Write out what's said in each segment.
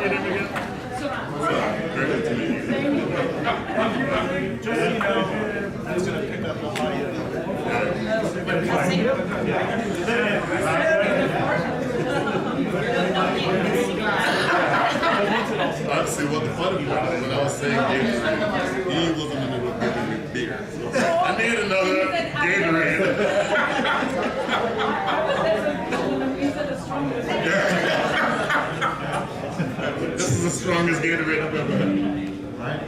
Great to meet you. Just so you know, that's going to pick up the audio. Honestly, what the funny part is when I was saying Gatorade, he wasn't in the middle of giving me beer. So I need another Gatorade. This is the strongest Gatorade I've ever had. Right?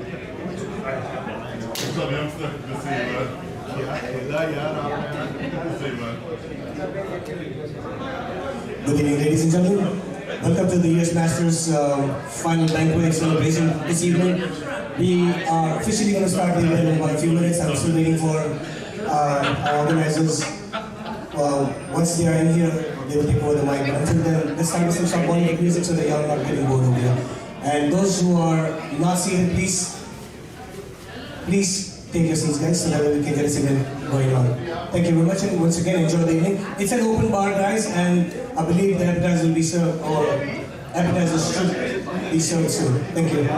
What's up, youngster? Good to see you, man. Good evening, ladies and gentlemen. Welcome to the US Masters final banquet celebration this evening. We are officially going to start the event in about a few minutes. I'm still waiting for our organizers. Once they are in here, they will take over the mic. But until then, let's start with some symphonic music so the young are getting bored over here. And those who are not seated, please take your seats, guys, so that we can get this event going on. Thank you very much, and once again, enjoy the evening. It's an open bar, guys, and I believe the appetizers will be served, or appetizers should be served soon. Thank you.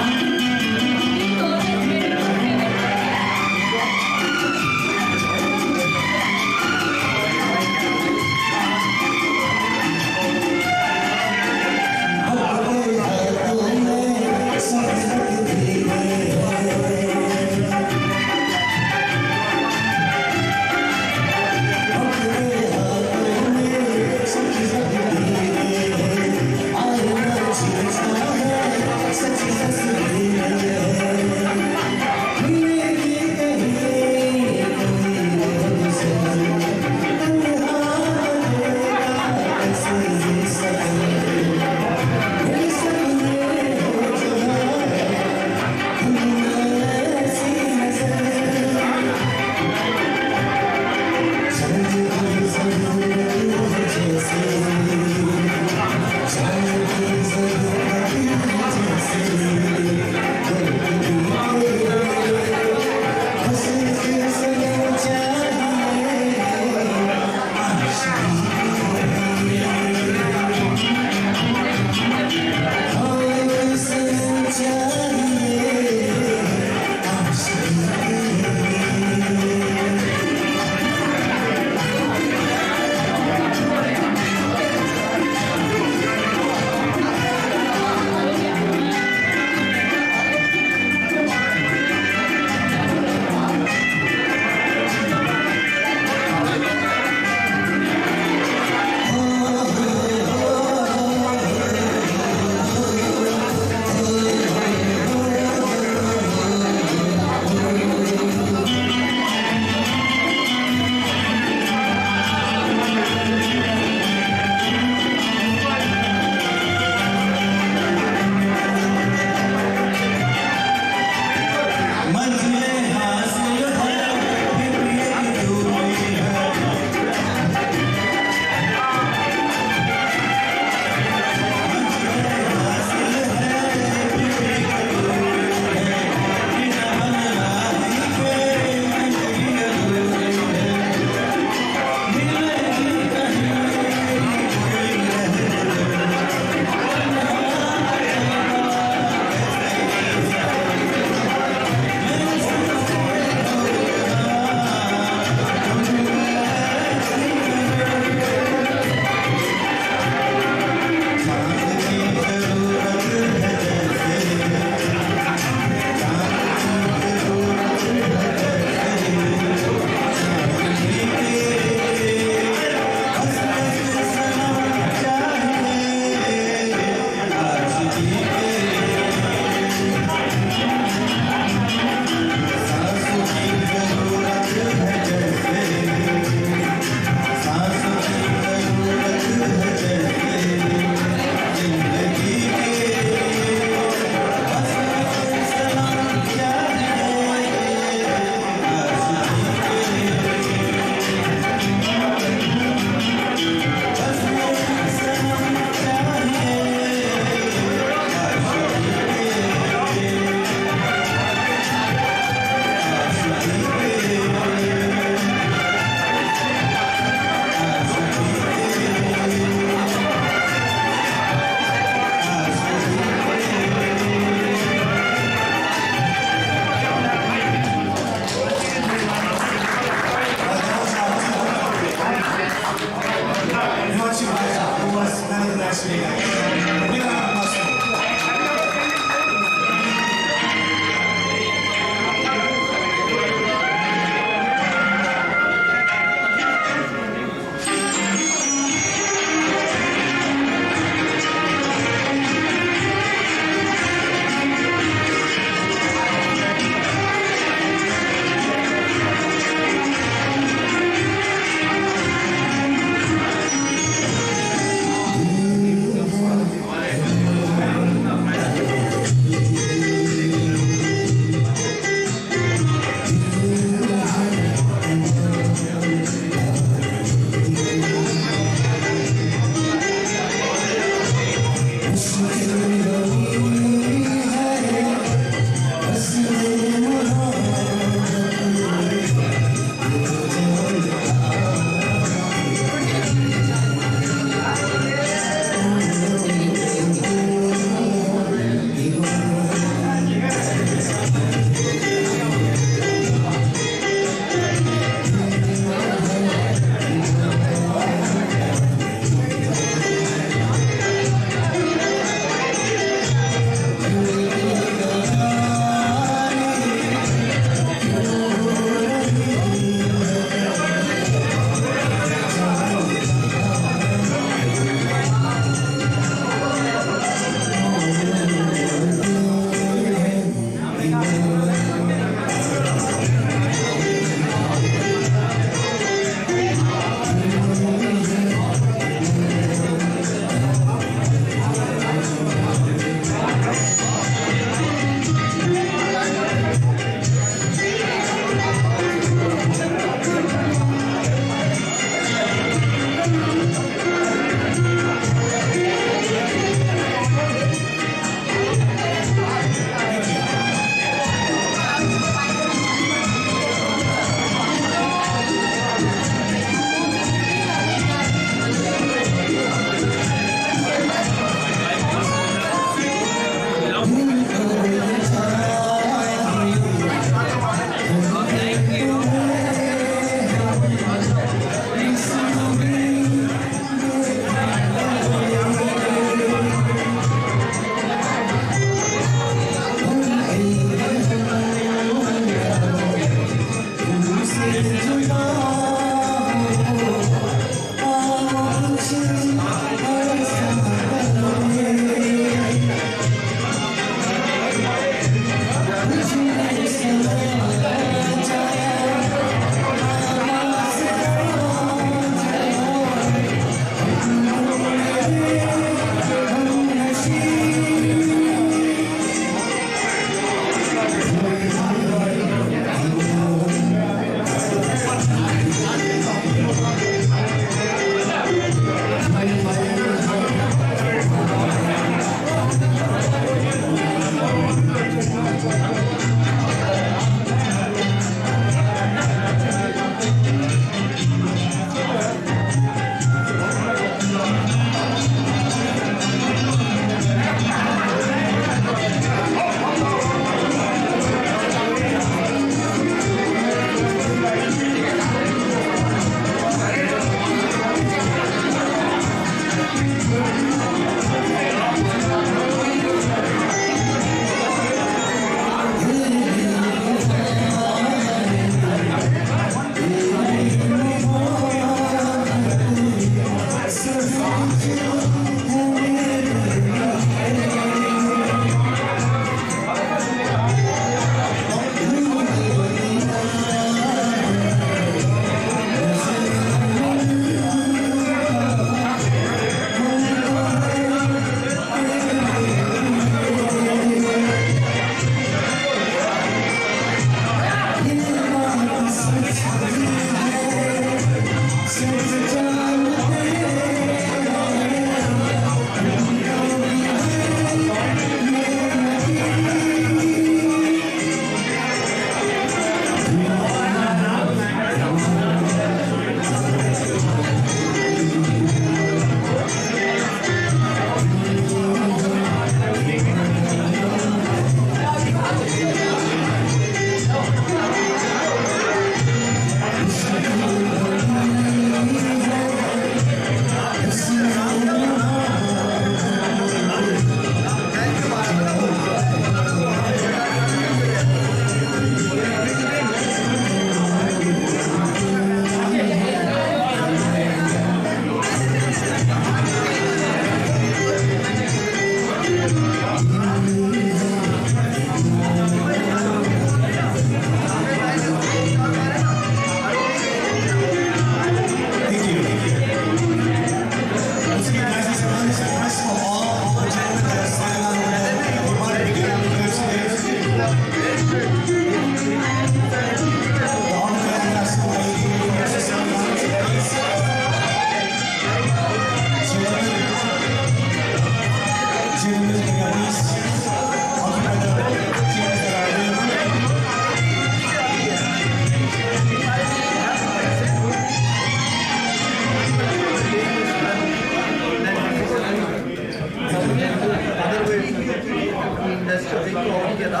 We're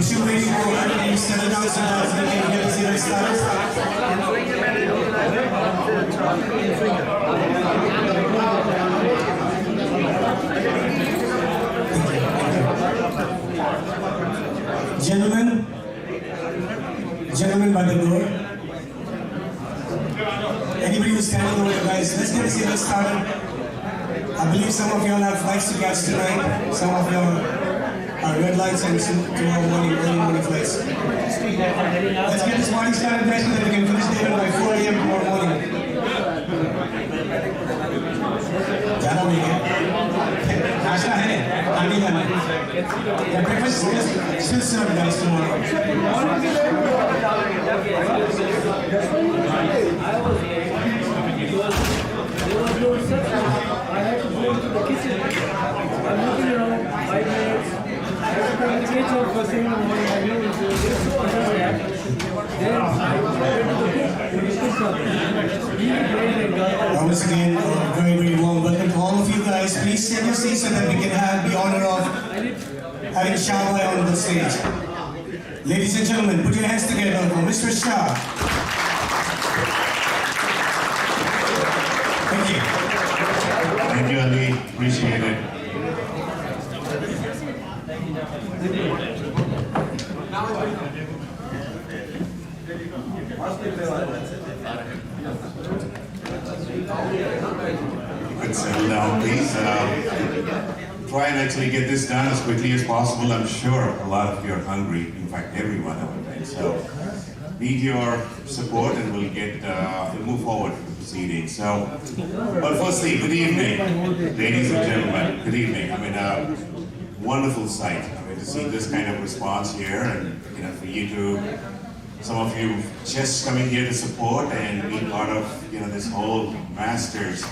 still waiting for everything to settle down so that we can get this event started. Gentlemen by the door. Anybody who's standing over there, guys, let's get this event started. I believe some of y'all have flights to catch tonight. Some of y'all are red lights and tomorrow morning, early morning flights. Let's get this party started, guys, so that we can finish the event by 4 a.m. tomorrow morning. Jana bhi hai. Nashta hai? Aani hai. The breakfast is still served, guys, tomorrow. I had to go into the kitchen. I'm looking around 5 minutes. I have to go in the kitchen first thing in the morning. I knew it was then I went to the Once again, very, very warm welcome to all of you guys. Please take your seats so that we can have the honor of having Shah Bhai on the stage. Ladies and gentlemen, put your hands together for Mr. Shah. Thank you. Thank you, Ali. Appreciate it. You could settle down, please. Try and actually get this done as quickly as possible. I'm sure a lot of you are hungry. In fact, everyone, I would think. So, need your support and we'll move forward with the proceedings. So, but firstly, good evening, ladies and gentlemen. Good evening. I mean, wonderful sight. I mean, to see this kind of response here, and for you to, some of you just coming here to support and be part of, this whole Masters,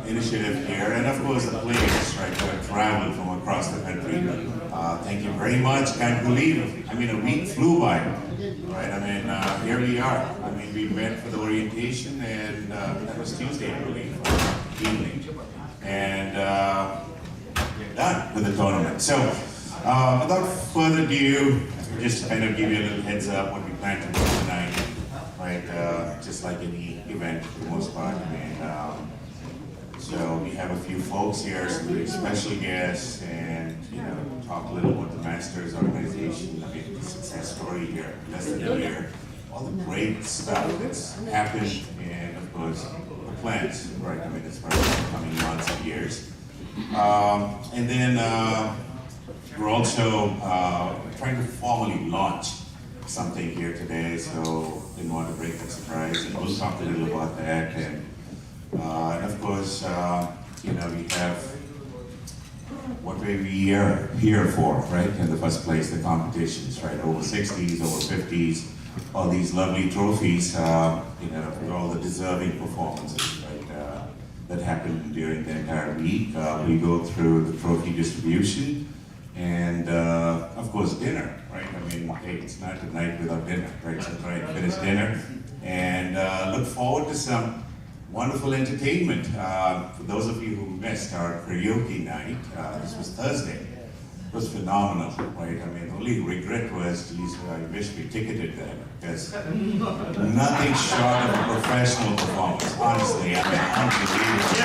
initiative here, and of course the players, right, who have traveled from across the country. Thank you very much. Can't believe it. I mean, a week flew by, right? I mean, here we are. I mean, we met for the orientation, and that was Tuesday, I believe, evening, and done with the tournament. So, without further ado, just to kind of give you a little heads up what we plan to do tonight, right? Just like any event for the most part. I mean, so we have a few folks here, some really special guests, and talk a little about the Masters organization. I mean, the success story here, less than a year, all the great stuff that's happened, and of course the plans, right? I mean, as far as the coming months and years, and then we're also trying to formally launch something here today, so didn't want to break that surprise, and we'll talk a little about that. And of course, we have what we are here for, right? In the first place, the competitions, right? Over 60s, over 50s, all these lovely trophies, for all the deserving performances, right? That happened during the entire week. We go through the trophy distribution, and of course dinner, right? I mean, hey, it's not a night without dinner, right? So try and finish dinner, and look forward to some wonderful entertainment. For those of you who missed our karaoke night, this was Thursday. It was phenomenal, right? I mean, the only regret was, geez, I wish we ticketed that, because nothing short of a professional performance, honestly. I mean, unbelievable.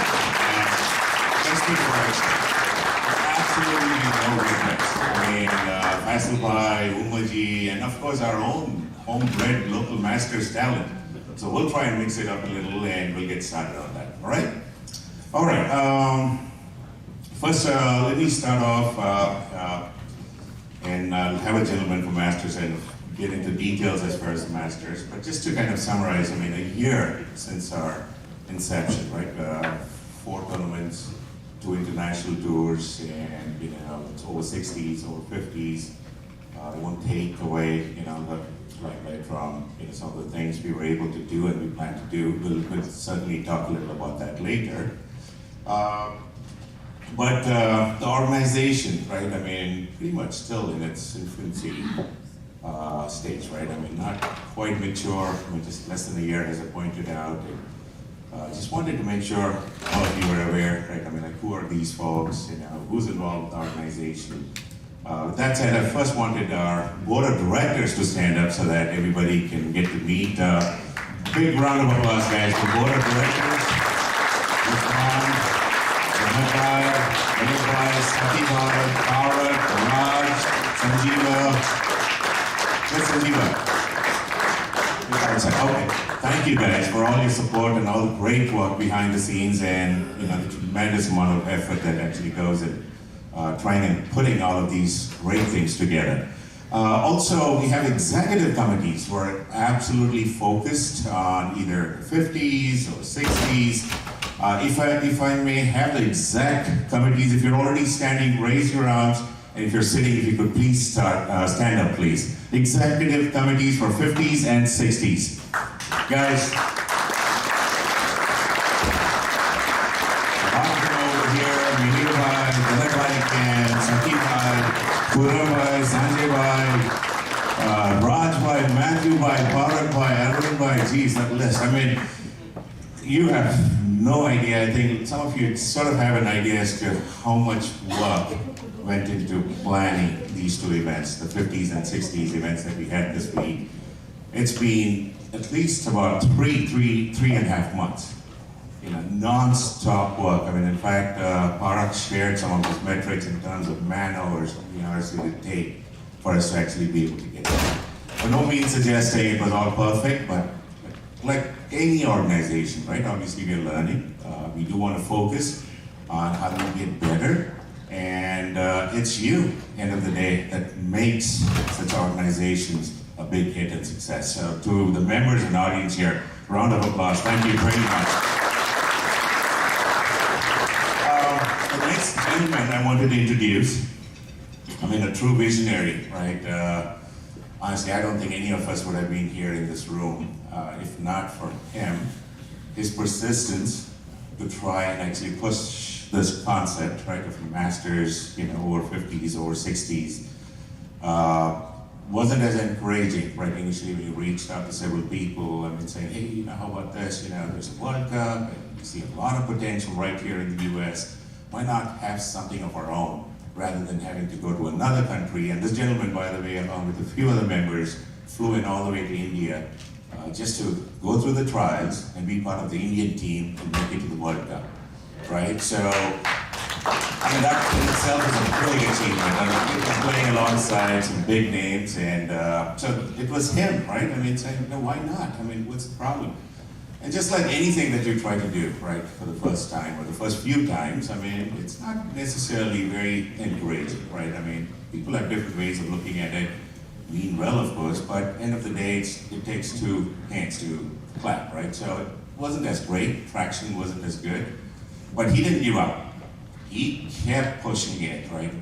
Let's be frank. Absolutely no regrets. I mean, Faisal Bhai, Umaji, and of course our own homebred local Masters talent. So we'll try and mix it up a little, and we'll get started on that. All right? All right. First, let me start off and have a gentleman from Masters and get into details as far as the Masters. But just to kind of summarize, I mean, a year since our inception, right? 4 tournaments, 2 international tours, and it's over 60s, over 50s. It won't take away, the limelight from some of the things we were able to do and we plan to do. We'll certainly talk a little about that later. But the organization, right? I mean, pretty much still in its infancy stage, right? I mean, not quite mature. I mean, just less than a year, as I pointed out. Just wanted to make sure all of you are aware, right? I mean, like, who are these folks? You know, who's involved with the organization? With that said, I first wanted our board of directors to stand up so that everybody can get to meet. Big round of applause, guys, for board of directors. Satibhai, Bharat, Raj, Sanjeeva. Where's Sanjeeva? Okay. Thank you guys for all your support and all the great work behind the scenes, and the tremendous amount of effort that actually goes in trying and putting all of these great things together. Also, we have executive committees who are absolutely focused on either 50s or 60s. If I may have the exec committees, if you're already standing, raise your arms. And if you're sitting, if you could please stand up, please. Executive committees for 50s and 60s. Guys, over here, Minirbai, Dalakbhai, Sakibhai, Purabhai, Sanjaybhai, Rajbhai, Matthewbhai, Bharatbhai, Arunbhai, geez, that list. I mean, you have no idea. I think some of you sort of have an idea as to how much work went into planning these two events, the 50s and 60s events that we had this week. It's been at least about three and a half months, non-stop work. I mean, in fact, Parag shared some of those metrics in terms of man-hours, hours it would take for us to actually be able to get there. By no means suggesting it was all perfect, but like any organization, right? Obviously, we're learning. We do want to focus on how do we get better. And it's you, end of the day, that makes such organizations a big hit and success. So to the members and audience here, round of applause. Thank you very much. The next gentleman I wanted to introduce, a true visionary, right? Honestly, I don't think any of us would have been here in this room if not for him. His persistence to try and actually push this concept, right, of masters, over 50s, over 60s, wasn't as encouraging, right? Initially, when you reached out to several people, saying, hey, how about this? There's a World Cup, and we see a lot of potential right here in the US. Why not have something of our own, rather than having to go to another country? And this gentleman, by the way, along with a few other members, flew in all the way to India just to go through the trials and be part of the Indian team and make it to the World Cup, right? So, that in itself is a big achievement. It was playing alongside some big names, and so it was him, right? Saying, no, why not? What's the problem? And just like anything that you try to do, right, for the first time or the first few times, it's not necessarily very encouraging, right? People have different ways of looking at it. Mean well, of course, but end of the day, it takes two hands to clap, right? So it wasn't as great, traction wasn't as good, but he didn't give up. He kept pushing it, right?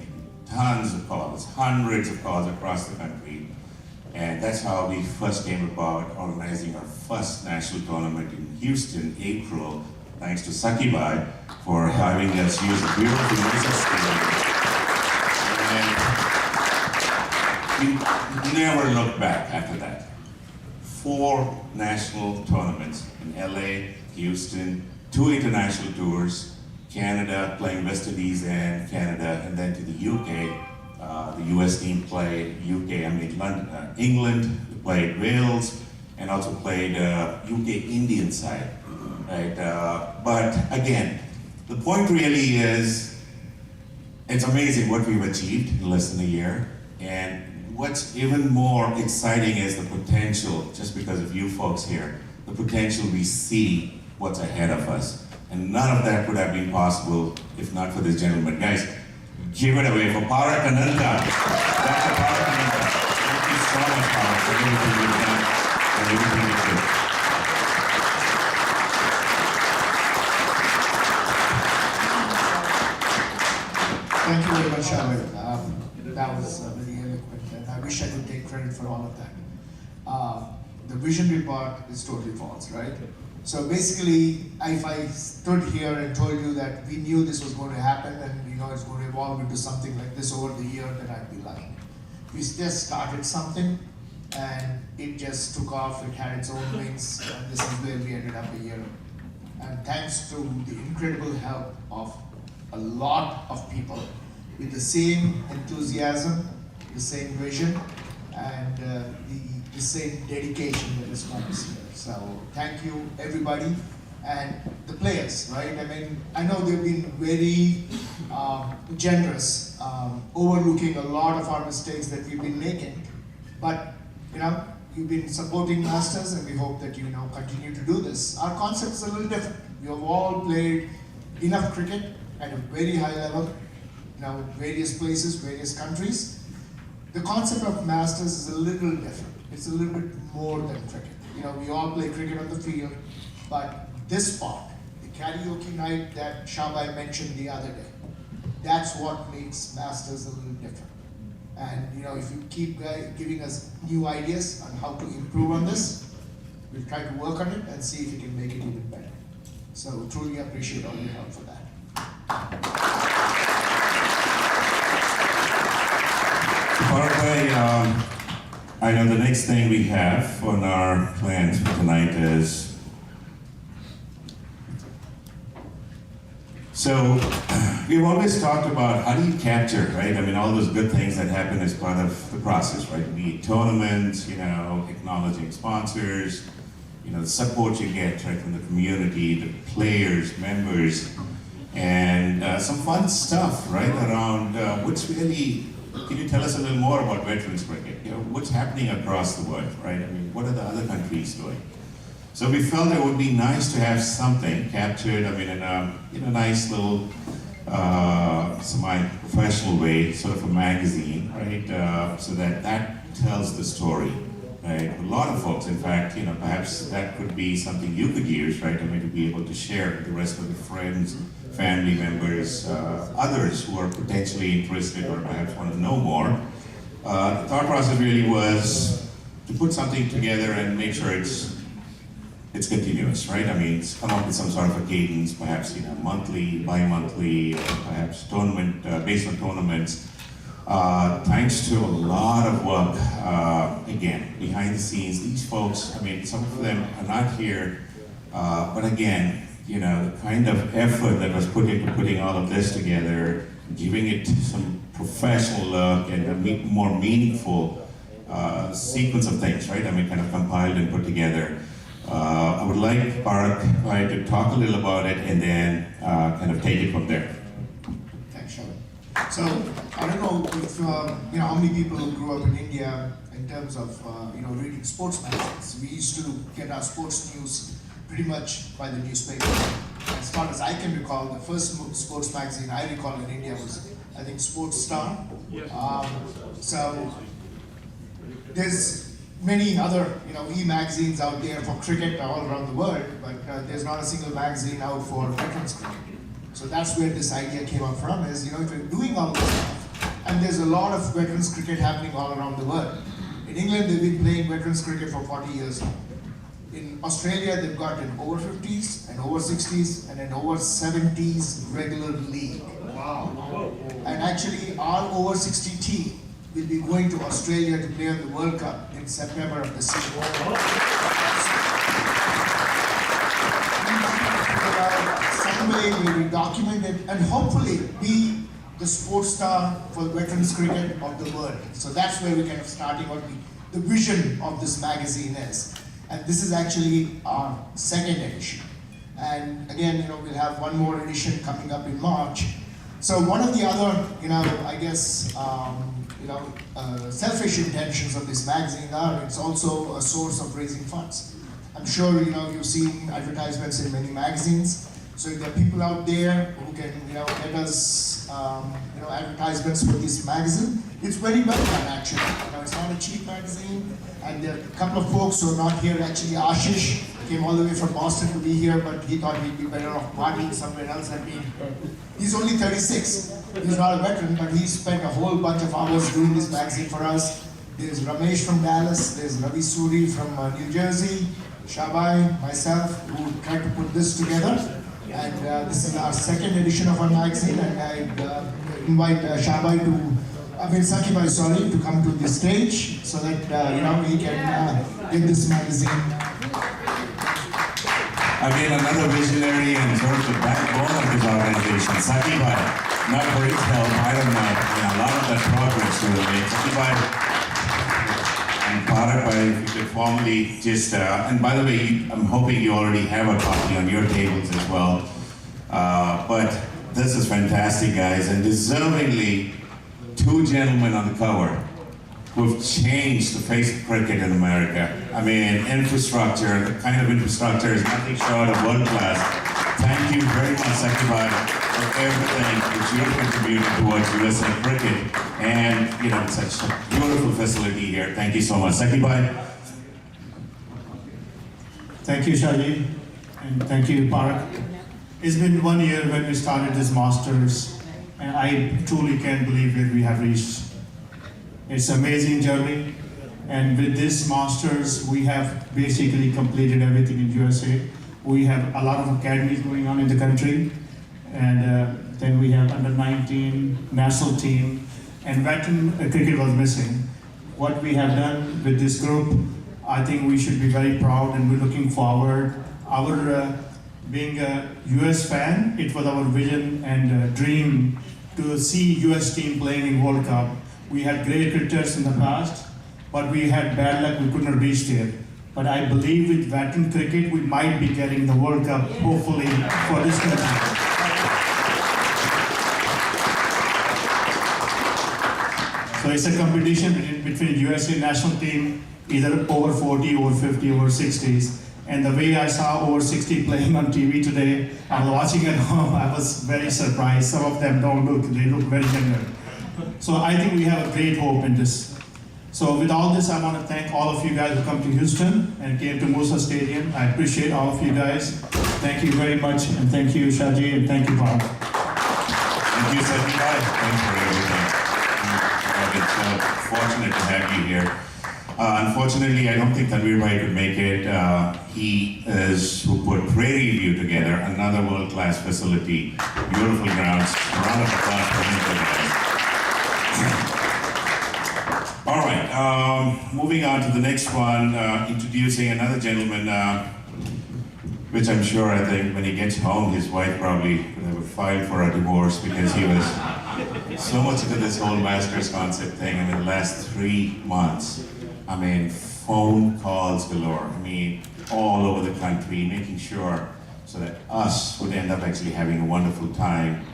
Tons of calls, hundreds of calls across the country. And that's how we first came about organizing our first national tournament in Houston, April, thanks to Sakibhai for having us use a beautiful Moosa stadium. And we never looked back after that. 4 national tournaments in LA, Houston, 2 international tours, Canada, playing West Indies and Canada, and then to the UK. The US team played London, England, played Wales, and also played UK Indian side, right? But again, the point really is, it's amazing what we've achieved in less than a year, and what's even more exciting is the potential, just because of you folks here, the potential we see what's ahead of us. And none of that would have been possible if not for this gentleman. Guys, give it away for Parag Ananta. Dr. Parag Ananta. Thank you so much, Parag, for everything you've done and everything you do. Thank you very much, Amit. That was very eloquent, and I wish I could take credit for all of that. The visionary part is totally false, right? So basically, if I stood here and told you that we knew this was going to happen and it's going to evolve into something like this over the year, then I'd be lying. We just started something and it just took off, it had its own wings, and this is where we ended up a year and thanks to the incredible help of a lot of people with the same enthusiasm, the same vision, and the same dedication that is comes here. So thank you everybody and the players, right? I mean, I know they've been very generous, overlooking a lot of our mistakes that we've been making, but you know, you've been supporting Masters and we hope that you now continue to do this. Our concept is a little different. We have all played enough cricket at a very high level, now various places, various countries. The concept of Masters is a little different. It's a little bit more than cricket. You know, we all play cricket on the field, but this part, the karaoke night that Shabai mentioned the other day, that's what makes Masters a little different. And you know, if you keep giving us new ideas on how to improve on this, we'll try to work on it and see if we can make it even better. So truly appreciate all your help for that. I know the next thing we have on our plans for tonight is, so we've always talked about how do you capture, right? I mean, all those good things that happen as part of the process, right? Be it tournaments, you know, acknowledging sponsors, you know, the support you get right from the community, the players, members, and some fun stuff, right, around what's really. Can you tell us a little more about veterans cricket? You know, what's happening across the world, right? I mean, what are the other countries doing? So we felt it would be nice to have something captured, I mean, in a nice little semi-professional way, sort of a magazine, right? So that tells the story, right? A lot of folks, in fact, you know, perhaps that could be something you could use, right? I mean, to be able to share with the rest of the friends, family members, others who are potentially interested or perhaps want to know more. The thought process really was to put something together and make sure it's continuous, right? I mean, come up with some sort of a cadence, perhaps, you know, monthly, bi-monthly, perhaps tournament, based on tournaments. Thanks to a lot of work, again, behind the scenes, these folks, I mean, some of them are not here, but again, you know, the kind of effort that was put into putting all of this together, giving it some professional look and a more meaningful sequence of things, right? I mean, kind of compiled and put together. I would like Barak to talk a little about it and then kind of take it from there. Thanks, Shaban. So, I don't know if, you know, how many people grew up in India in terms of, you know, reading sports magazines. We used to get our sports news pretty much by the newspaper. As far as I can recall, the first sports magazine I recall in India was, I think, Sports Star. So there's many other, you know, e-magazines out there for cricket all around the world, but there's not a single magazine out for veterans cricket. So that's where this idea came up from, is, you know, if you're doing all this stuff, and there's a lot of veterans cricket happening all around the world. In England, they've been playing veterans cricket for 40 years now. In Australia, they've got an over 50s, an over 60s, and an over 70s regular league. Wow. And actually, our over 60 team will be going to Australia to play on the World Cup in September of this year. Some way we will document it and hopefully be the sports star for veterans cricket of the world. So that's where we're kind of starting what the vision of this magazine is. And this is actually our second edition. And again, you know, we'll have one more edition coming up in March. So one of the other, you know, I guess, selfish intentions of this magazine are it's also a source of raising funds. I'm sure, you know, you've seen advertisements in many magazines. So if there are people out there who can, you know, get us, advertisements for this magazine, it's very well done actually. You know, it's not a cheap magazine. And there are a couple of folks who are not here. Actually, Ashish came all the way from Boston to be here, but he thought he'd be better off partying somewhere else than being here. He's only 36. He's not a veteran, but he spent a whole bunch of hours doing this magazine for us. There's Ramesh from Dallas, there's Ravi Suri from New Jersey, Shabai, myself, who tried to put this together. And this is our second edition of our magazine, and I invite Shabai to come to the stage so that he can get this magazine. I mean, another visionary and sort of the backbone of this organization, Sakibhai. Not for his help, I don't know, a lot of that progress we will make. Sakibhai and Parak, if you could formally just, and by the way, I'm hoping you already have a copy on your tables as well. But this is fantastic, guys, and deservingly, two gentlemen on the cover who've changed the face of cricket in America. I mean, infrastructure, the kind of infrastructure is nothing short of world class. Thank you very much, Sakibhai, for everything that you've contributed towards USA cricket and, such a beautiful facility here. Thank you so much. Sakibhai. Thank you, Shaji, and thank you, Parak. It's been 1 year when we started this Masters, and I truly can't believe where we have reached. It's an amazing journey, and with this Masters, we have basically completed everything in USA. We have a lot of academies going on in the country, and then we have under-19 national team, and veteran cricket was missing. What we have done with this group, I think we should be very proud, and we're looking forward. Being a US fan, it was our vision and dream to see US team playing in World Cup. We had great cricketers in the past, but we had bad luck, we could not reach there. But I believe with veteran cricket, we might be getting the World Cup, hopefully, for this country. So it's a competition between USA national team, either over 40, over 50, over 60s. And the way I saw over 60 playing on TV today, I was watching at home, I was very surprised. Some of them don't look, they look very younger. So I think we have a great hope in this. So with all this, I want to thank all of you guys who come to Houston and came to Moosa Stadium. I appreciate all of you guys. Thank you very much, and thank you, Shaji, and thank you, Bob. Thank you, Sakibhai. Thanks for everything. It's fortunate to have you here. Unfortunately, I don't think Tanvir Bhai could make it. He is who put Prairie View together, another world-class facility, beautiful grounds. A round of applause for him, guys. All right, moving on to the next one, introducing another gentleman, which I'm sure, I think, when he gets home, his wife probably would have filed for a divorce because he was so much into this whole Masters concept thing. I mean, the last 3 months, I mean, phone calls galore. I mean, all over the country, making sure so that us would end up actually having a wonderful time,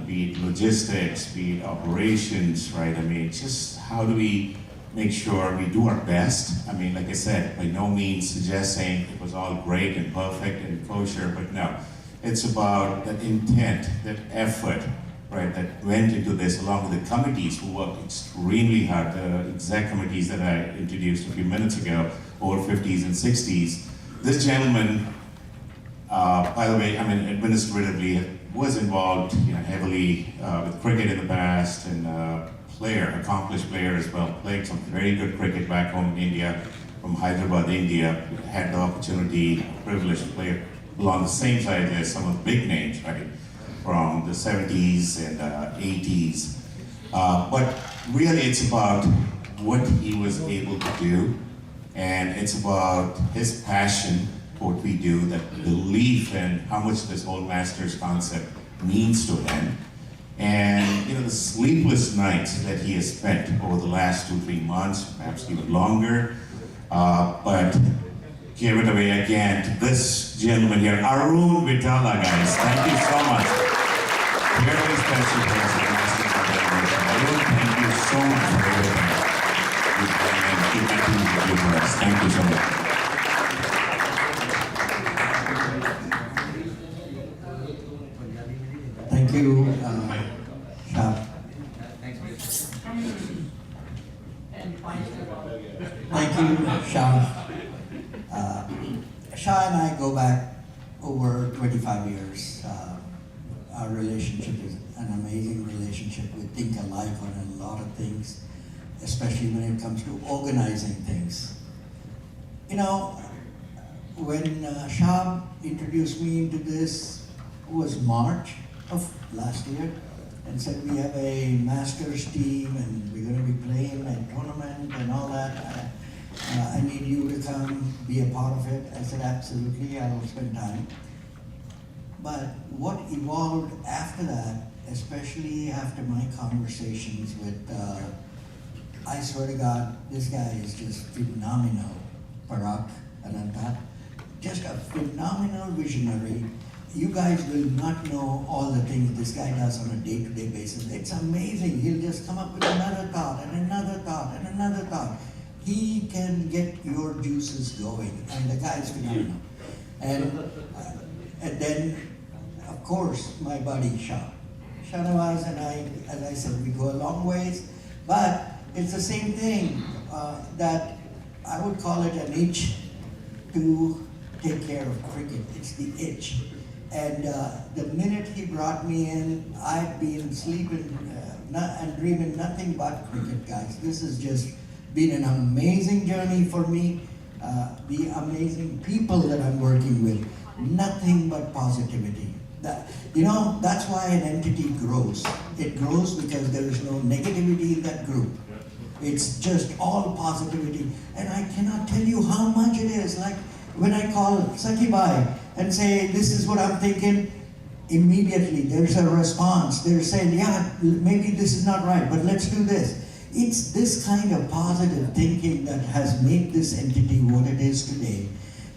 be it logistics, be it operations, right? I mean, just how do we make sure we do our best? I mean, like I said, by no means suggesting it was all great and perfect and kosher, but no. It's about that intent, that effort, right, that went into this, along with the committees who worked extremely hard, the exec committees that I introduced a few minutes ago, over 50s and 60s. This gentleman, by the way, I mean, administratively, was involved heavily with cricket in the past, and accomplished player as well, played some very good cricket back home in India, from Hyderabad, India. Had the opportunity, privilege to play along the same side as some of the big names, right? From the 70s and 80s. But really it's about what he was able to do, and it's about his passion for what we do, that belief in how much this whole Masters concept means to him. And the sleepless nights that he has spent over the last 2-3 months, perhaps even longer. But give it away again to this gentleman here, Arun Vitala, guys. Thank you so much. Very special person. Arun, thank you so much for everything. And keep continuing to do for us. Thank you so much. Thank you, Shah. Thank you, Shah. Shah and I go back over 25 years. Our relationship is an amazing relationship. We think alike on a lot of things, especially when it comes to organizing things. When Shah introduced me into this, it was March of last year, and said we have a Masters team and we're going to be playing a tournament and all that. I need you to come be a part of it. I said, absolutely, I'll spend time. But what evolved after that, especially after my conversations with, I swear to God, this guy is just phenomenal, Parag Ananta, just a phenomenal visionary. You guys will not know all the things this guy does on a day-to-day basis. It's amazing. He'll just come up with another thought and another thought and another thought. He can get your juices going, and the guy is phenomenal. And then, of course, my buddy Shah. Shanawaz and I, as I said, we go a long ways, but it's the same thing that I would call it an itch to take care of cricket. It's the itch. And the minute he brought me in, I've been sleeping and dreaming nothing but cricket, guys. This has just been an amazing journey for me. The amazing people that I'm working with, nothing but positivity. That's why an entity grows. It grows because there is no negativity in that group. It's just all positivity. And I cannot tell you how much it is. Like when I call Sakibai and say, this is what I'm thinking, immediately there's a response. They're saying, yeah, maybe this is not right, but let's do this. It's this kind of positive thinking that has made this entity what it is today.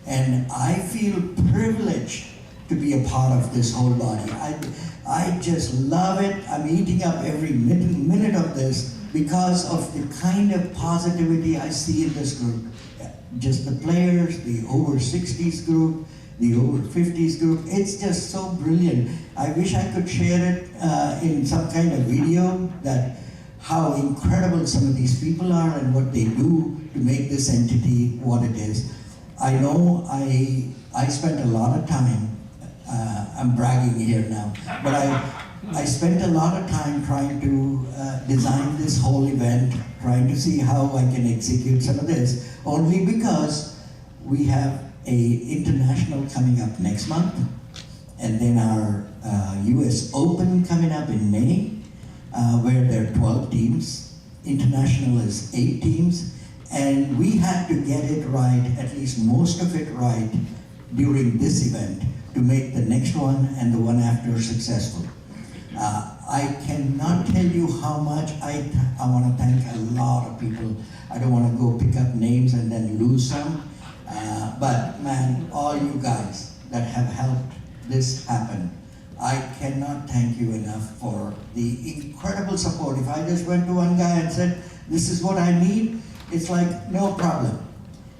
And I feel privileged to be a part of this whole body. I just love it. I'm eating up every minute of this because of the kind of positivity I see in this group. Just the players, the over 60s group, the over 50s group. It's just so brilliant. I wish I could share it in some kind of video, that how incredible some of these people are and what they do to make this entity what it is. I know I spent a lot of time, I'm bragging here now, but I spent a lot of time trying to design this whole event, trying to see how I can execute some of this, only because we have a international coming up next month, and then our US Open coming up in May, where there are 12 teams. International is 8 teams, and we had to get it right, at least most of it right, during this event to make the next one and the one after successful. I cannot tell you how much I want to thank a lot of people. I don't want to go pick up names and then lose some, but man, all you guys that have helped this happen, I cannot thank you enough for the incredible support. If I just went to one guy and said, this is what I need, it's like, no problem.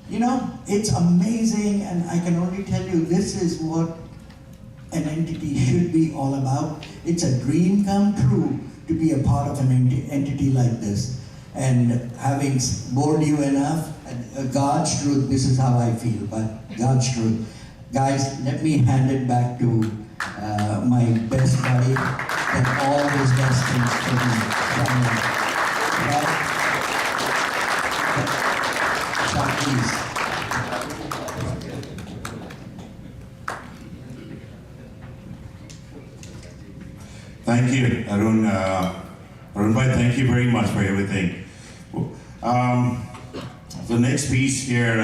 You know, it's amazing, and I can only tell you this is what an entity should be all about. It's a dream come true to be a part of an entity like this. And having bored you enough, God's truth, this is how I feel, but God's truth. Guys, let me hand it back to my best buddy and all his best things for me. Chuck, please. Thank you, Arun. Arun bhai, thank you very much for everything. The next piece here,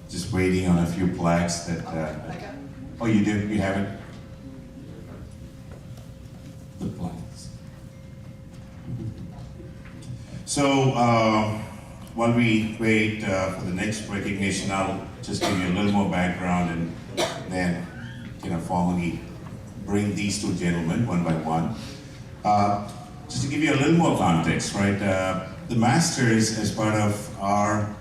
just waiting on a few plaques that, oh, you did, you have it? The plaques. So, while we wait for the next recognition, I'll just give you a little more background and then, formally bring these two gentlemen one by one. Just to give you a little more context, right? The Masters, as part of our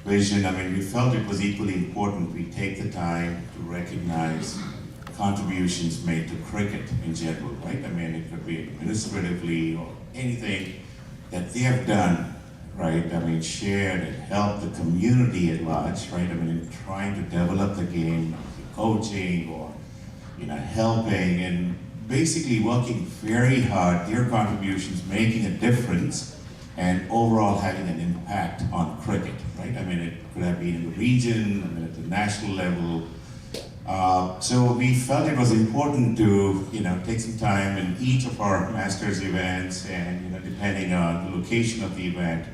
vision, we felt it was equally important we take the time to recognize contributions made to cricket in general, right? It could be administratively or anything that they have done, right? Shared and helped the community at large, right? In trying to develop the game, coaching or, helping and basically working very hard, their contributions making a difference and overall having an impact on cricket, right? It could have been in the region, at the national level, So we felt it was important to, take some time in each of our Masters events, and depending on the location of the event,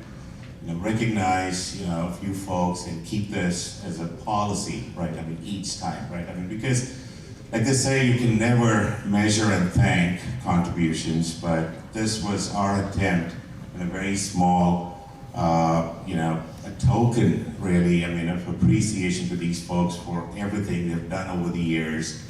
recognize a few folks and keep this as a policy, right? I mean, each time, right? I mean, because like they say, you can never measure and thank contributions, but this was our attempt in a very small, a token, really, of appreciation to these folks for everything they've done over the years.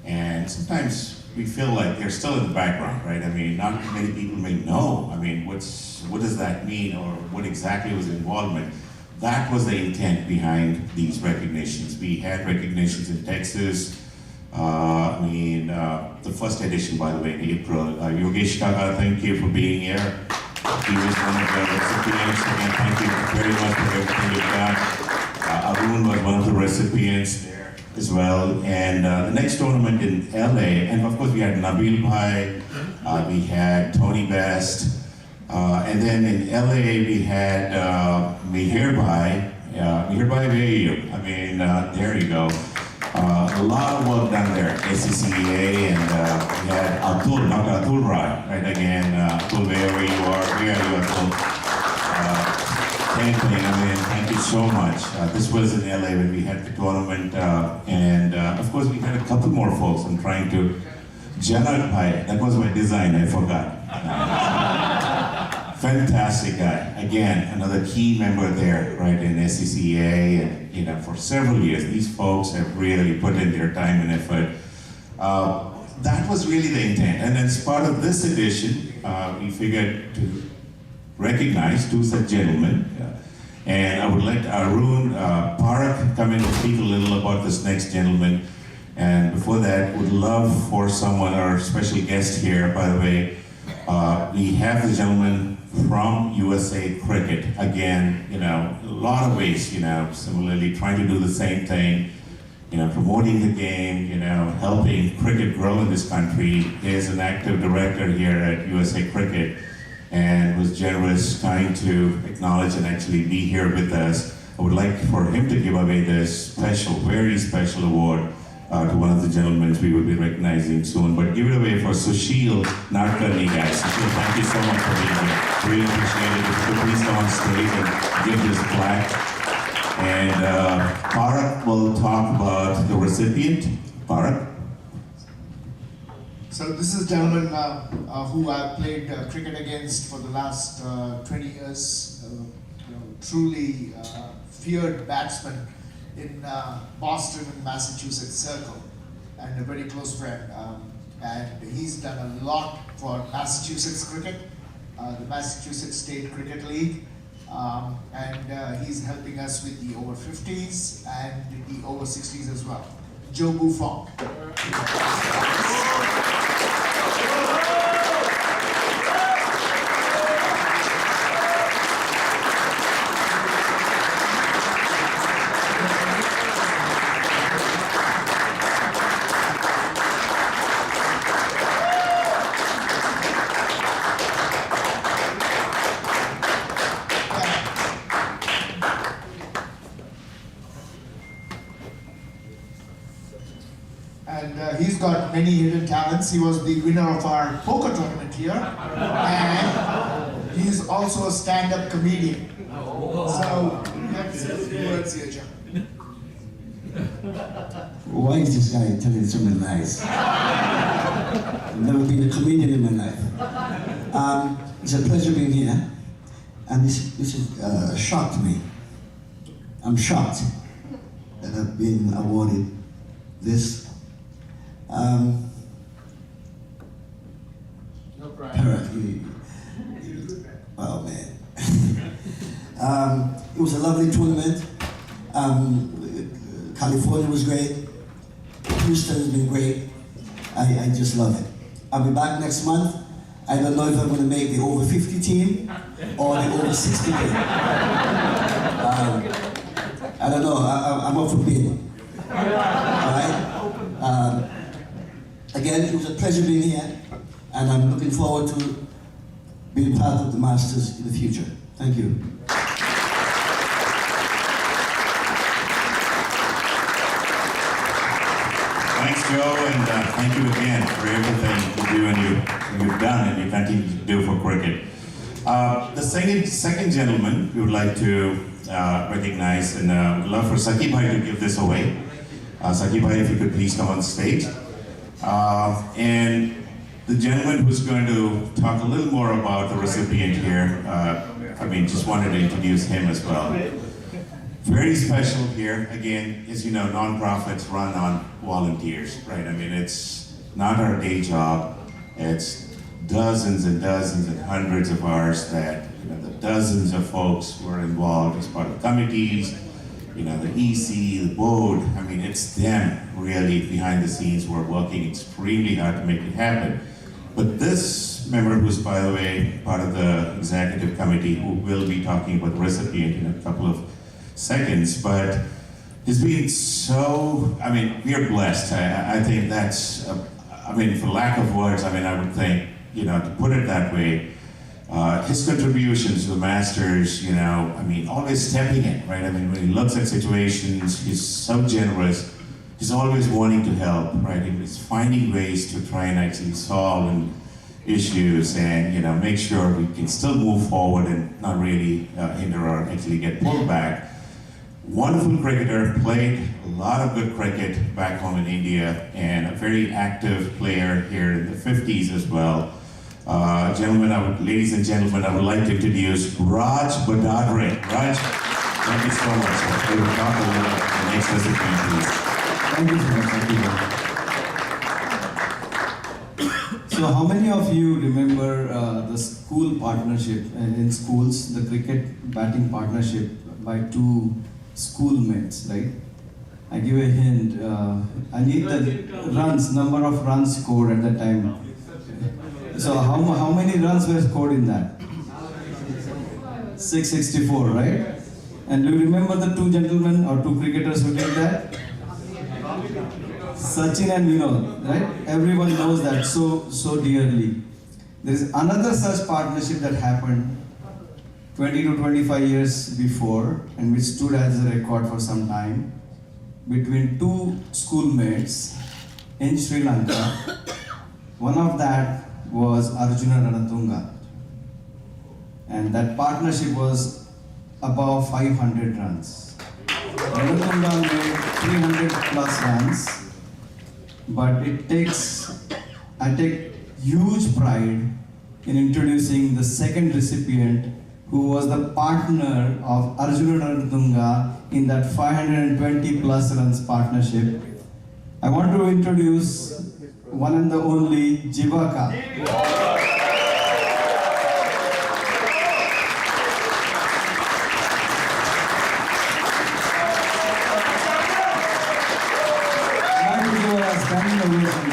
And sometimes we feel like they're still in the background, right? I mean, not many people may know. I mean, what does that mean, or what exactly was the involvement? That was the intent behind these recognitions. We had recognitions in Texas. The first edition, by the way, in April. Yogesh Kaka, thank you for being here. He was one of the recipients. Again, thank you very much for everything you've done. Arun was one of the recipients there as well. And the next tournament in LA, and of course we had Nabil Bhai, we had Tony Best, and then in LA we had Mihir Bhai. Mihir Bhai, where are you? There you go. A lot of work done there, SCCA, and we had Atul, Dr. Atul Rai, right again. Atul, wherever you are, where are you, Atul? Thank you so much. This was in LA when we had the tournament, and of course we had a couple more folks. I'm trying to, Janat Bhai, that was my design, I forgot. Fantastic guy. Again, another key member there, right, in SCCA, and for several years, these folks have really put in their time and effort. That was really the intent, and as part of this edition, we figured to recognize two such gentlemen, and I would let Arun Parak come in and speak a little about this next gentleman. And before that, would love for someone, our special guest here, by the way, we have the gentleman from USA Cricket. Again, a lot of ways, similarly trying to do the same thing, promoting the game, helping cricket grow in this country. He is an active director here at USA Cricket and was generous, kind to acknowledge and actually be here with us. I would like for him to give away this special, very special award to one of the gentlemen we will be recognizing soon. But give it away for Sushil Narkani, guys. Sushil, thank you so much for being here. Really appreciate it. If you could please come on stage and give this plaque. And Parak will talk about the recipient. Parak. So this is a gentleman who I've played cricket against for the last 20 years. Truly feared batsman in Boston and Massachusetts circle, and a very close friend. And he's done a lot for Massachusetts cricket, the Massachusetts State Cricket League, and he's helping us with the over 50s and the over 60s as well. Joe Buffon. He's got many hidden talents. He was the winner of our poker tournament here, and he's also a stand-up comedian. So let's see words here, John. Why is this guy telling something nice? I've never been a comedian in my life. It's a pleasure being here, and this is shocked me. I'm shocked that I've been awarded this. Prairie. Oh man. It was a lovely tournament. California was great. Houston has been great. I just love it. I'll be back next month. I don't know if I'm going to make the over 50 team or the over 60 team. I don't know. I'm up for bidding. All right. Again, it was a pleasure being here, and I'm looking forward to being part of the Masters in the future. Thank you. Joe, and thank you again for everything you do and you've done and you continue to do for cricket. The second gentleman we would like to recognize, and we'd love for Saki Bhai to give this away. Saki Bhai, if you could please come on stage. And the gentleman who's going to talk a little more about the recipient here, just wanted to introduce him as well. Very special here. Again, as you know, nonprofits run on volunteers, right? I mean, it's not our day job. It's dozens and dozens and hundreds of hours that, the dozens of folks who are involved as part of committees, the EC, the board. I mean, it's them really behind the scenes who are working extremely hard to make it happen. But this member, who's, by the way, part of the executive committee, who will be talking about the recipient in a couple of seconds, but has been so, we are blessed. I think that's, for lack of words, I would think, to put it that way, his contributions to the Masters, always stepping in, right? When he looks at situations, he's so generous. He's always wanting to help, right? He's finding ways to try and actually solve issues and, make sure we can still move forward and not really hinder or actually get pulled back. Wonderful cricketer, played a lot of good cricket back home in India, and a very active player here in the 50s as well. Ladies and gentlemen, I would like to introduce Raj Badadre. Raj, thank you so much. We will talk a little about the next recipient, please. Thank you so much. Thank you. So how many of you remember the school partnership in schools, the cricket batting partnership by two schoolmates, right? I give a hint. I need the number of runs scored at that time. So how many runs were scored in that? 664, right? And do you remember the two gentlemen or two cricketers who did that? Sachin and Vinod, right? Everyone knows that so dearly. There is another such partnership that happened 20 to 25 years before, and which stood as a record for some time, between two schoolmates in Sri Lanka. One of that was Arjuna Ranatunga, and that partnership was above 500 runs. Ranatunga made 300 plus runs, but I take huge pride in introducing the second recipient, who was the partner of Arjuna Ranatunga in that 520 plus runs partnership. I want to introduce one and the only Jivaka. Standing ovation.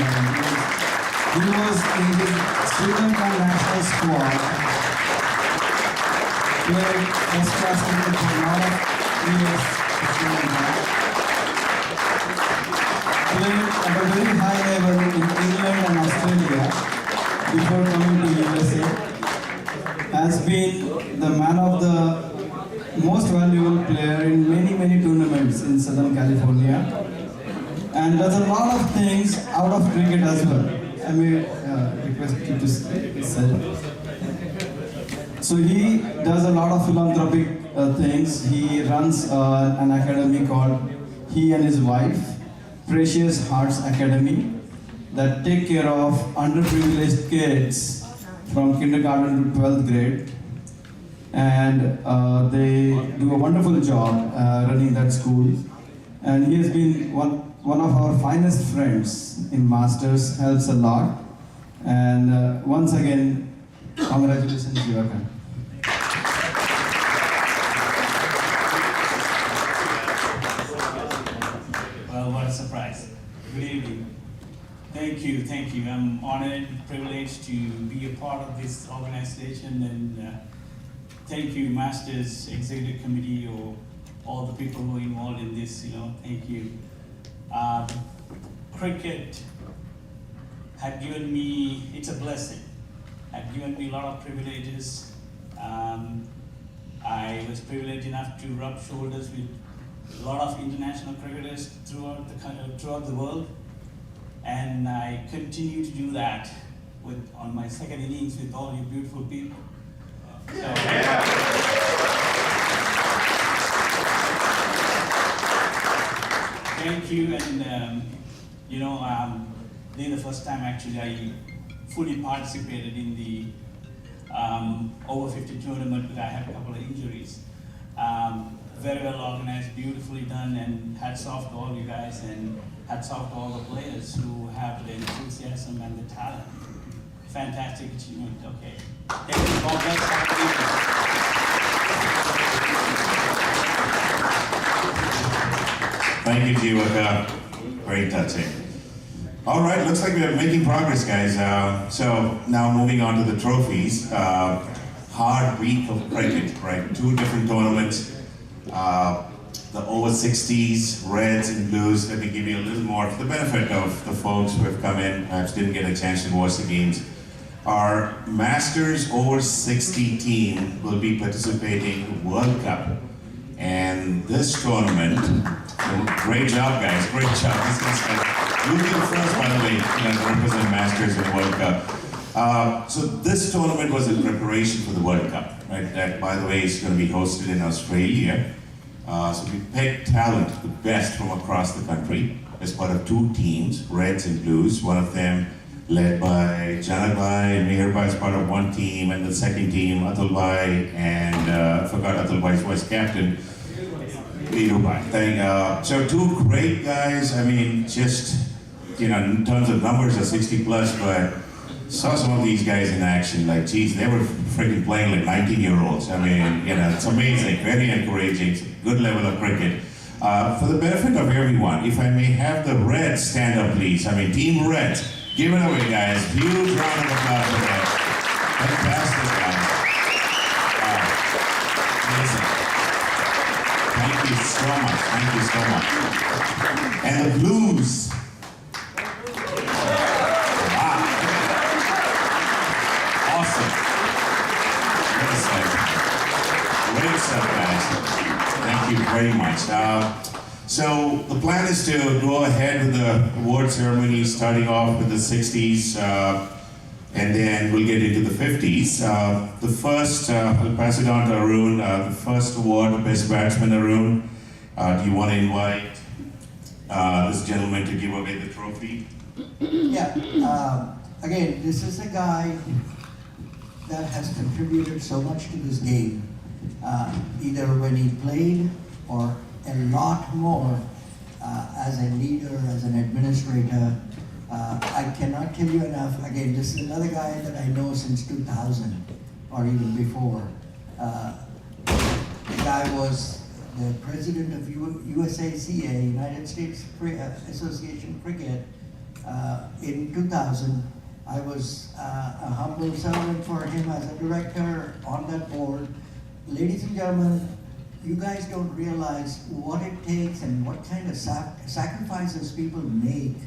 He was in the Sri Lanka national squad, played first class cricket for a lot of years in Sri Lanka, played at a very high level in England and Australia before coming to USA, has been the man of the most valuable player in many tournaments in Southern California, and does a lot of things out of cricket as well. I may request you to say. So he does a lot of philanthropic things. He runs an academy called he and his wife, Precious Hearts Academy, that take care of underprivileged kids from kindergarten to 12th grade. And they do a wonderful job running that school. And he has been one of our finest friends in Masters, helps a lot. And once again, congratulations, Jivaka. Well, what a surprise. Good evening. Thank you. I'm honored, privileged to be a part of this organization, and thank you, Masters Executive Committee, or all the people who are involved in this, thank you. Cricket had given me, it's a blessing, had given me a lot of privileges. I was privileged enough to rub shoulders with a lot of international cricketers throughout the world. and I continue to do that on my second innings with all you beautiful people. So, thank you, and this is the first time actually I fully participated in the over 50 tournament, but I had a couple of injuries. Very well organized, beautifully done, and hats off to all you guys, and hats off to all the players who have the enthusiasm and the talent. Fantastic achievement, okay. Thank you, God bless our Thank you, Jiwaka. Very touching. All right, looks like we're making progress, guys. So now moving on to the trophies. Hard week of cricket, right? 2 different tournaments. The over 60s, Reds and Blues. Let me give you a little more for the benefit of the folks who have come in, perhaps didn't get a chance to watch the games. Our Masters over 60 team will be participating in World Cup. And this tournament, great job, guys, great job. You'll be the first, by the way, to represent Masters in World Cup. So this tournament was in preparation for the World Cup, right? That, by the way, is going to be hosted in Australia. So we picked talent, the best from across the country, as part of 2 teams, Reds and Blues. One of them led by Janabhai and Meherbai as part of 1 team, and the second team, Atulbhai, and I forgot Atulbhai's vice captain, Virubai. So 2 great guys. I mean, just, in terms of numbers are 60 plus, but saw some of these guys in action, like, geez, they were freaking playing like 19-year-olds. I mean, it's amazing, very encouraging, good level of cricket. For the benefit of everyone, if I may have the Reds stand up, please. I mean, Team Reds, give it away, guys. Huge round of applause for them. Fantastic, guys. Amazing. Thank you so much. Thank you so much. And the Blues. Wow. Awesome. Great stuff, guys. Thank you very much. So the plan is to go ahead with the award ceremony, starting off with the 60s, and then we'll get into the 50s. The first, I'll pass it on to Arun. The first award, Best Batsman, Arun. Do you want to invite this gentleman to give away the trophy? Yeah. Again, this is a guy that has contributed so much to this game, either when he played or a lot more as a leader, as an administrator. I cannot tell you enough. Again, this is another guy that I know since 2000 or even before. The guy was the president of USACA, United States Association Cricket, in 2000. I was a humble servant for him as a director on that board. Ladies and gentlemen, you guys don't realize what it takes and what kind of sacrifices people make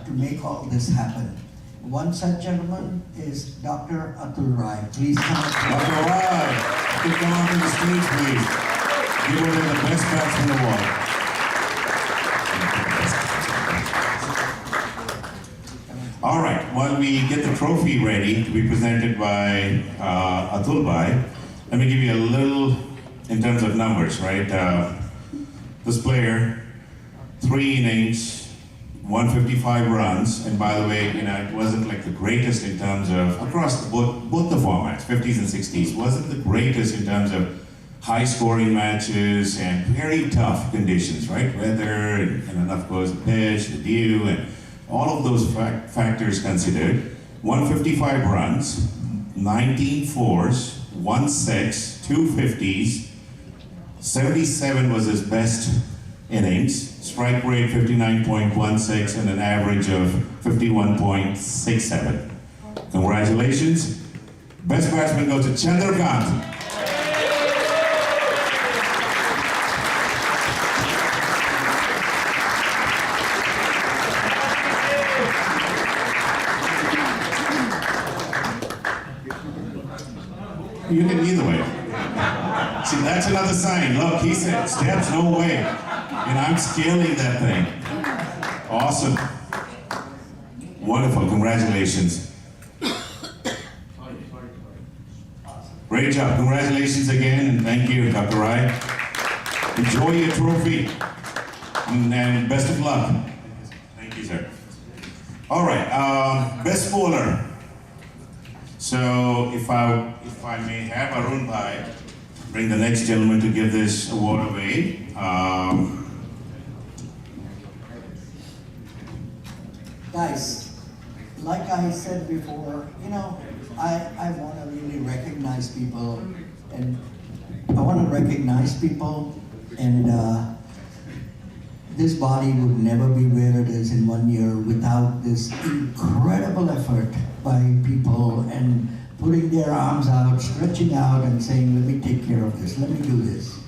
to make all this happen. One such gentleman is Dr. Atul Rai. Please come up. Dr. Rai, please come onto the stage, please. Give away the Best Batsman Award. All right, while we get the trophy ready to be presented by Atul Bhai, let me give you a little in terms of numbers, right? This player, 3 innings, 155 runs, and by the way, it wasn't like the greatest in terms of, across both the formats, 50s and 60s, wasn't the greatest in terms of high scoring matches and very tough conditions, right? Weather, and of course the pitch, the dew, and all of those factors considered. 155 runs, 19 fours, 1 6, 2 50s, 77 was his best innings, strike rate 59.16 and an average of 51.67. Congratulations. Best batsman goes to Chandrakant. You can either way. See, that's another sign. Look, he said, steps, no way. And I'm scaling that thing. Awesome. Wonderful, congratulations. Great job, congratulations again, and thank you, Dr. Rai. Enjoy your trophy, and best of luck. Thank you, sir. All right, best bowler. So if I may have Arun Bhai bring the next gentleman to give this award away. Guys, like I said before, you know, I want to really recognize people, and this body would never be where it is in 1 year without this incredible effort by people and putting their arms out, stretching out and saying, let me take care of this, let me do this.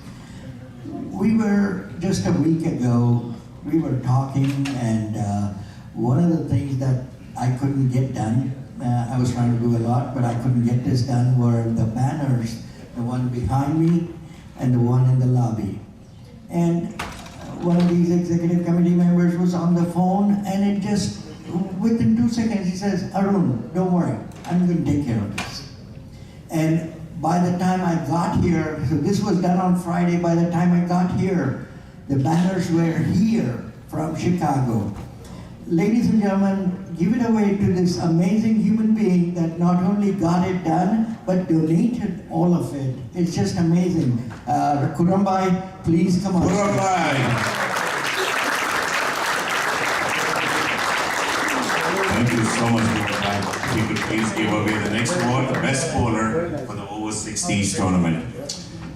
We were, just a week ago, we were talking, and one of the things that I couldn't get done, I was trying to do a lot, but I couldn't get this done, were the banners, the one behind me and the one in the lobby. And one of these executive committee members was on the phone, and it just, within 2 seconds, he says, Arun, don't worry, I'm going to take care of this. And by the time I got here, so this was done on Friday, by the time I got here, the banners were here from Chicago. Ladies and gentlemen, give it away to this amazing human being that not only got it done, but donated all of it. It's just amazing. Kurambai, please come on. Kurambai. Thank you so much, Kurambai. If you could please give away the next award, the best bowler for the over 60s tournament.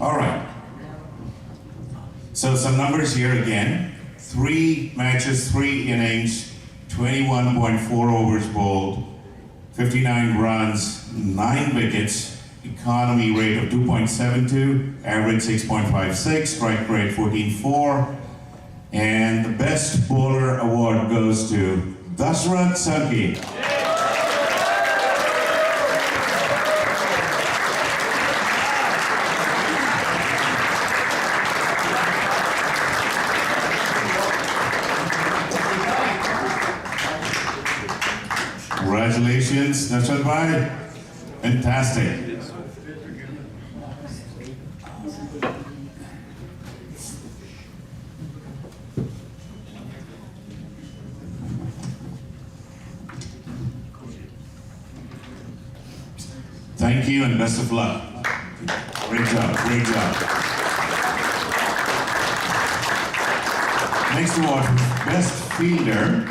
All right. So some numbers here again. 3 matches, 3 innings, 21.4 overs bowled, 59 runs, 9 wickets, economy rate of 2.72, average 6.56, strike rate 14.4, and the best bowler award goes to Dashrath Sanki. Congratulations, Dashrath Bhai. Fantastic. Thank you and best of luck. Great job, great job. Next award, best fielder.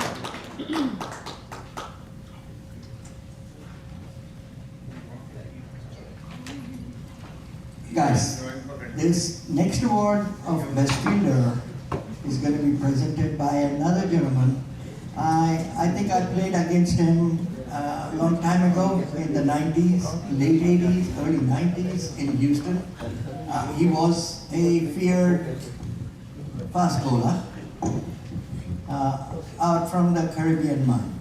Guys, this next award of Best Fielder is going to be presented by another gentleman. I think I played against him a long time ago in the 90s, late 80s, early 90s in Houston. He was a feared fast bowler out from the Caribbean mine.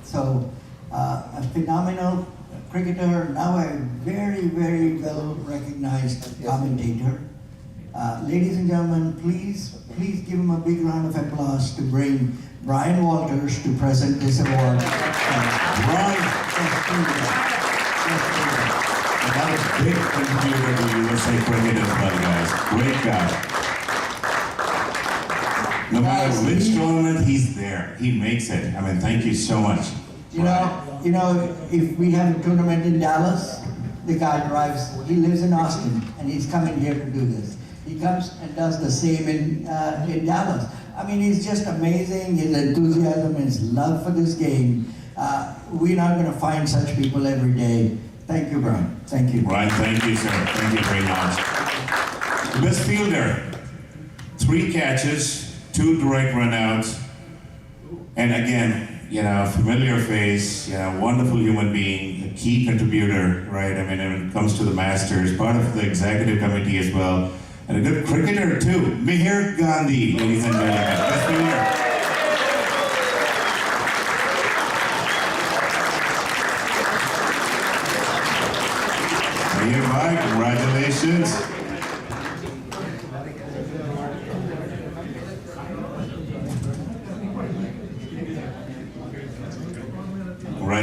So a phenomenal cricketer, now a very, very well recognized commentator. Ladies and gentlemen, please give him a big round of applause to bring Brian Walters to present this award. Brian, another big contributor to USA cricket as well, guys. Great guy. No matter which tournament, he's there. He makes it. I mean, thank you so much. You know, if we have a tournament in Dallas, the guy drives, he lives in Austin, and he's coming here to do this. He comes and does the same in Dallas. I mean, he's just amazing, his enthusiasm, his love for this game. We're not going to find such people every day. Thank you, Brian. Thank you. Brian, thank you, sir. Thank you very much. The best fielder, 3 catches, 2 direct runouts, and again, you know, familiar face, you know, wonderful human being, a key contributor, right? I mean, when it comes to the Masters, part of the executive committee as well, and a good cricketer too, Mihir Gandhi, ladies and gentlemen, best fielder. Mihir Bhai, congratulations.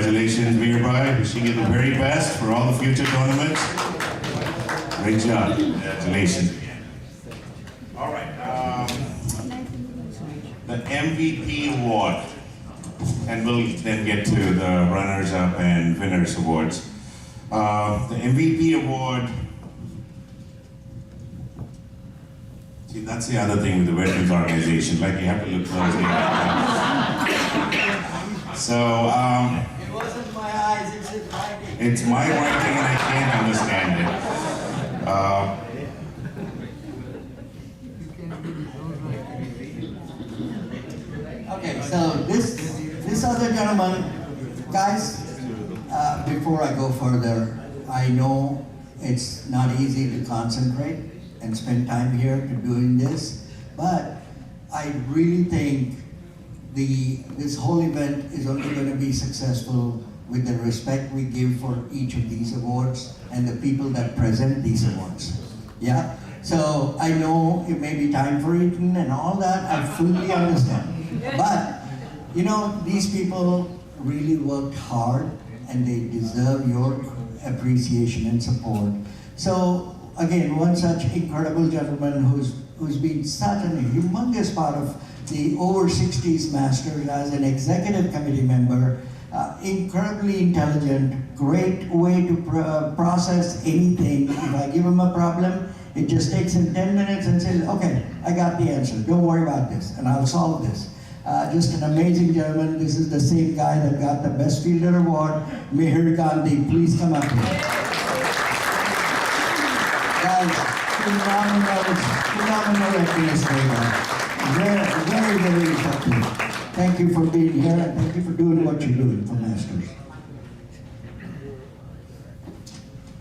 Congratulations, Mirbai. Wishing you the very best for all the future tournaments. Great job. Congratulations again. All right. The MVP award. And we'll then get to the runners-up and winners awards. The MVP award. See, that's the other thing with the veterans organization. Like, you have to look closely at it. So, It wasn't my eyes, it's his writing. it's my writing and I can't understand it. Okay, so this other gentleman, guys, before I go further, I know it's not easy to concentrate and spend time here to doing this, but I really think this whole event is only going to be successful with the respect we give for each of these awards and the people that present these awards. Yeah? So I know it may be time for eating and all that, I fully understand. But, you know, these people really worked hard and they deserve your appreciation and support. So, again, one such incredible gentleman who's been such a humongous part of the over 60s Masters as an executive committee member, incredibly intelligent, great way to process anything. If I give him a problem, it just takes him 10 minutes and says, okay, I got the answer, don't worry about this, and I'll solve this. Just an amazing gentleman. This is the same guy that got the Best Fielder Award. Mihir Gandhi, please come up here. Guys, phenomenal administrator. Very, very effective. Thank you for being here and thank you for doing what you're doing for Masters.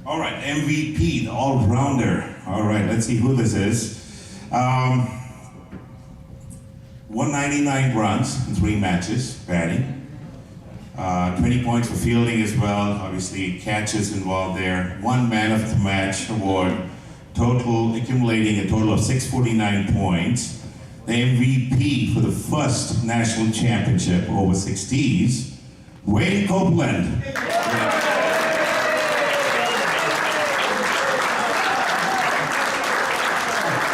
All right, MVP, the all-rounder. All right, let's see who this is. 199 runs in 3 matches, batting. 20 points for fielding as well. Obviously, catches involved there. 1 man of the match award. Accumulating a total of 649 points. The MVP for the first national championship over 60s, Wayne Copeland.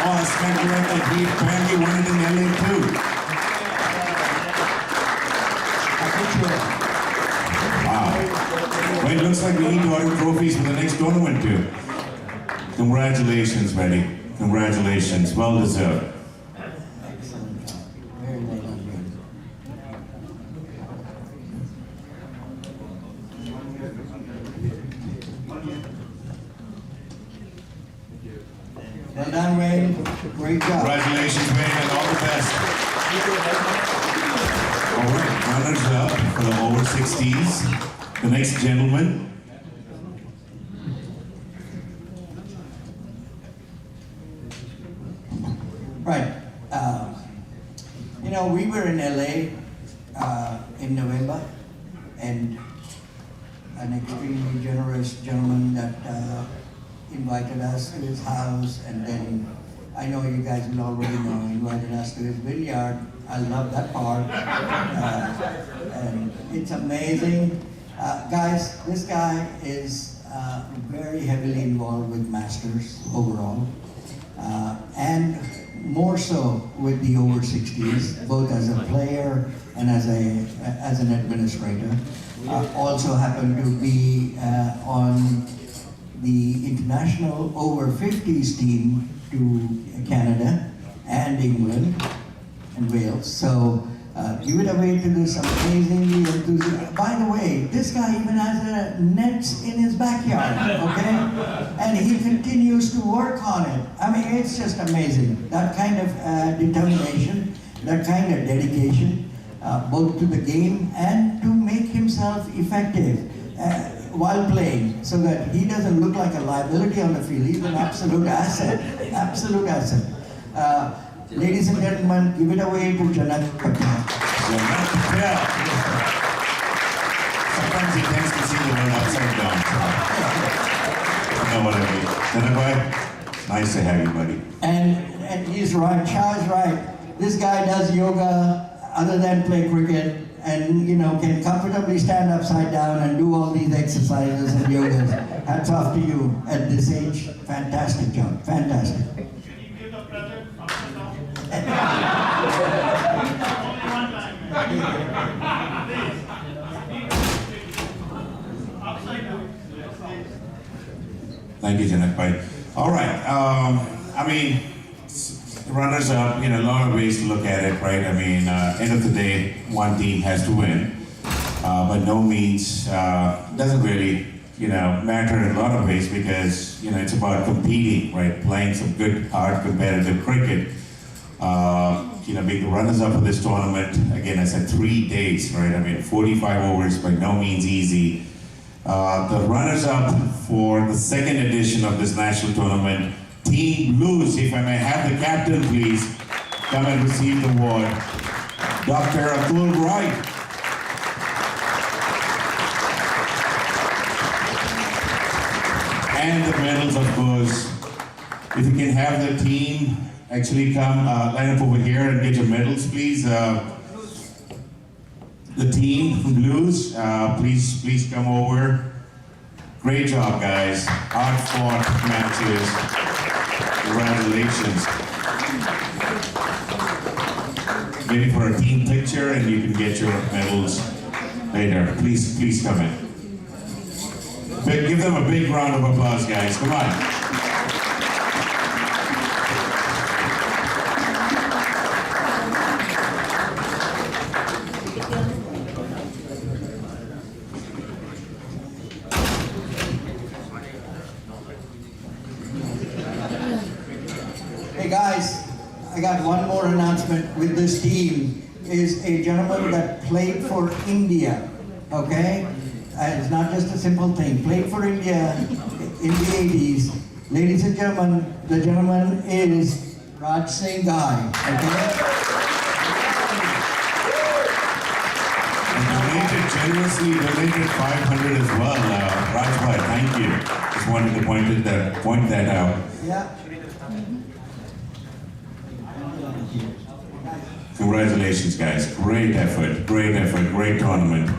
Oh, I spent that he apparently won it in LA too. Wow. Well, it looks like we need to order trophies for the next tournament too. Congratulations, Betty. Congratulations. Well deserved. Excellent job. Very well done, Wayne. Well done, Wayne. Great job. Congratulations, Wayne, and all the best. All right, runners up for the over 60s. The next gentleman. Right. You know, we were in LA in November, and an extremely generous gentleman that invited us to his house, and then I know you guys will already know, invited us to his vineyard. I love that part. And it's amazing. Guys, this guy is very heavily involved with Masters overall. And more so with the over 60s, both as a player and as an administrator. Also happened to be on the international over 50s team to Canada and England and Wales. So give it away to this amazingly enthusiastic. By the way, this guy even has a nets in his backyard, okay? And he continues to work on it. I mean, it's just amazing. That kind of determination, that kind of dedication, both to the game and to make himself effective while playing, so that he doesn't look like a liability on the field. He's an absolute asset, absolute asset. Ladies and gentlemen, give it away to Janat Patel. Janat Patel. Sometimes he tends to see the word upside down. You know what I mean. Janat, nice to have you, buddy. And he's right, Shah's right. This guy does yoga. other than play cricket and, you know, can comfortably stand upside down and do all these exercises and yogas. Hats off to you at this age. Fantastic job. Fantastic. Thank you, Janak Bhai. All right. I mean, runners up, you know, a lot of ways to look at it, right? I mean, end of the day, one team has to win, but no means doesn't really, you know, matter in a lot of ways because, you know, it's about competing, right? Playing some good, hard, competitive cricket. You know, being the runners-up of this tournament, again, I said 3 days, right? I mean, 45 overs, by no means easy. The runners-up for the second edition of this national tournament, Team Blues, if I may have the captain, please, come and receive the award. Dr. Atul Wright. And the medals, of course. If you can have the team actually come line up over here and get your medals, please. The team from Blues, please come over. Great job, guys. Hard-fought matches. Congratulations. Waiting for a team picture, and you can get your medals later. Please come in. Give them a big round of applause, guys. Come on. Hey guys, I got one more announcement with this team. Is a gentleman that played for India, okay? It's not just a simple thing. Played for India in the 80s. Ladies and gentlemen, the gentleman is Raj Singh Guy, okay? Generously donated 500 as well. Raj Bhai, thank you. Just wanted to point that out. Yeah. Congratulations, guys. Great effort, great tournament.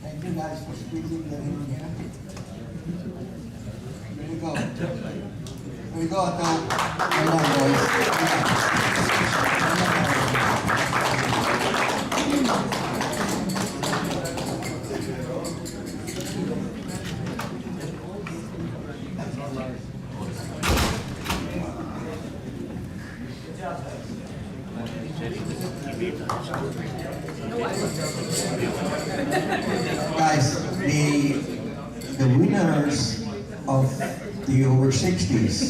Thank you guys for squeezing them in here. Here we go. Here we go, Atul. Well done, boys. Guys, the winners of the over 60s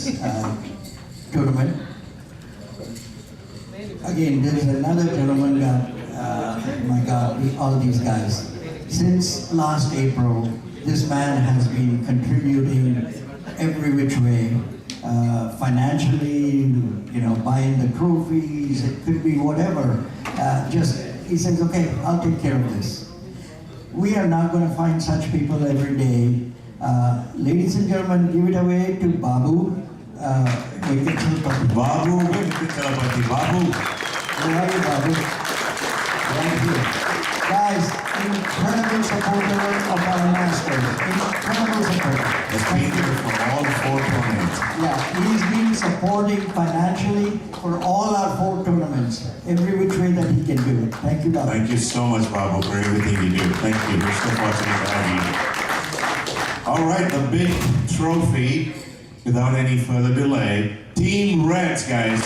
tournament. Again, there's another gentleman that, my God, all these guys. Since last April, this man has been contributing every which way, financially, you know, buying the trophies, it could be whatever. He says, okay, I'll take care of this. We are not going to find such people every day. Ladies and gentlemen, give it away to Babu. Babu. Where are you, Babu? Right here. Guys, incredible supporter of our masters. Incredible supporter. It's been there for all 4 tournaments. Yeah, he's been supporting financially for all our 4 tournaments, every which way that he can do it. Thank you, Babu. Thank you so much, Babu, for everything you do. Thank you. We're so fortunate to have you. All right, the big trophy, without any further delay. Team Reds, guys.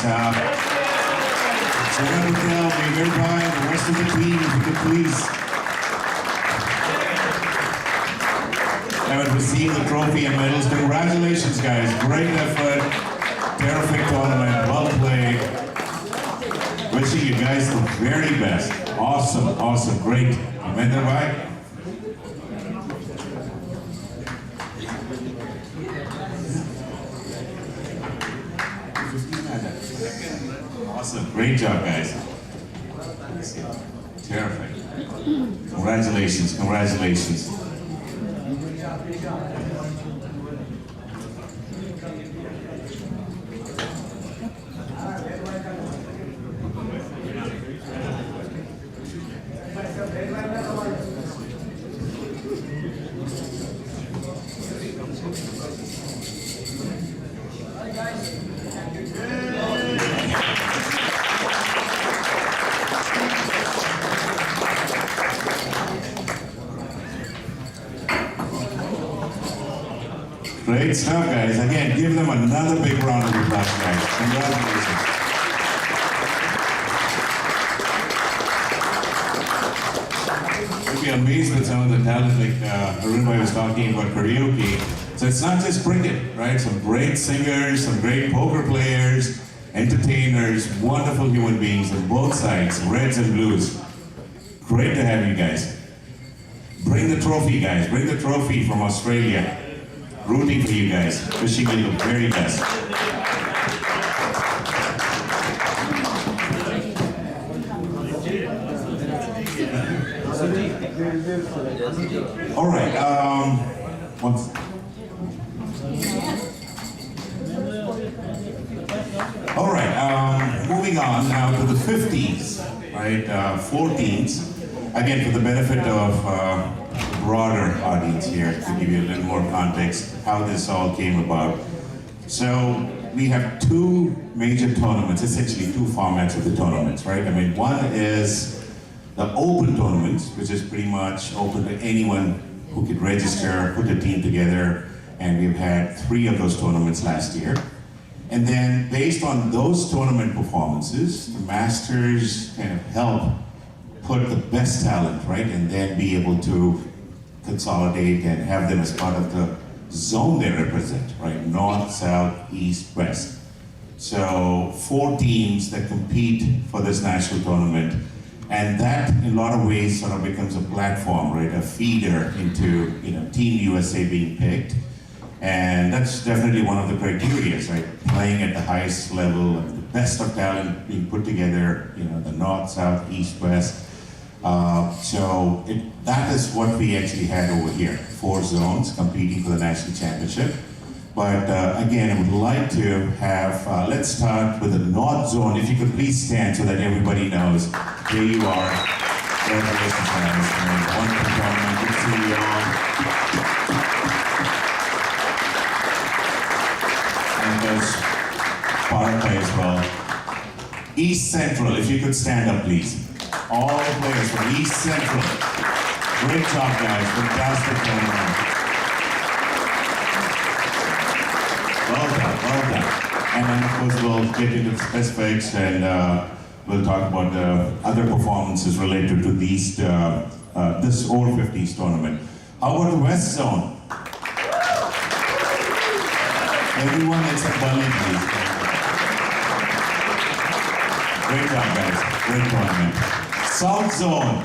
Someone would tell me, everybody, the rest of the team, if you could please have received the trophy and medals. Congratulations, guys. Great effort. Terrific tournament. Well played. Wishing you guys the very best. Awesome. Great. Amen, right? Awesome. Great job, guys. Terrific. Congratulations, congratulations. Great stuff, guys. Again, give them another big round of applause, guys. Congratulations. You'll be amazed with some of the talent, like Arun was talking about karaoke. So it's not just cricket, right? Some great singers, some great poker players, entertainers, wonderful human beings on both sides, reds and blues. Great to have you guys. Bring the trophy, guys. Bring the trophy from Australia. Rooting for you guys. Wishing you the very best. All right. All right. Moving on now to the 50s, right? 14s. Again, for the benefit of broader audience here, to give you a little more context how this all came about. So we have two major tournaments, essentially two formats of the tournaments, right? I mean, one is the open tournaments, which is pretty much open to anyone who could register, put a team together, and we've had 3 of those tournaments last year. And then based on those tournament performances, the Masters kind of help put the best talent, right? And then be able to consolidate and have them as part of the zone they represent, right? North, South, East, West. So 4 teams that compete for this national tournament. And that, in a lot of ways, sort of becomes a platform, right? A feeder into, Team USA being picked. And that's definitely one of the criteria, right? Playing at the highest level, the best of talent being put together, the North, South, East, West. That is what we actually had over here. 4 zones competing for the national championship. But again, I would like to have, let's start with the North Zone. If you could please stand so that everybody knows. Here you are. Congratulations, guys. Wonderful tournament. Good to see you all. And there's Paraka as well. East Central, if you could stand up, please. All the players from East Central. Great job, guys. Fantastic tournament. Well done, well done. And then, of course, we'll get into the specifics and we'll talk about the other performances related to these, this Over 50s tournament. How about the West Zone? Everyone except Bali, please. Great job, guys. Great tournament. South Zone.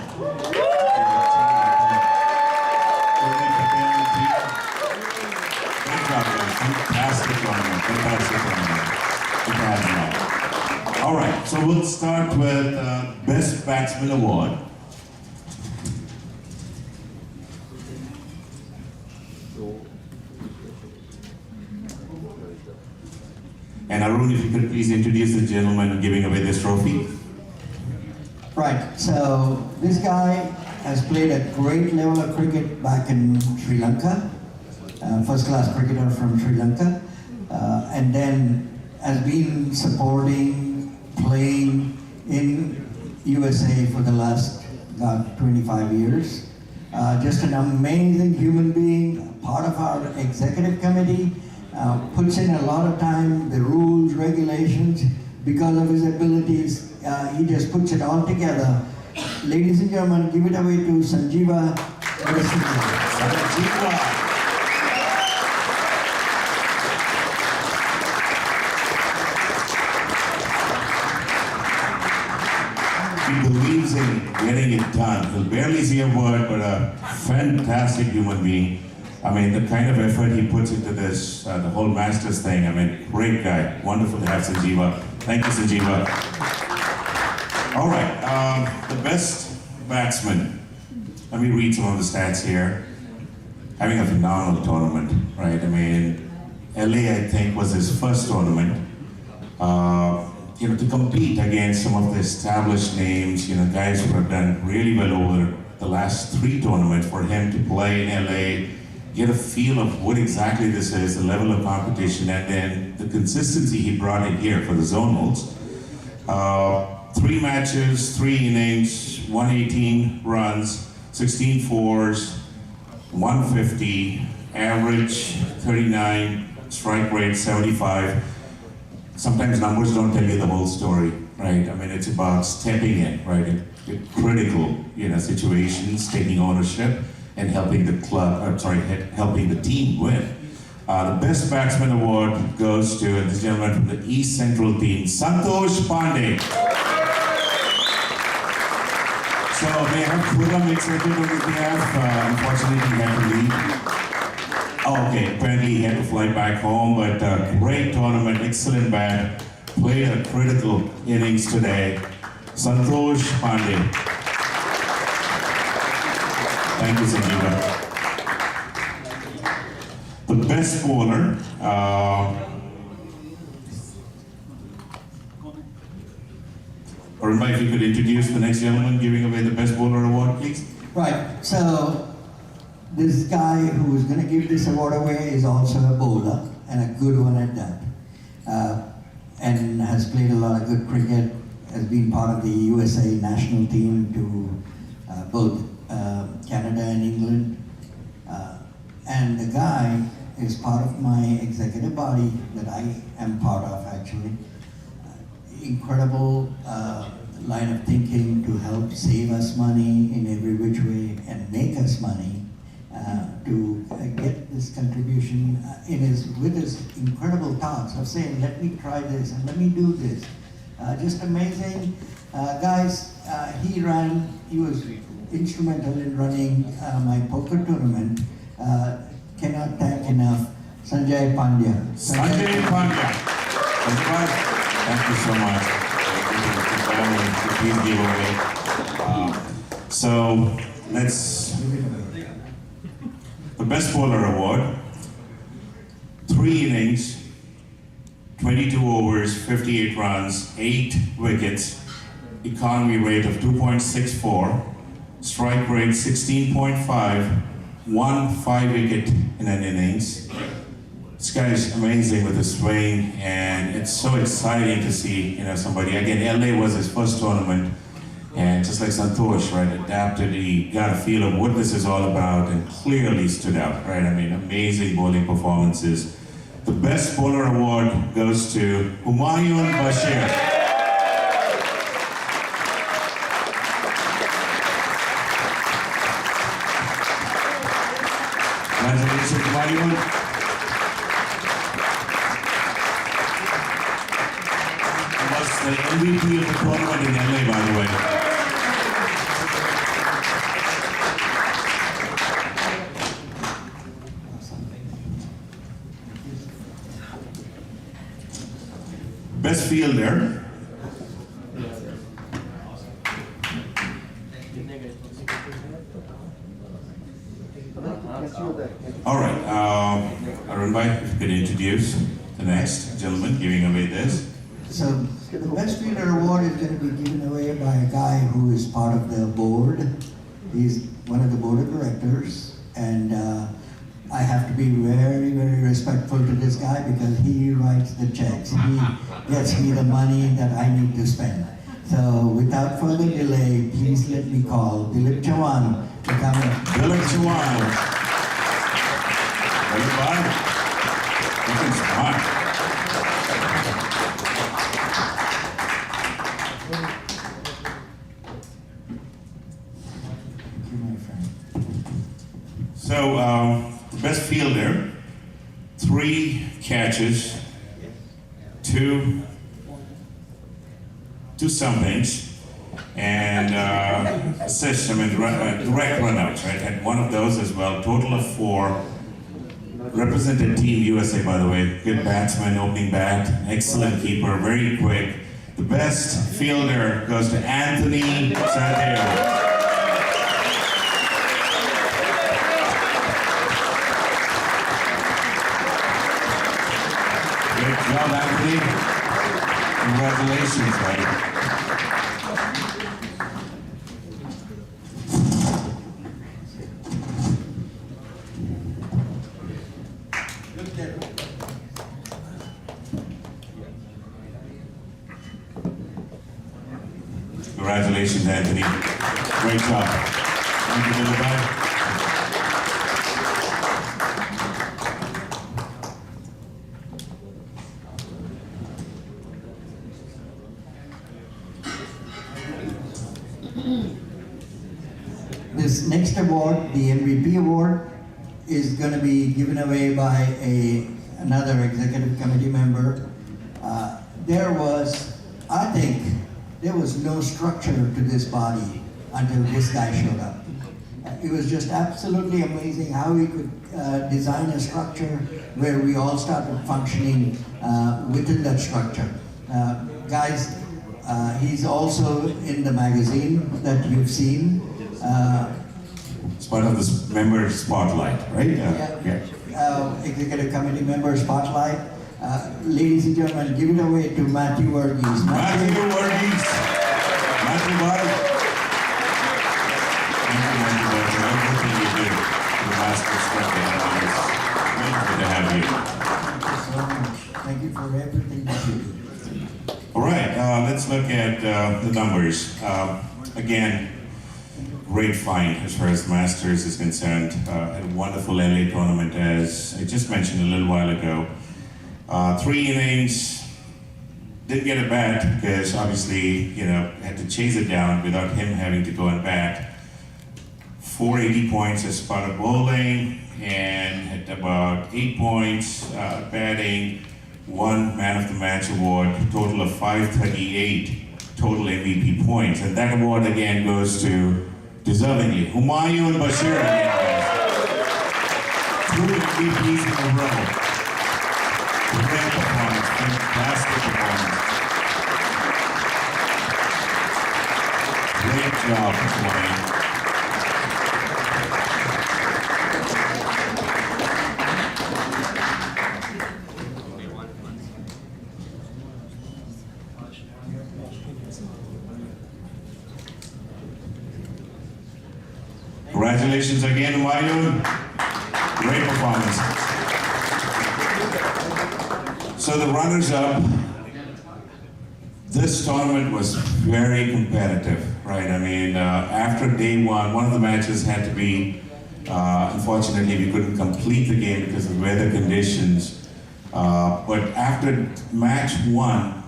Great job, guys. Fantastic tournament. Fantastic tournament. All right, so we'll start with Best Batsman Award. And Arun, if you could please introduce the gentleman giving away this trophy. Right, so this guy has played a great level of cricket back in Sri Lanka, first-class cricketer from Sri Lanka, and then has been supporting, playing in USA for the last 25 years. Just an amazing human being, part of our executive committee, puts in a lot of time, the rules, regulations, because of his abilities, he just puts it all together. Ladies and gentlemen, give it away to Sanjeeva. Sanjeeva. He believes in getting it done. He'll barely say a word, but a fantastic human being. I mean, the kind of effort he puts into this, the whole Masters thing, I mean, great guy. Wonderful to have Sanjeeva. Thank you, Sanjeeva. All right, the best batsman. let me read some of the stats here. Having a phenomenal tournament, right? I mean, LA, I think, was his first tournament. To compete against some of the established names, guys who have done really well over the last 3 tournaments, for him to play in LA, get a feel of what exactly this is, the level of competition, and then the consistency he brought in here for the zonals. 3 matches, 3 innings, 118 runs, 16 fours, 150, average 39, strike rate 75. Sometimes numbers don't tell you the whole story, right? I mean, it's about stepping in, right? In critical, situations, taking ownership, and helping the helping the team win. The best batsman award goes to this gentleman from the East Central team, Santosh Pandey. So they have Khurram accepted on his behalf. Unfortunately, he had to leave. Okay, apparently he had to fly back home, but great tournament, excellent bat. Played a critical innings today. Santosh Pandey. Thank you, Sanjeeva. The best bowler, Arunbhai, if you could introduce the next gentleman giving away the best bowler award, please. Right, so this guy who is going to give this award away is also a bowler, and a good one at that. And has played a lot of good cricket, has been part of the USA national team to both Canada and England. And the guy is part of my executive body that I am part of, actually. Incredible line of thinking to help save us money in every which way and make us money to get this contribution with his incredible thoughts of saying, let me try this and let me do this. Just amazing. Guys, he was instrumental in running my poker tournament. Cannot thank enough Sanjay Pandya. Sanjay Pandya. Thank you so much. Please give away. So let's, the best bowler award, 3 innings, 22 overs, 58 runs, 8 wickets, economy rate of 2.64, strike rate 16.5, 1 5-wicket in an innings. This guy is amazing with his swing, and it's so exciting to see, somebody. Again, LA was his first tournament, and just like Santosh, right, adapted. He got a feel of what this is all about, and clearly stood out, right? I mean, amazing bowling performances. The best bowler award goes to Humayun Bashir. Congratulations, Humayun. The MVP of the tournament in LA, by the way. Best fielder. All right, Arunbhai, if you could introduce the next gentleman giving away this. So the best fielder award is going to be given away by a guy who is part of the board. He's one of the board of directors, and I have to be very, very respectful to this guy because he writes the checks. He gets me the money that I need to spend. So without further delay, please let me call Dilip Chawan to come in. Dilip Chawan. Everybody, looking smart. So, the best fielder, 3 catches, 2 somethings, and assists, direct runouts, right? Had one of those as well, total of 4. Represented Team USA, by the way. Good batsman, opening bat, excellent keeper, very quick. The best fielder goes to Anthony Santiago. Congratulations, right? Congratulations, Anthony. Great job. Thank you, everybody. This next award, the MVP award, is going to be given away by another executive committee member. There was no structure to this body until this guy showed up. It was just absolutely amazing how he could design a structure where we all started functioning within that structure. Guys, he's also in the magazine that you've seen. It's part of this member spotlight, right? Executive committee member spotlight. Ladies and gentlemen, give it away to Matthew Verghese. Matthew Verghese. Matthew Verghese. Thank you, Matthew Verghese, for everything you do to the Masters Cricket. It's good to have you. Thank you so much. Thank you for everything that you do. All right, let's look at the numbers. Again, great find as far as the Masters is concerned. A wonderful LA tournament, as I just mentioned a little while ago. 3 innings, didn't get a bat because obviously, had to chase it down without him having to go and bat. 480 points as part of bowling, and had about 8 points batting, 1 man of the match award, total of 538 total MVP points. And that award again goes to, deservingly, Humayun Bashir. 2 MVPs in a row. Great performance, fantastic performance. Great job, Humayun. Congratulations again, Humayun. Great performance. So the runners-up, this tournament was very competitive, right? I mean, after day one of the matches had to be, unfortunately, we couldn't complete the game because of weather conditions. But after match 1,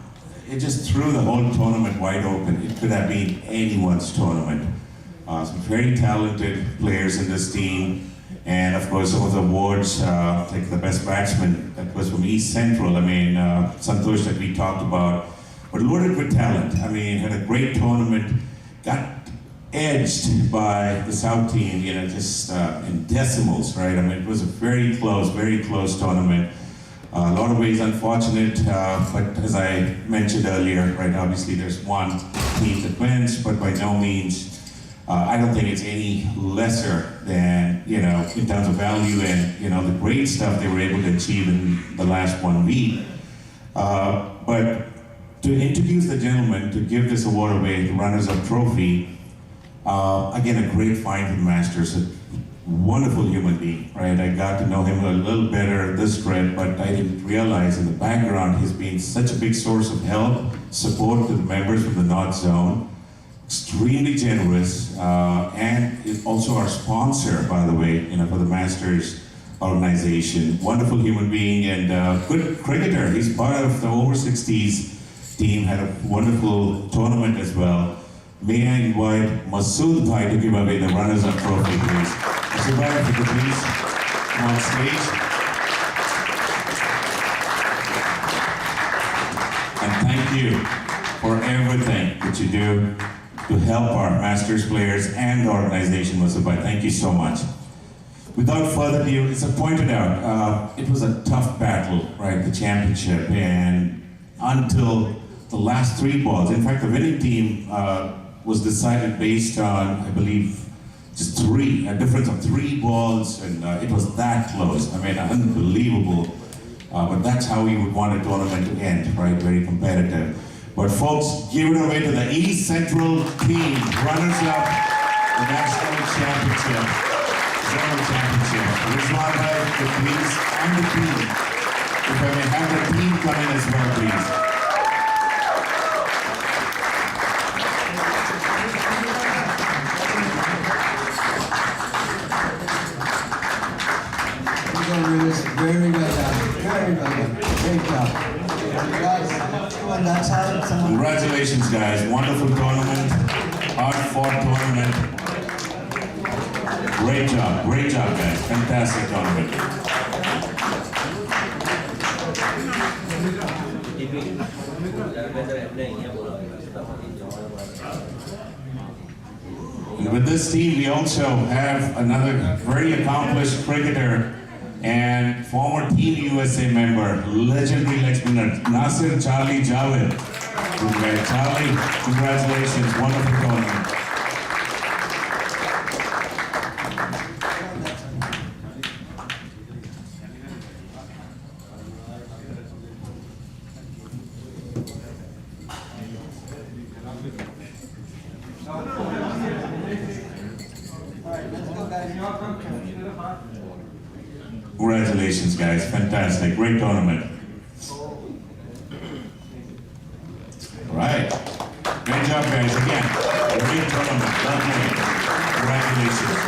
it just threw the whole tournament wide open. It could have been anyone's tournament. Some very talented players in this team. And of course, some of the awards, like the best batsman, that was from East Central. I mean, Santosh that we talked about, but loaded with talent. I mean, had a great tournament, got edged by the South team, just in decimals, right? I mean, it was a very close tournament. A lot of ways unfortunate, but as I mentioned earlier, right, obviously there's one team that wins, but by no means I don't think it's any lesser than, in terms of value and, the great stuff they were able to achieve in the last 1 week. But to introduce the gentleman to give this award away, the runners-up trophy, again, a great find for the Masters, a wonderful human being, right? I got to know him a little better this trip, but I didn't realize in the background he's been such a big source of help, support to the members from the North Zone. Extremely generous, and is also our sponsor, by the way, for the Masters organization. Wonderful human being and good cricketer. He's part of the over 60s team, had a wonderful tournament as well. May I invite Masood Bhai to give away the runners-up trophy, please. Masood Bhai, if you could please come on stage. And thank you for everything that you do to help our Masters players and the organization, Moosa. Thank you so much. Without further ado, as I pointed out, it was a tough battle, right, the championship, and until the last 3 balls. In fact, the winning team was decided based on, I believe, just a difference of 3 balls, and it was that close. I mean, unbelievable. But that's how we would want a tournament to end, right, very competitive. But folks, give it away to the East Central team, runners-up, the national championship, zonal championship. Rizwan Bhai, the please, and the team. If I may have the team come in as well, please. Very well done. Very well done. Great job. Guys, on that side, someone. Congratulations, guys. Wonderful tournament. Hard-fought tournament. Great job, guys. Fantastic tournament. And with this team, we also have another very accomplished cricketer and former Team USA member, legendary leg spinner, Nasir Charlie Javed. Okay, Charlie, congratulations, wonderful tournament. Congratulations, guys. Fantastic. Great tournament. All right. Great job, guys. Again, great tournament. Well played. Congratulations.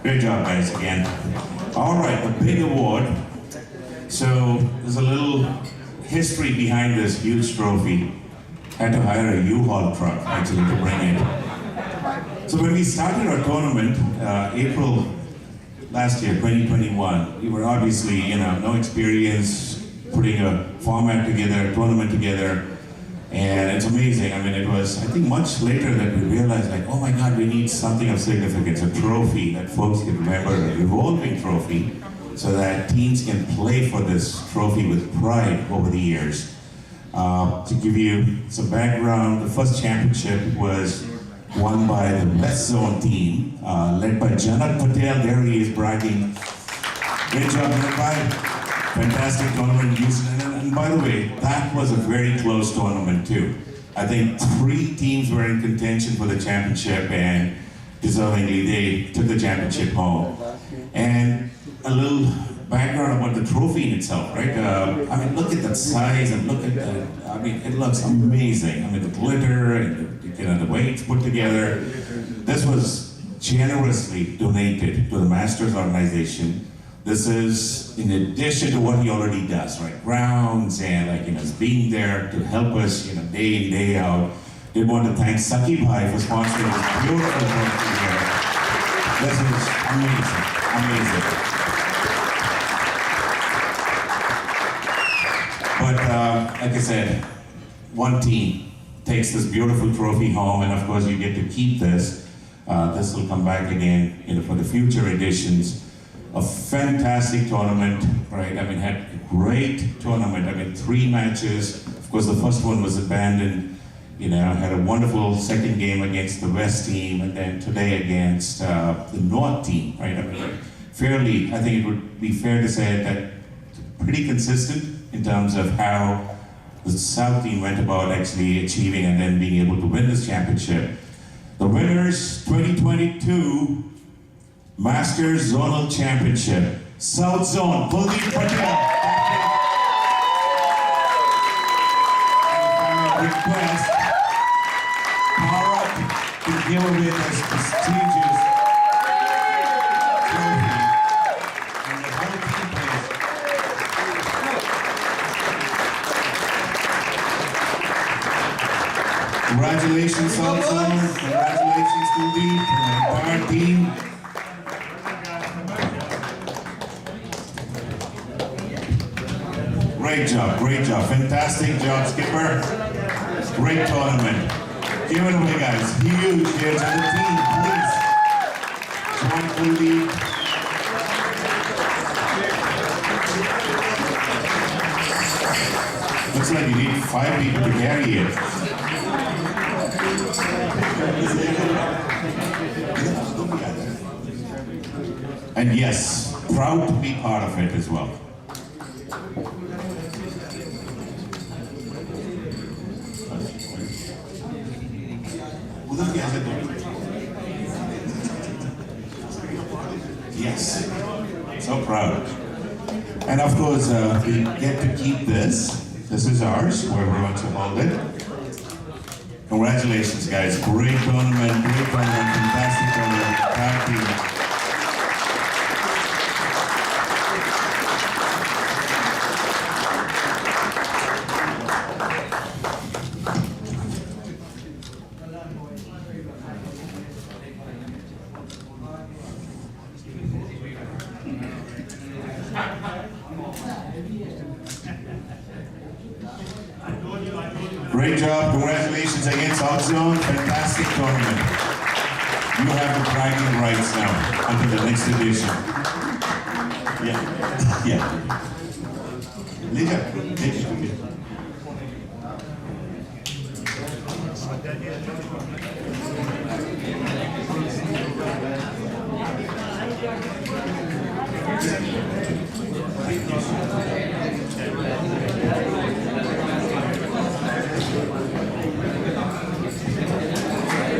Great job, guys, again. All right, the big award. So there's a little history behind this huge trophy. Had to hire a U-Haul truck actually to bring it. So when we started our tournament, April last year, 2021, we were obviously, no experience putting a format together, a tournament together, and it's amazing. I mean, it was, I think, much later that we realized, like, oh my God, we need something of significance, a trophy that folks can remember, a revolving trophy, so that teams can play for this trophy with pride over the years. To give you some background, the first championship was won by the West Zone team, led by Janak Patel. There he is bragging. Great job, Janak Bhai. Fantastic tournament. And by the way, that was a very close tournament too. I think 3 teams were in contention for the championship, and deservingly they took the championship home. And a little background about the trophy in itself, right? I mean, look at that size and look at that. I mean, it looks amazing. I mean, the glitter and the way it's put together. This was generously donated to the Masters organization. This is in addition to what he already does, right? Grounds and being there to help us, day in, day out. Did want to thank Saki Bhai for sponsoring this beautiful trophy here. This is amazing, amazing. But like I said, one team takes this beautiful trophy home, and of course you get to keep this. This will come back again for the future editions. A fantastic tournament, right? I mean, had a great tournament. I mean, 3 matches. Of course, the first one was abandoned. Had a wonderful second game against the West team, and then today against the North team, right? I mean, I think it would be fair to say that pretty consistent in terms of how the South team went about actually achieving and then being able to win this championship. The winners, 2022 Masters Zonal Championship, South Zone, Kuldeep Patel. And request Bharat to give away this prestigious trophy. And the whole team plays. Congratulations, South Zone. Congratulations, Kuldeep, and the entire team. Great job, fantastic job, Skipper. Great tournament. Give it away, guys. Huge here to the team, please. Join Kuldeep. Looks like you need 5 people to carry it. And yes, proud to be part of it as well. Yes, so proud. And of course, we get to keep this. This is ours, whoever wants to hold it. Congratulations, guys. Great tournament, fantastic tournament. Tag team. Great job, congratulations again, South Zone, fantastic tournament. You have the bragging rights now until the next edition. Yeah. Later.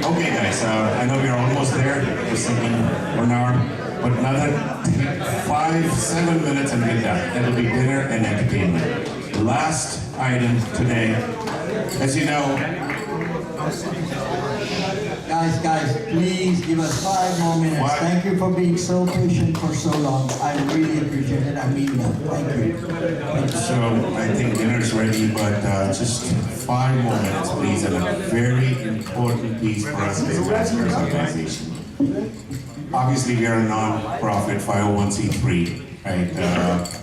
Okay guys, I know we're almost there, just thinking 1 hour, but another 5-7 minutes and we're done. It'll be dinner and entertainment. The last item today, as you know, Guys, please give us 5 more minutes. What? Thank you for being so patient for so long. I really appreciate it. I mean that. Thank you. so I think dinner's ready, but just 5 more minutes please, and a very important piece for us as a Masters organization. Obviously we are a non-profit 501c3, right?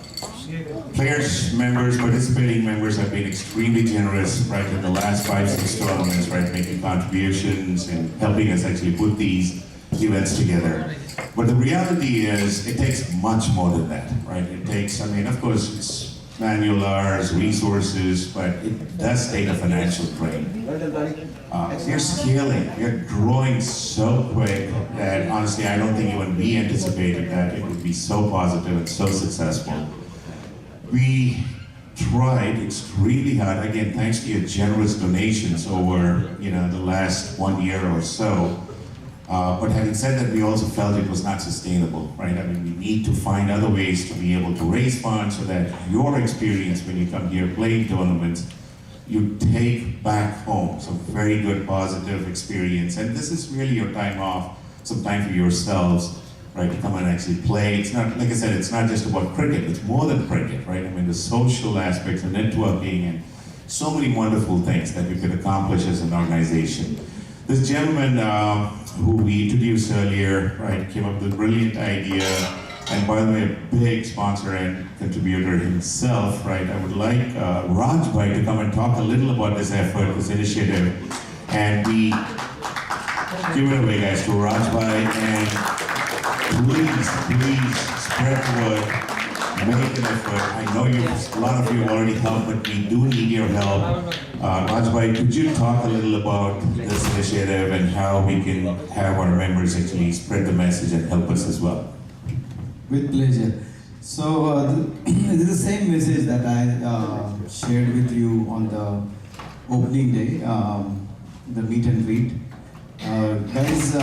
Players, members, participating members have been extremely generous, right, in the last 5-6 tournaments, right, making contributions and helping us actually put these events together. But the reality is, it takes much more than that, right? It takes, I mean, of course, it's manual hours, resources, but it does take a financial drain. You're scaling, you're growing so quick that honestly, I don't think even we anticipated that it would be so positive and so successful. We tried extremely hard, again, thanks to your generous donations over, the last 1 year or so. But having said that, we also felt it was not sustainable, right? I mean, we need to find other ways to be able to raise funds so that your experience when you come here playing tournaments, you take back home some very good positive experience. And this is really your time off, some time for yourselves, right, to come and actually play. It's not, like I said, it's not just about cricket, it's more than cricket, right? I mean, the social aspects and networking and so many wonderful things that we could accomplish as an organization. This gentleman who we introduced earlier, right, came up with a brilliant idea, and by the way, a big sponsor and contributor himself, right? I would like Rajbhai to come and talk a little about this effort, this initiative, and we give it away, guys, to Rajbhai, and please spread the word, make an effort. I know a lot of you already helped, but we do need your help. Rajbhai, could you talk a little about this initiative and how we can have our members actually spread the message and help us as well? With pleasure. So this is the same message that I shared with you on the opening day, the meet and greet. Guys,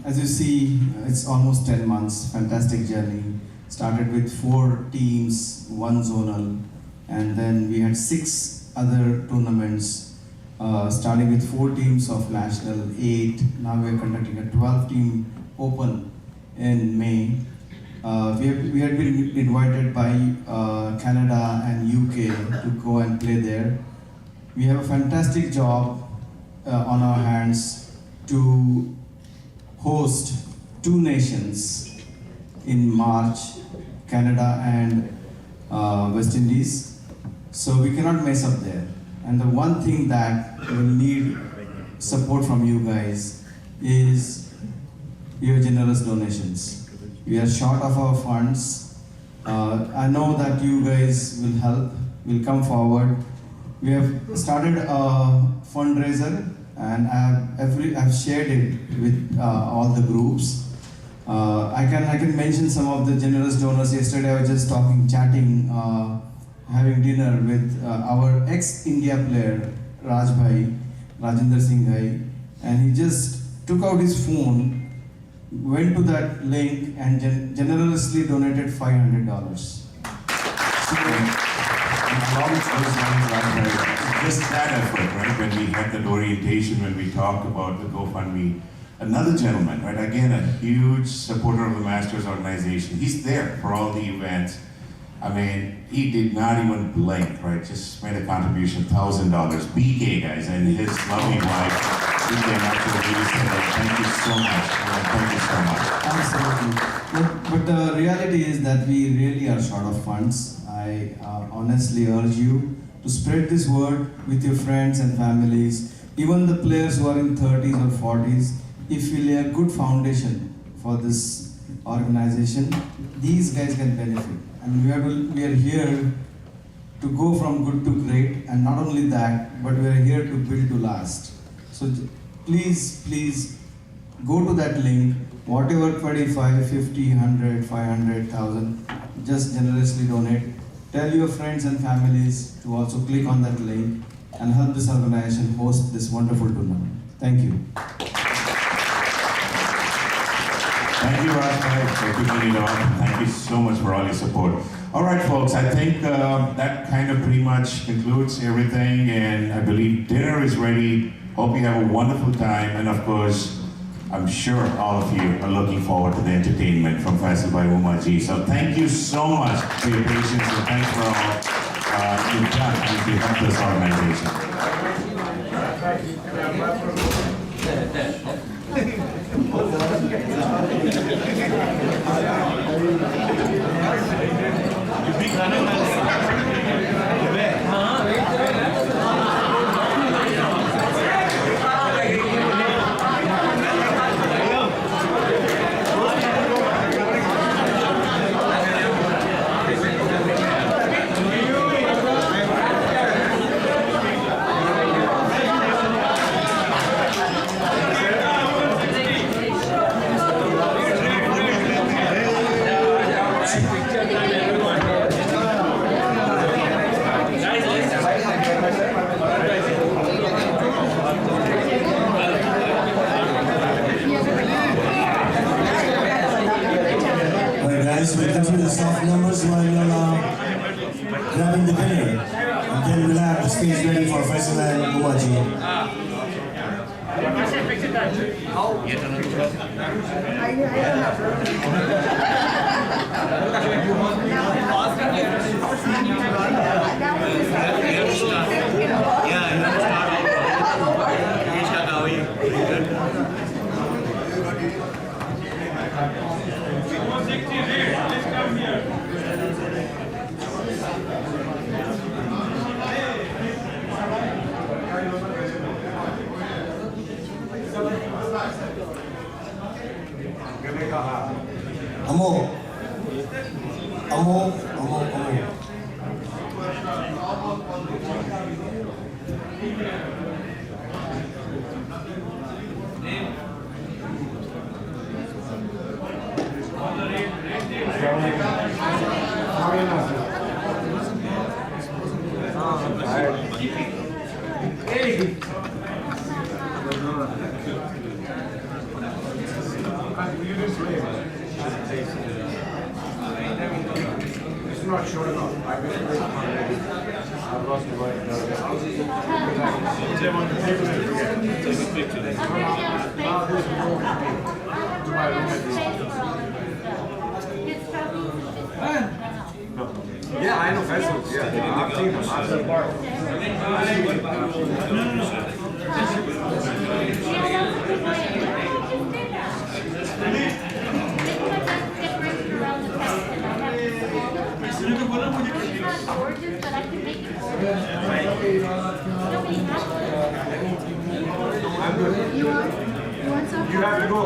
as you see, it's almost 10 months, fantastic journey. Started with 4 teams, 1 zonal, and then we had 6 other tournaments, starting with 4 teams of national, 8. Now we are conducting a 12-team open in May. We had been invited by Canada and UK to go and play there. We have a fantastic job on our hands to host 2 nations in March, Canada and West Indies. So we cannot mess up there. And the one thing that will need support from you guys is your generous donations. We are short of our funds. I know that you guys will help, will come forward. We have started a fundraiser, and I've shared it with all the groups. I can mention some of the generous donors. Yesterday I was just chatting, having dinner with our ex-India player Rajendra Singh Bhai, and he just took out his phone, went to that link, and generously donated $500. Just that effort, right? When we had that orientation, when we talked about the GoFundMe, another gentleman, right? Again, a huge supporter of the Masters organization. He's there for all the events. I mean, he did not even blink, right? Just made a contribution, $1,000. BK, guys, and his lovely wife. We came out to the ladies today. Thank you so much. Thank you so much. Absolutely. But the reality is that we really are short of funds. I honestly urge you to spread this word with your friends and families, even the players who are in 30s or 40s. If we lay a good foundation for this organization, these guys can benefit. And we are here to go from good to great, and not only that, but we are here to build to last. So please go to that link, whatever 25, 50, 100, 500, 1,000, just generously donate. Tell your friends and families to also click on that link and help this organization host this wonderful tournament. Thank you. Thank you, Raj, for kicking it off. Thank you so much for all your support. All right, folks, I think that kind of pretty much concludes everything, and I believe dinner is ready. Hope you have a wonderful time, and of course, I'm sure all of you are looking forward to the entertainment from Faisal Bhai Umaji. So thank you so much for your patience, and thanks for all you've done to help this organization. We'll continue the soft numbers while you're grabbing the dinner. And then we'll have the stage ready for Faisal and Umaji. Amo. It's not sure enough. I've lost the right. Yeah, I know festivals. Yeah, I've seen them. I've seen park. Gorgeous, but I can make it gorgeous. I'm good. You want some? You have to go.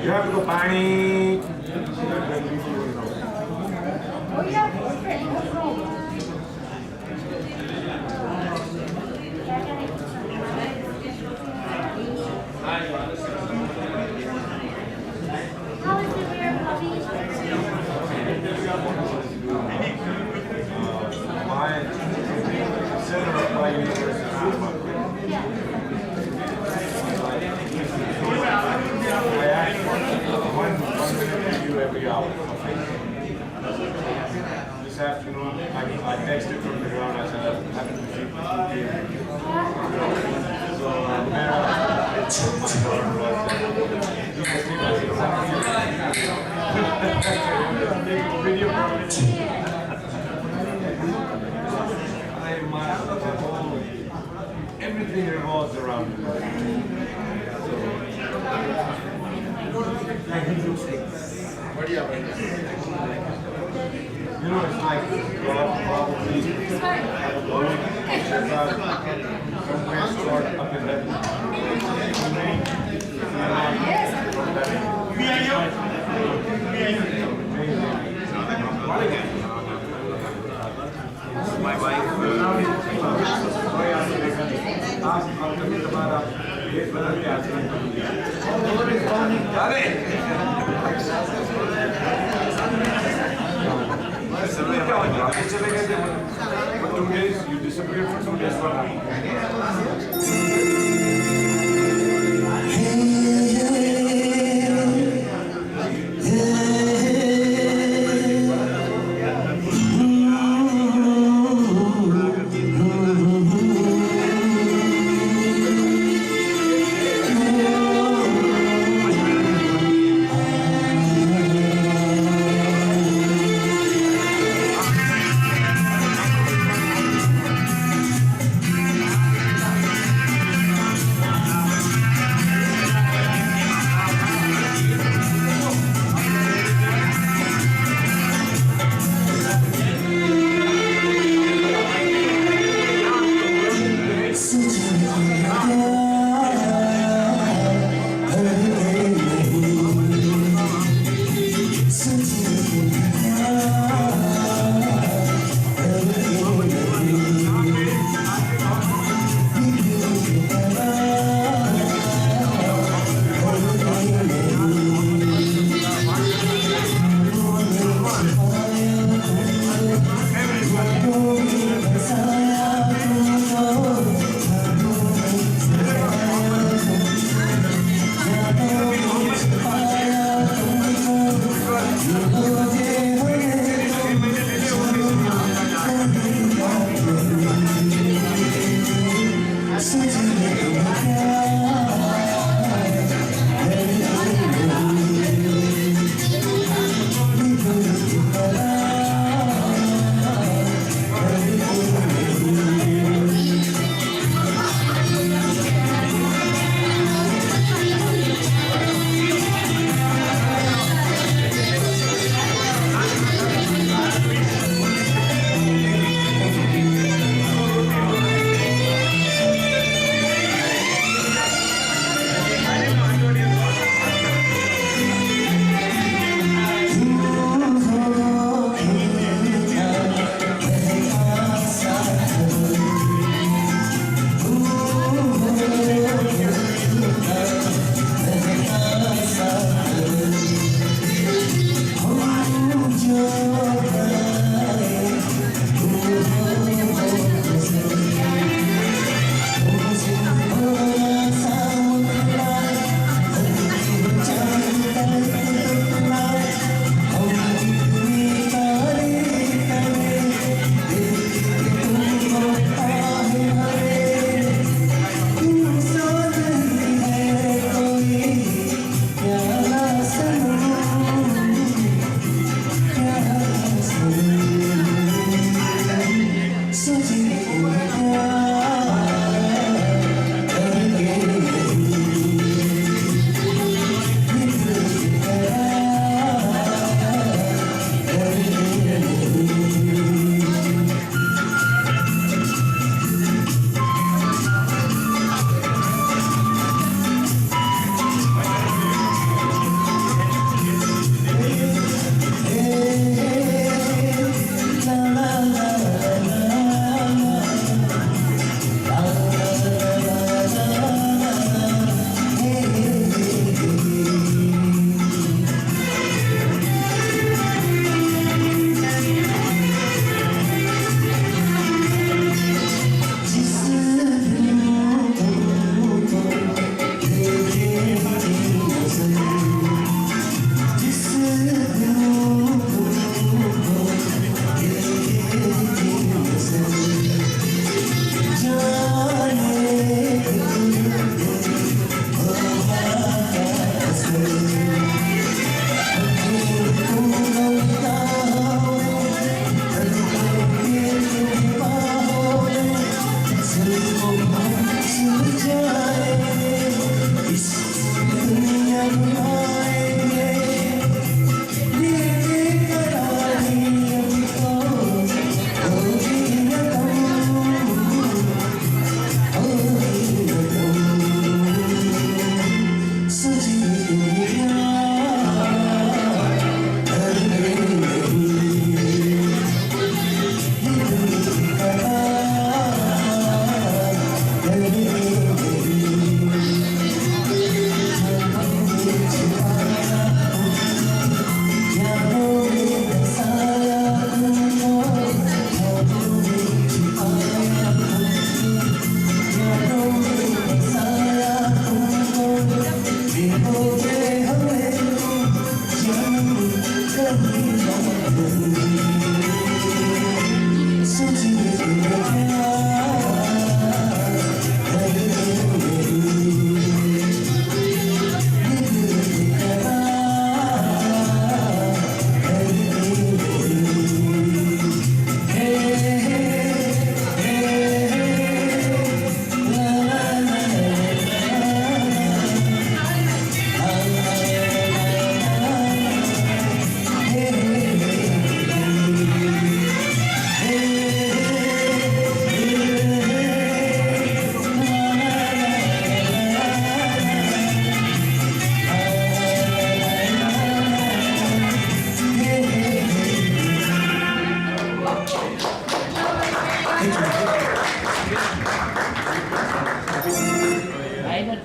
You have to go. Pani. Oh yeah, perfect. Let's go. How is it? Everything revolves around it. What do you have right now? You know, it's like probably somewhere stored up in that. My wife. For 2 days, you disappeared for 2 days. What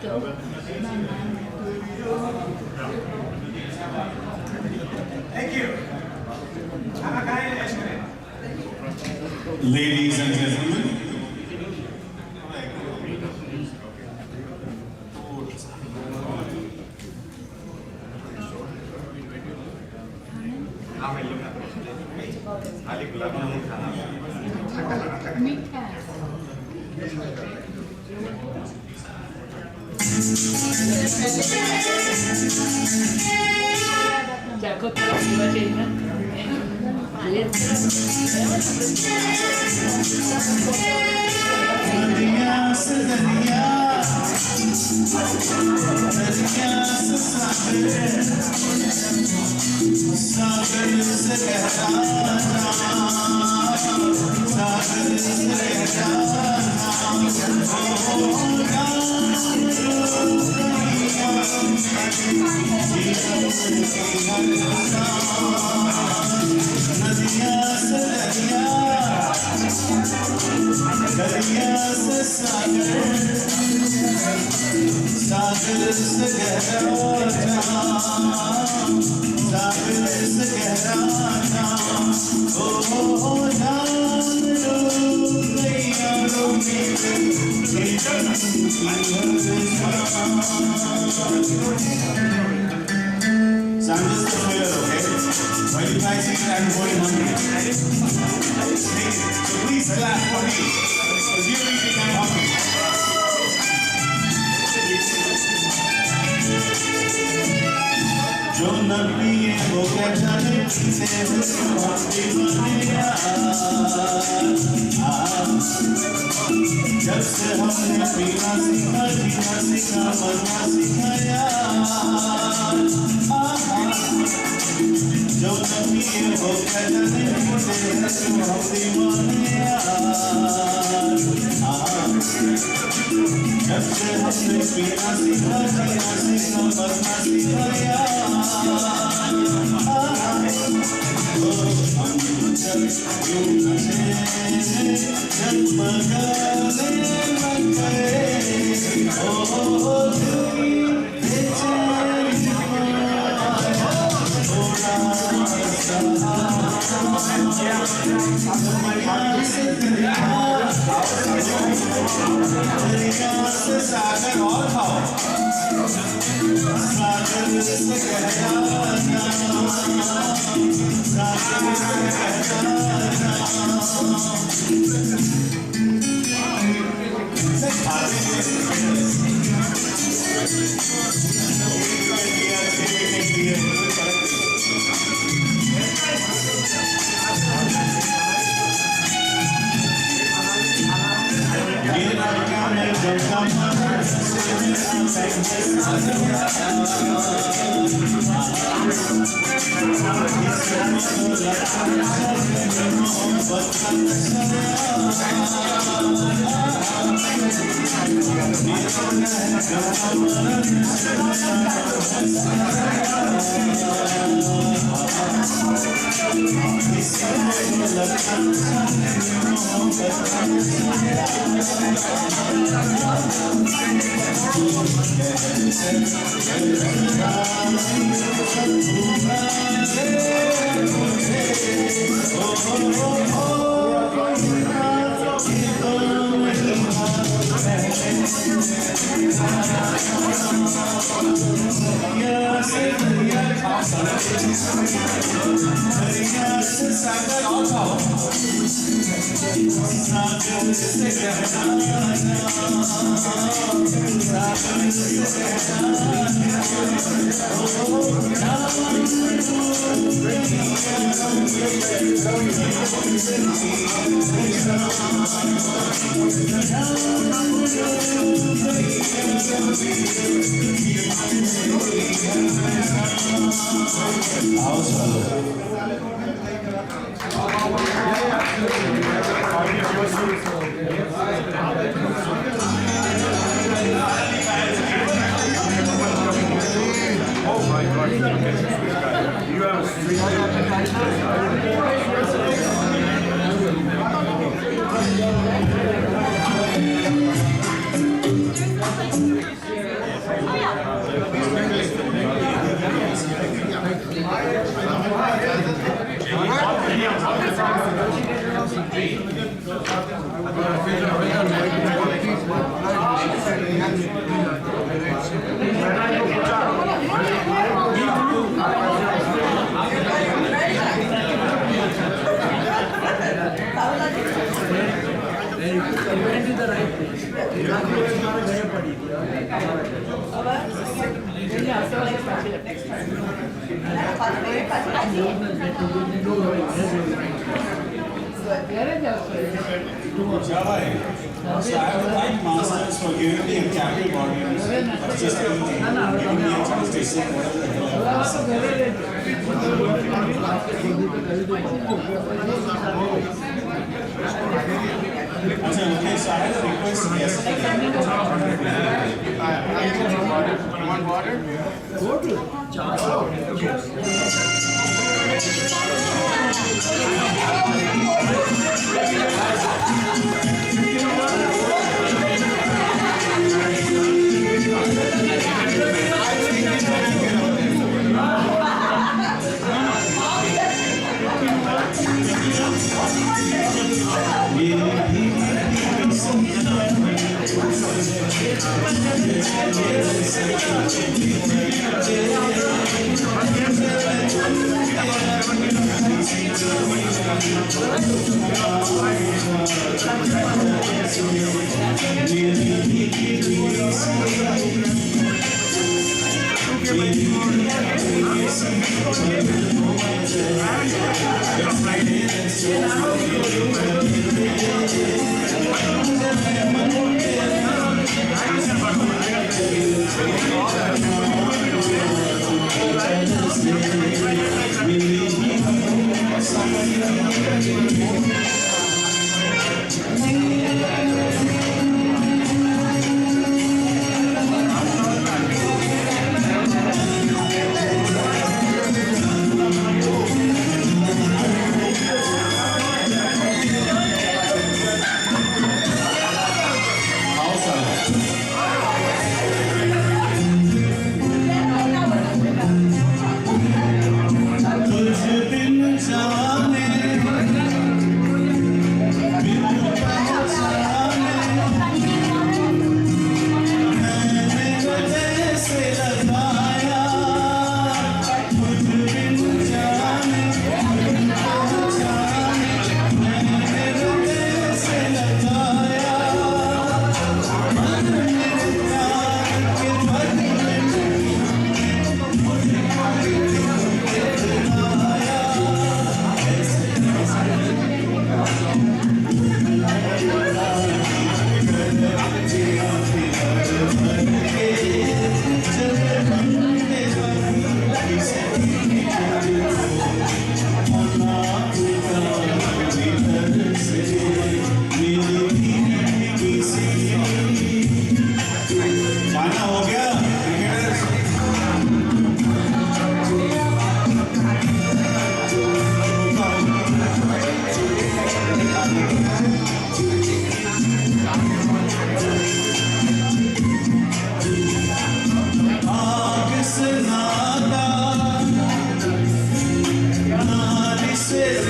Thank you. Ladies and gentlemen, Jacob terus dibacain kan? So I'm just a player, okay? When you guys see that, I'm going hungry. So please clap for me. Because you're eating my hungry. जो न पिए वो क्या जाने पीते हो दीवानिया जब से हमने पीना सीखा जीना सीखा मरना सीखा यार जो न पिए वो क्या जाने पीते हो दीवानिया जब से हमने पीना सीखा जीना सीखा मरना सीखा यार So I would like Masters for giving me a capital audience of just anything, giving me a chance to say whatever the hell I want. Okay, so I had a request yesterday. You want water?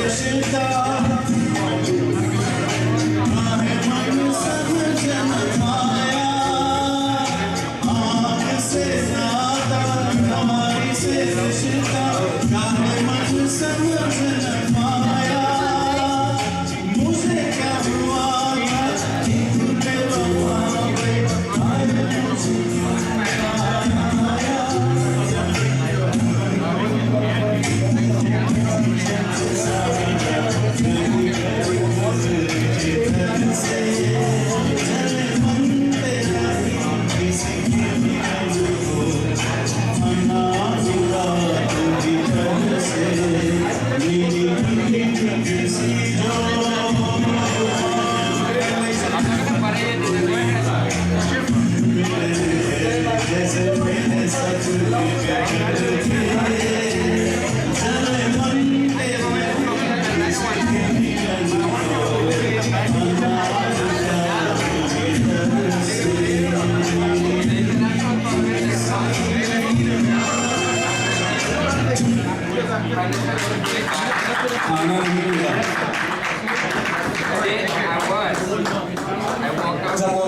Shita,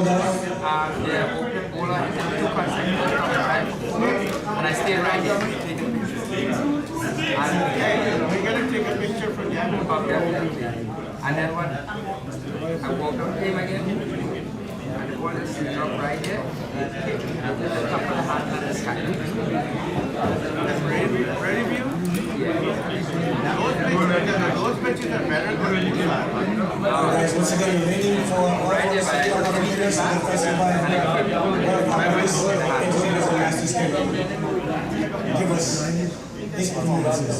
about that? The open bowler is two consecutive time, and I stayed right there taking pictures. And We're gonna take a picture for them. definitely. And then what? I walked on game again, and the ball is dropped right there. Hit the top of the hand and the sky. Prairie view? Those pitches are better than Moosa. Guys, once again, we're waiting for all of the leaders and the festival engineers and masters can give us these performances.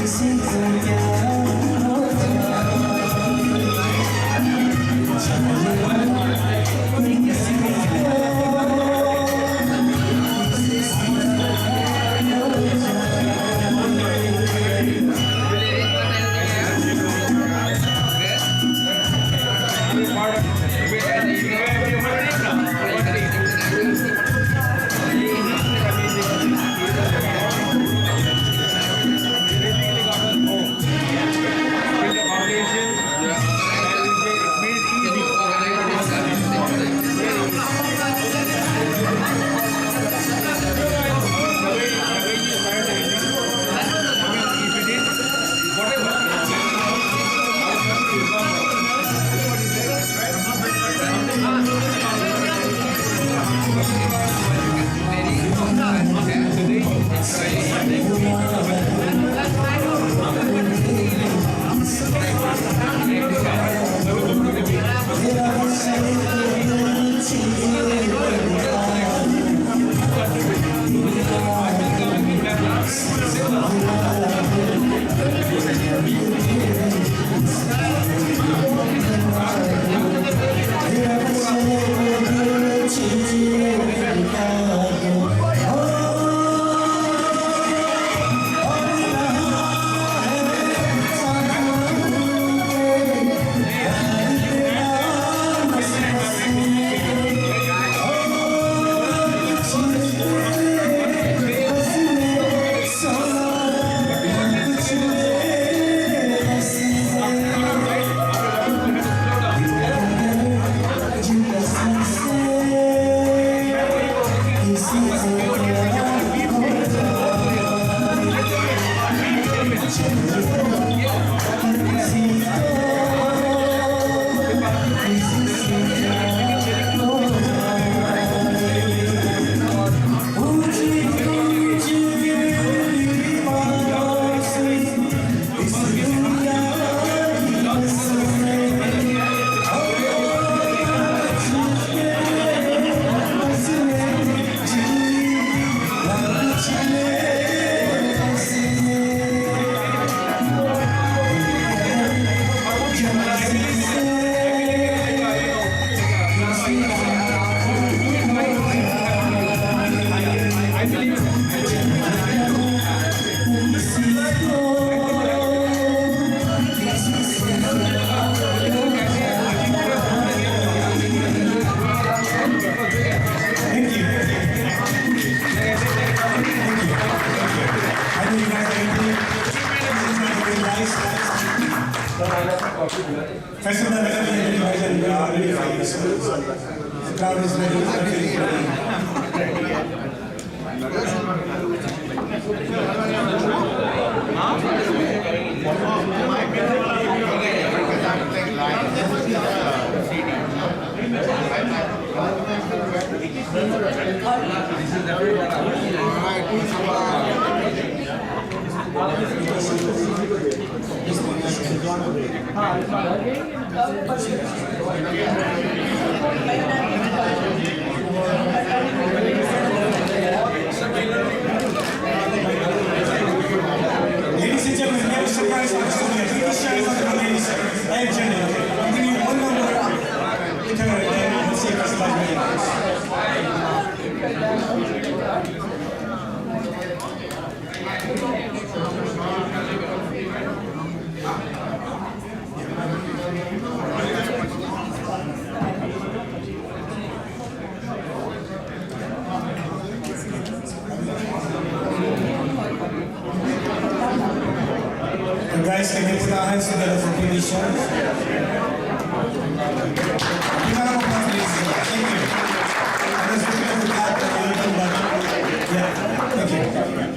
This is First of all, the crowd is ready. Ladies and gentlemen, we have a surprise opportunity. Please share it with the ladies and gentlemen. I'll give you one number up. You can write it down and see if it's like guys, can you put our hands together for previous shows? Thank you. I was looking for that, yeah, thank you.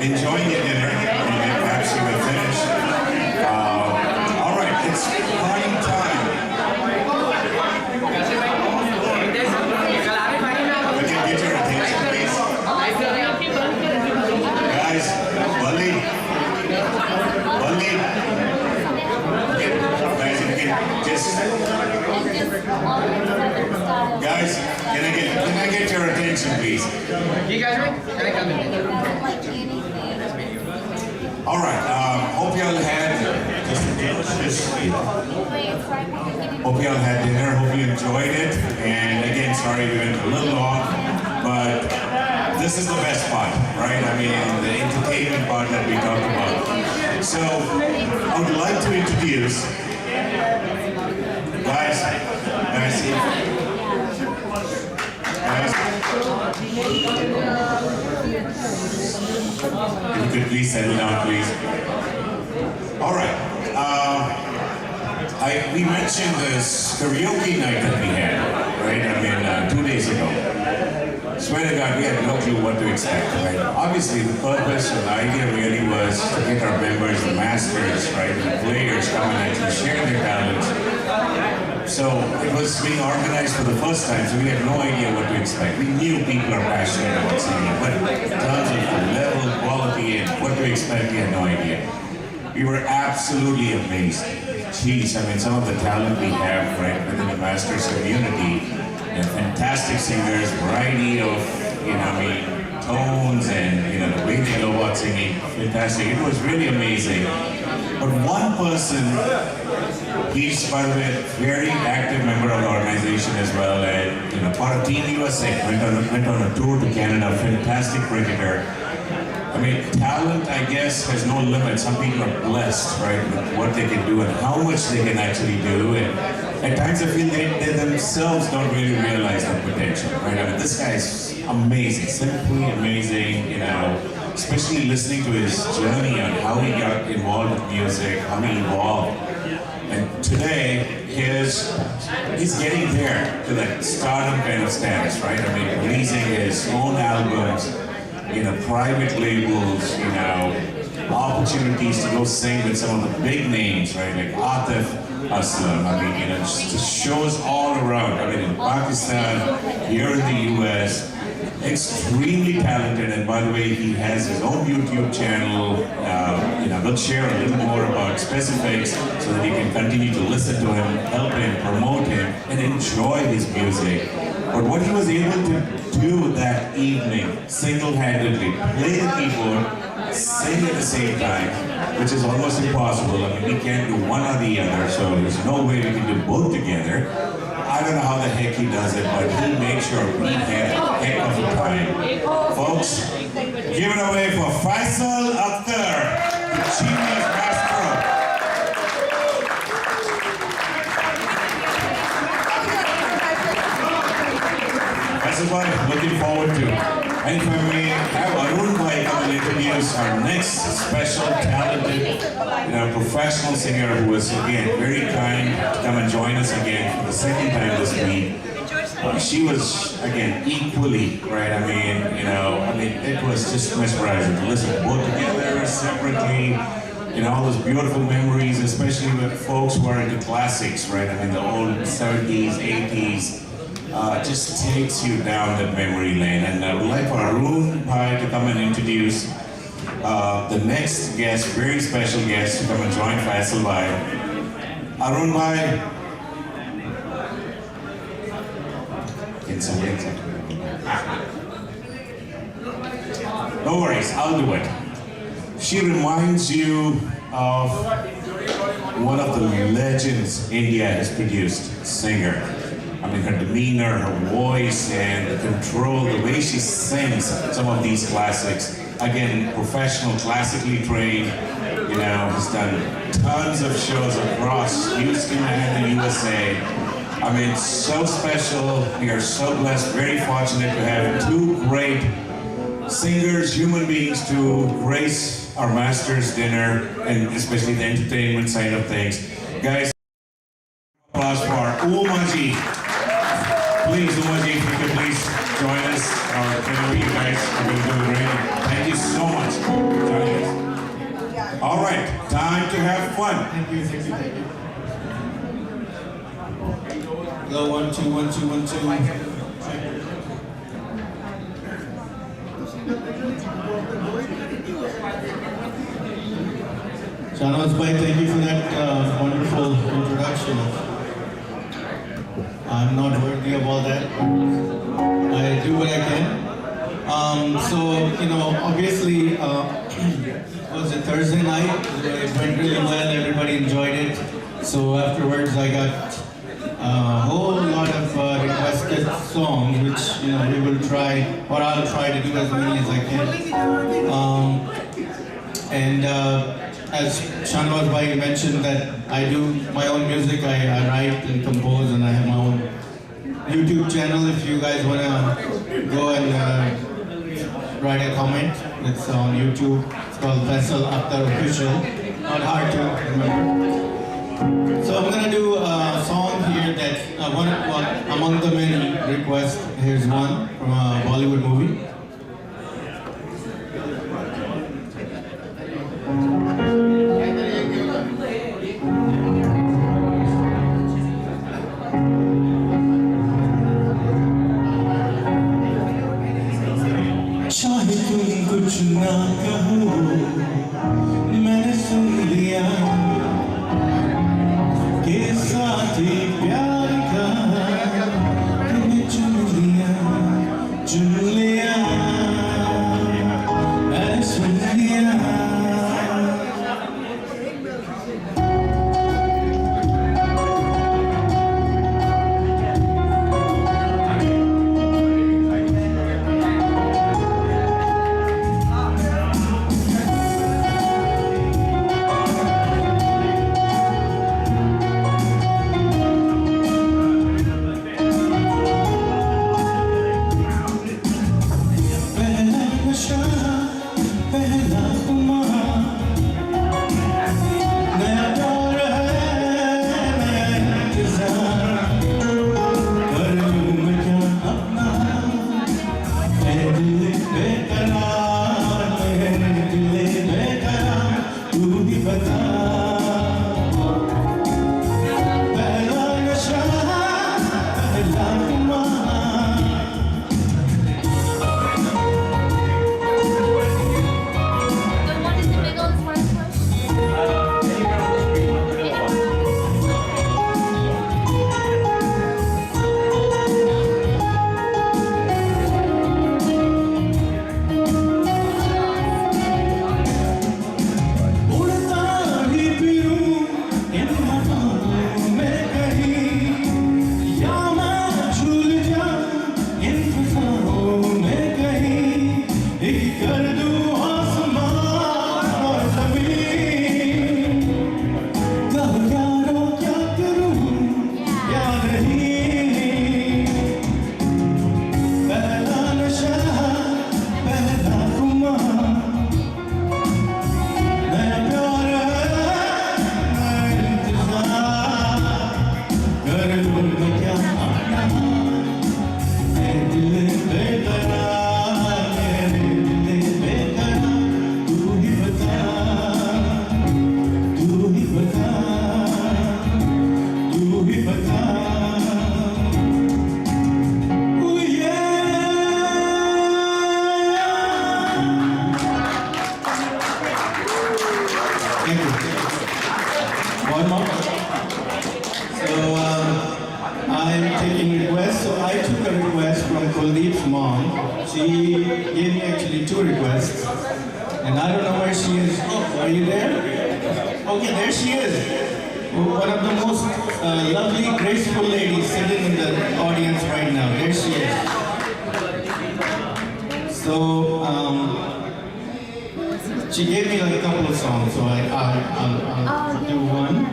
enjoying your dinner, and perhaps you will finish. All right, it's party time. We can get your attention, please. Guys, Bali. Guys, you can just... Guys, can I get your attention, please? You guys ready? Can I come in? All right. Hope y'all had hope y'all had dinner. Hope you enjoyed it. And again, sorry we went a little long, but this is the best part, right? I mean, the entertainment part that we talked about. So I would like to introduce guys. If you could please settle down, please. All right. We mentioned this karaoke night that we had, right? I mean, 2 days ago. Swear to God, we had no clue what to expect, right? Obviously, the purpose and the idea really was to get our members, the masters, right, the players come and actually share their talents. So it was being organized for the first time, so we had no idea what to expect. We knew people are passionate about singing, but in terms of the level, quality, and what to expect, we had no idea. We were absolutely amazed. Jeez, I mean, some of the talent we have right within the Masters community, and fantastic singers, variety of, tones, and the way they go about singing, fantastic. It was really amazing. But one person, he's, by the way, very active member of the organization as well, and part of Team USA, went on a tour to Canada, fantastic cricketer. I mean, talent, I guess, has no limit. Some people are blessed, right, with what they can do and how much they can actually do. And at times I feel they themselves don't really realize the potential, right? I mean, this guy is amazing, simply amazing, especially listening to his journey on how he got involved with music, how he evolved. And today, he's getting there to that stardom kind of status, right? I mean, releasing his own albums, private labels, opportunities to go sing with some of the big names, right? Like Atif Aslam, I mean, just shows all around. I mean, in Pakistan, here in the US, extremely talented, and by the way, he has his own YouTube channel. We'll share a little more about specifics so that you can continue to listen to him, help him, promote him, and enjoy his music. But what he was able to do that evening, single-handedly, play the keyboard, sing at the same time, which is almost impossible. I mean, we can't do one or the other, so there's no way we can do both together. I don't know how the heck he does it, but he makes sure we had a heck of a time. Folks, give it away for Faisal Akhtar, the genius maestro. Faisal bhai, looking forward to. And if I may have Arun bhai come and introduce our next special, talented, professional singer who was again very kind to come and join us again for the second time this week. She was again equally right. I mean, it was just mesmerizing to listen both together, separately. All those beautiful memories, especially with folks who are into classics, right? I mean, the old 70s, 80s. Just takes you down that memory lane. And I would like for Arun bhai to come and introduce the next guest, very special guest, to come and join Faisal bhai. Arun bhai. No worries, I'll do it. She reminds you of one of the legends India has produced, singer. I mean, her demeanor, her voice, and the control, the way she sings some of these classics. Again, professional, classically trained, has done tons of shows across Houston and the USA. I mean, so special. We are so blessed, very fortunate to have two great singers, human beings to grace our Masters dinner, and especially the entertainment side of things. Guys, applause for Umaji. Please, Umaji, if you could please join us, or whenever you guys are going to do great. Thank you so much for joining us. All right, time to have fun. Thank you. Hello, 1, 2, 1, 2, 1, 2. Shahnaz bhai, thank you for that wonderful introduction. I'm not worthy of all that. I do what I can. Obviously, it was a Thursday night. It went really well. Everybody enjoyed it. So afterwards, I got a whole lot of requested songs, which we will try, or I'll try to do as many as I can. As Shahnaz bhai mentioned, that I do my own music. I write and compose, and I have my own YouTube channel. If you guys want to go and write a comment, it's on YouTube. It's called Faisal Akhtar Official. Not hard to remember. So I'm gonna do a song here that among the many requests. Here's one from a Bollywood movie. चाहे तुम कुछ ना कहो, मैंने सुन लिया के साथी प्यार का तुम्हें चुन लिया She gave me actually 2 requests, and I don't know where she is. Oh, are you there? Okay, there she is. One of the most lovely, graceful ladies sitting in the audience right now. There she is. So, she gave me like a couple of songs, so I'll do one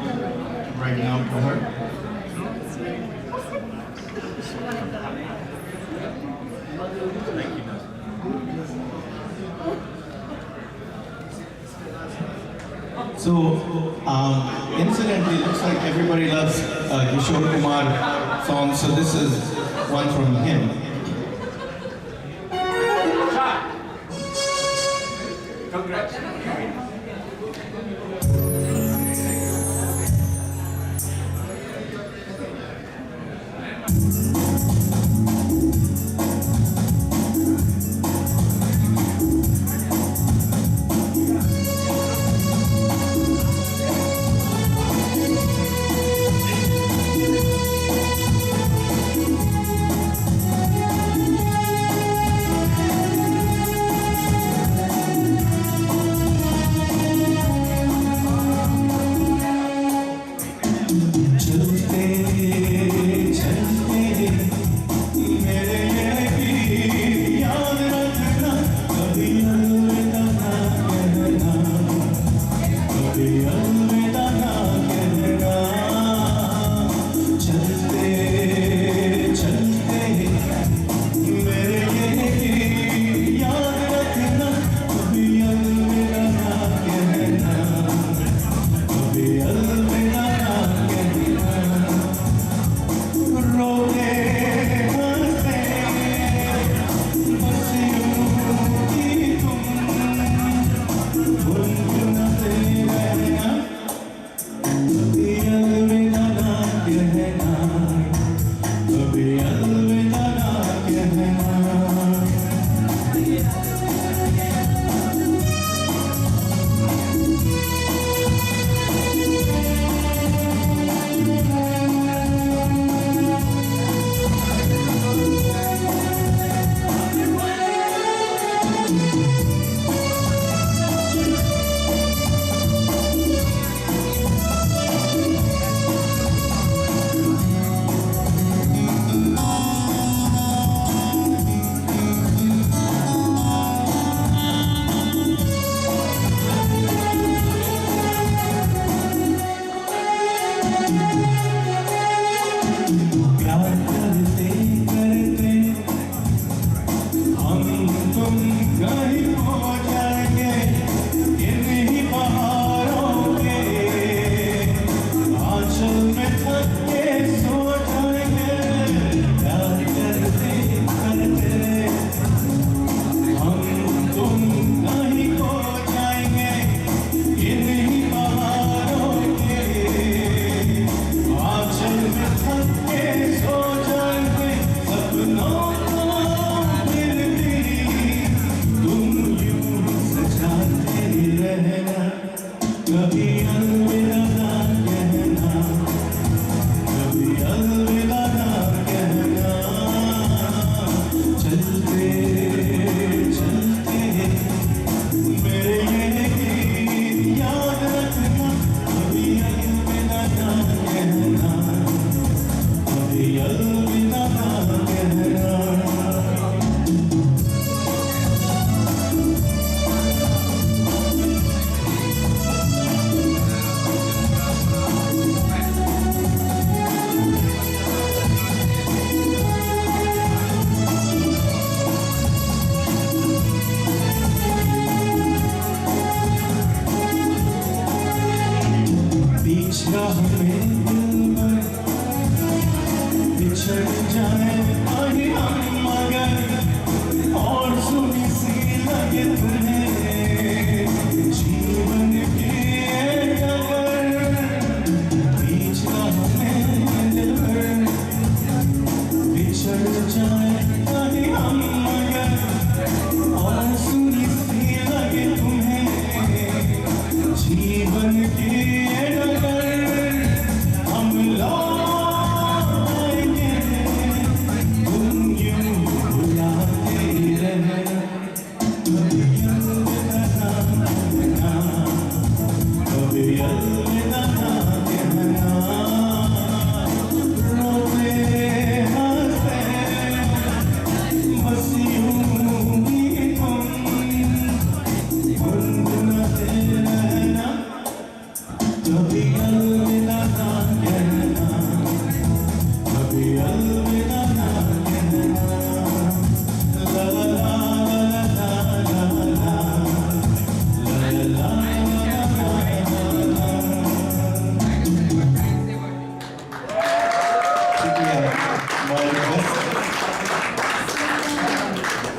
right now for her. So, incidentally, looks like everybody loves Kishore Kumar songs, so this is one from him.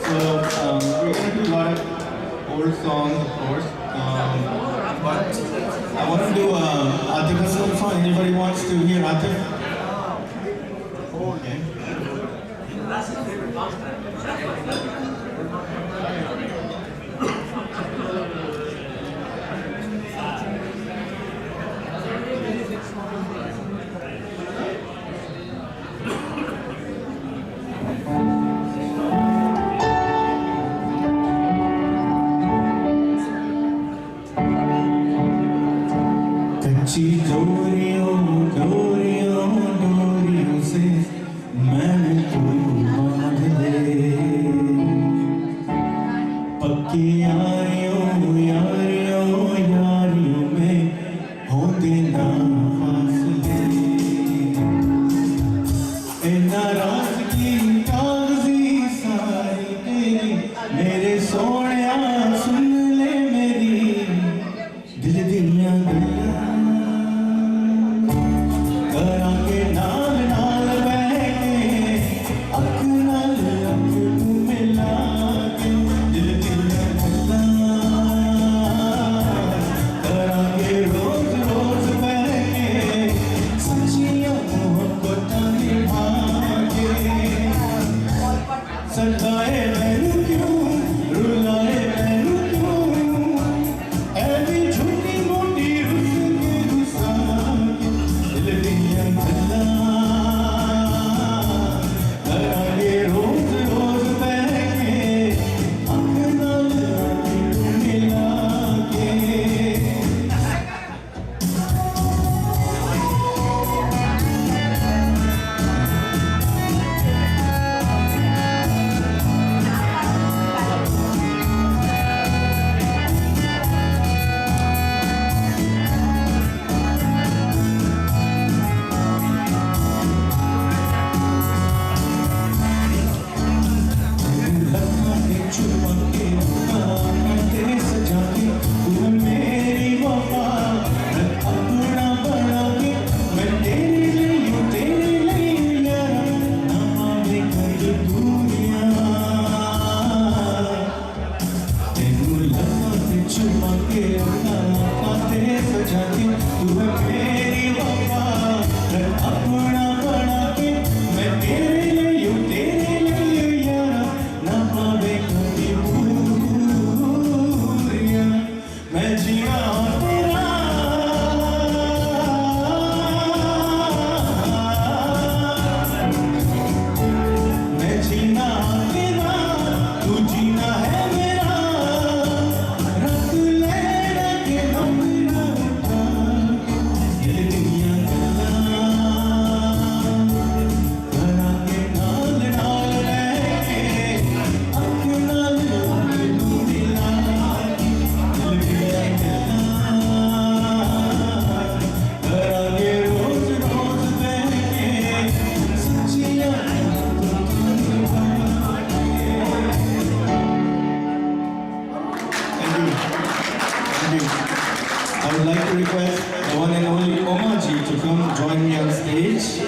We're going to do a lot of old songs, of course. But I want to do Atif Aslam song. Anybody wants to hear Atif? Okay. कच्ची डोरियों डोरियों डोरियों से मैंने तू बांध ले पक्की यारियों यारियों यारियों में होते ना फासले ए नाराज़गी कागज़ी सारी तेरी मेरे सोनिया सुन ले मेरी दिल दिया गया करांगे नाल नाल बहके अख नाल अख तू मिला के दिल दिया गया करांगे रोज रोज बहके सच्चियां मोहब्बतां निभा के सताए मैनू क्यों रुलाए मैनू क्यों ऐवी झूठी मोटी रुस के गुस्सा के दिल दिया गल्लां करांगे रोज रोज बहके अख नाल अख तू मिला के I would like to request the one and only Omaji to come join me on stage.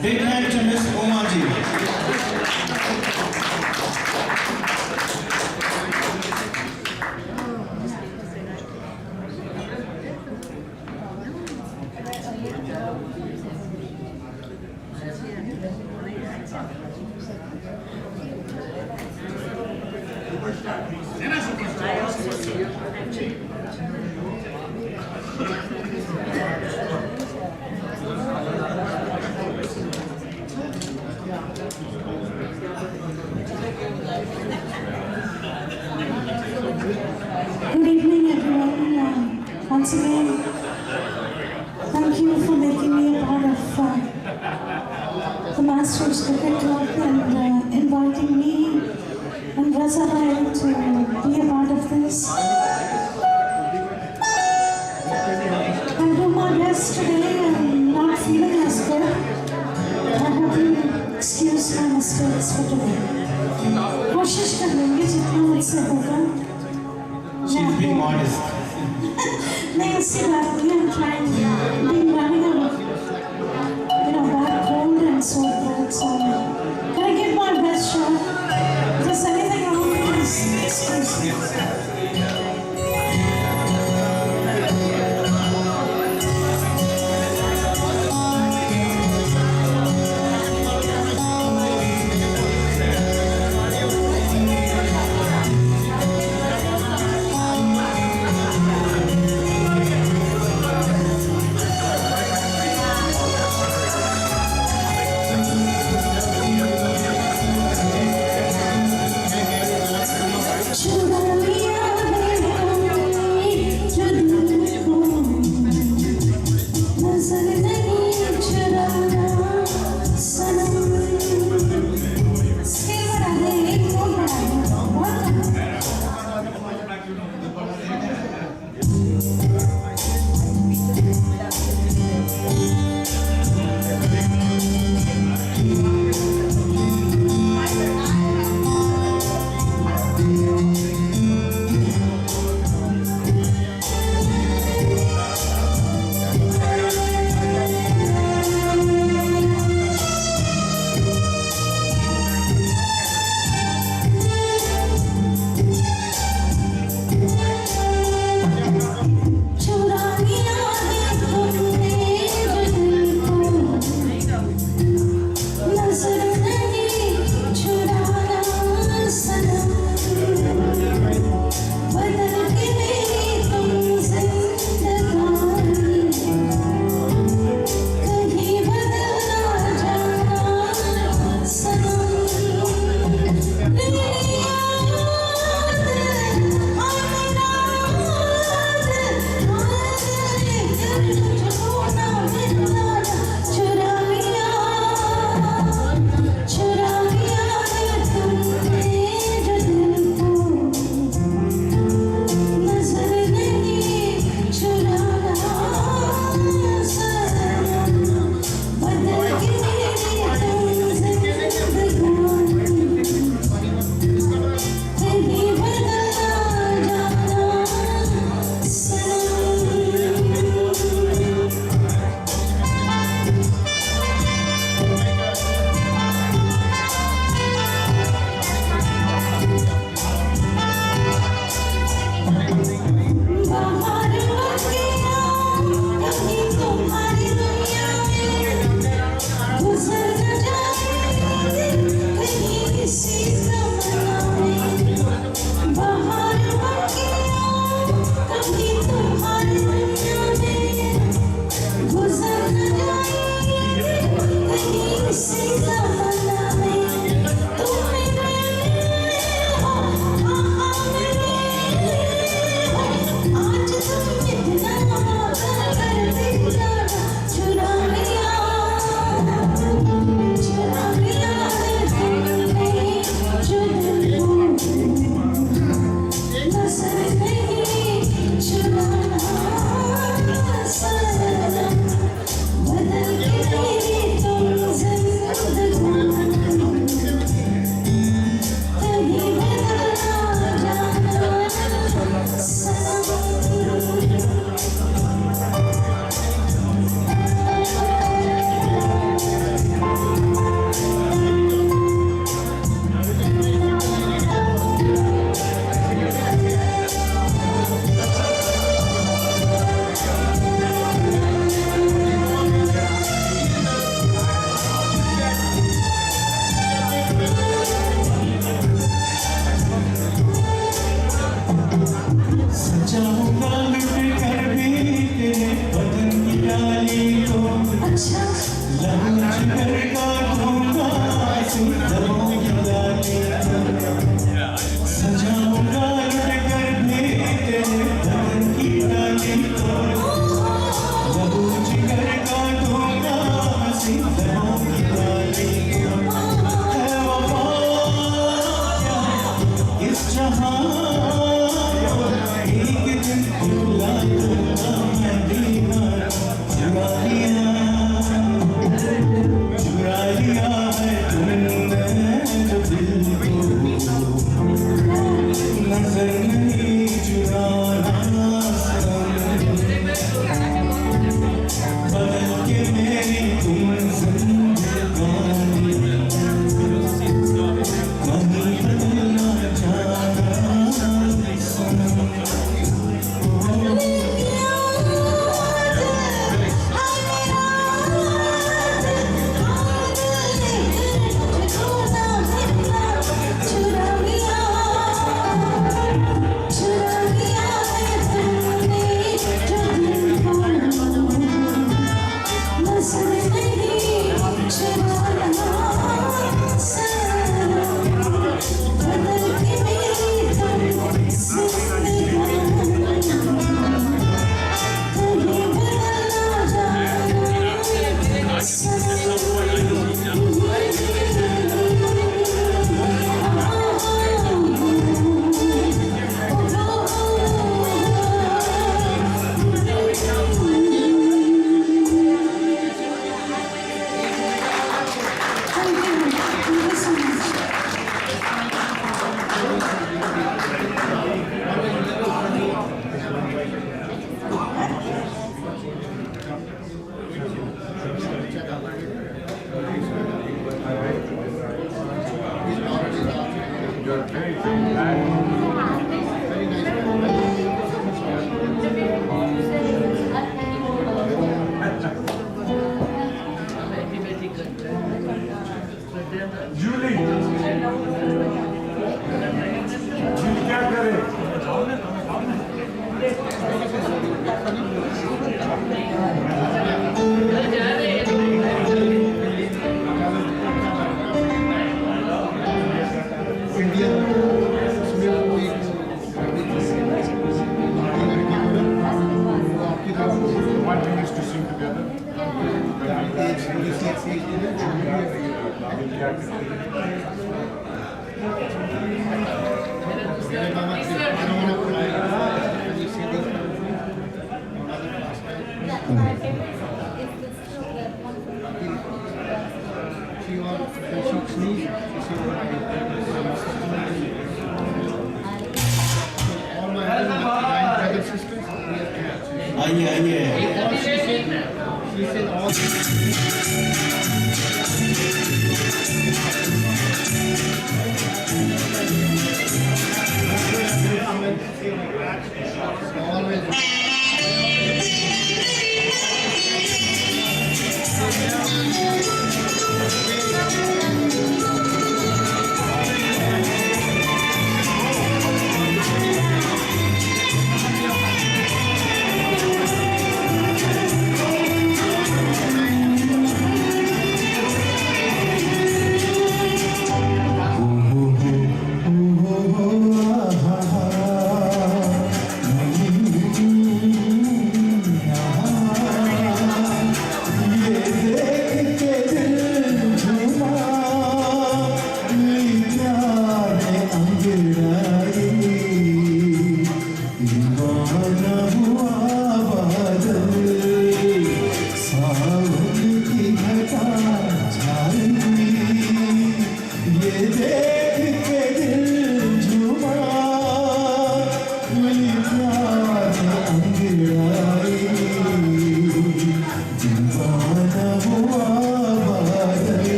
Big hand to Miss Omaji. And that's a Good evening, everyone. Once again, thank you for making me a part of the Masters Cricket Club and inviting me and Razahai to be a part of this. I'll do my best today. I'm not feeling as good. I hope you excuse my mistakes for today. कोशिश कर लेंगे जितना मुझसे होगा. She's being modest. नहीं उससे बात नहीं. I'm trying. Being running out of bad cold and sore throat. So can I give my best shot? If there's anything wrong, please excuse me. Should I be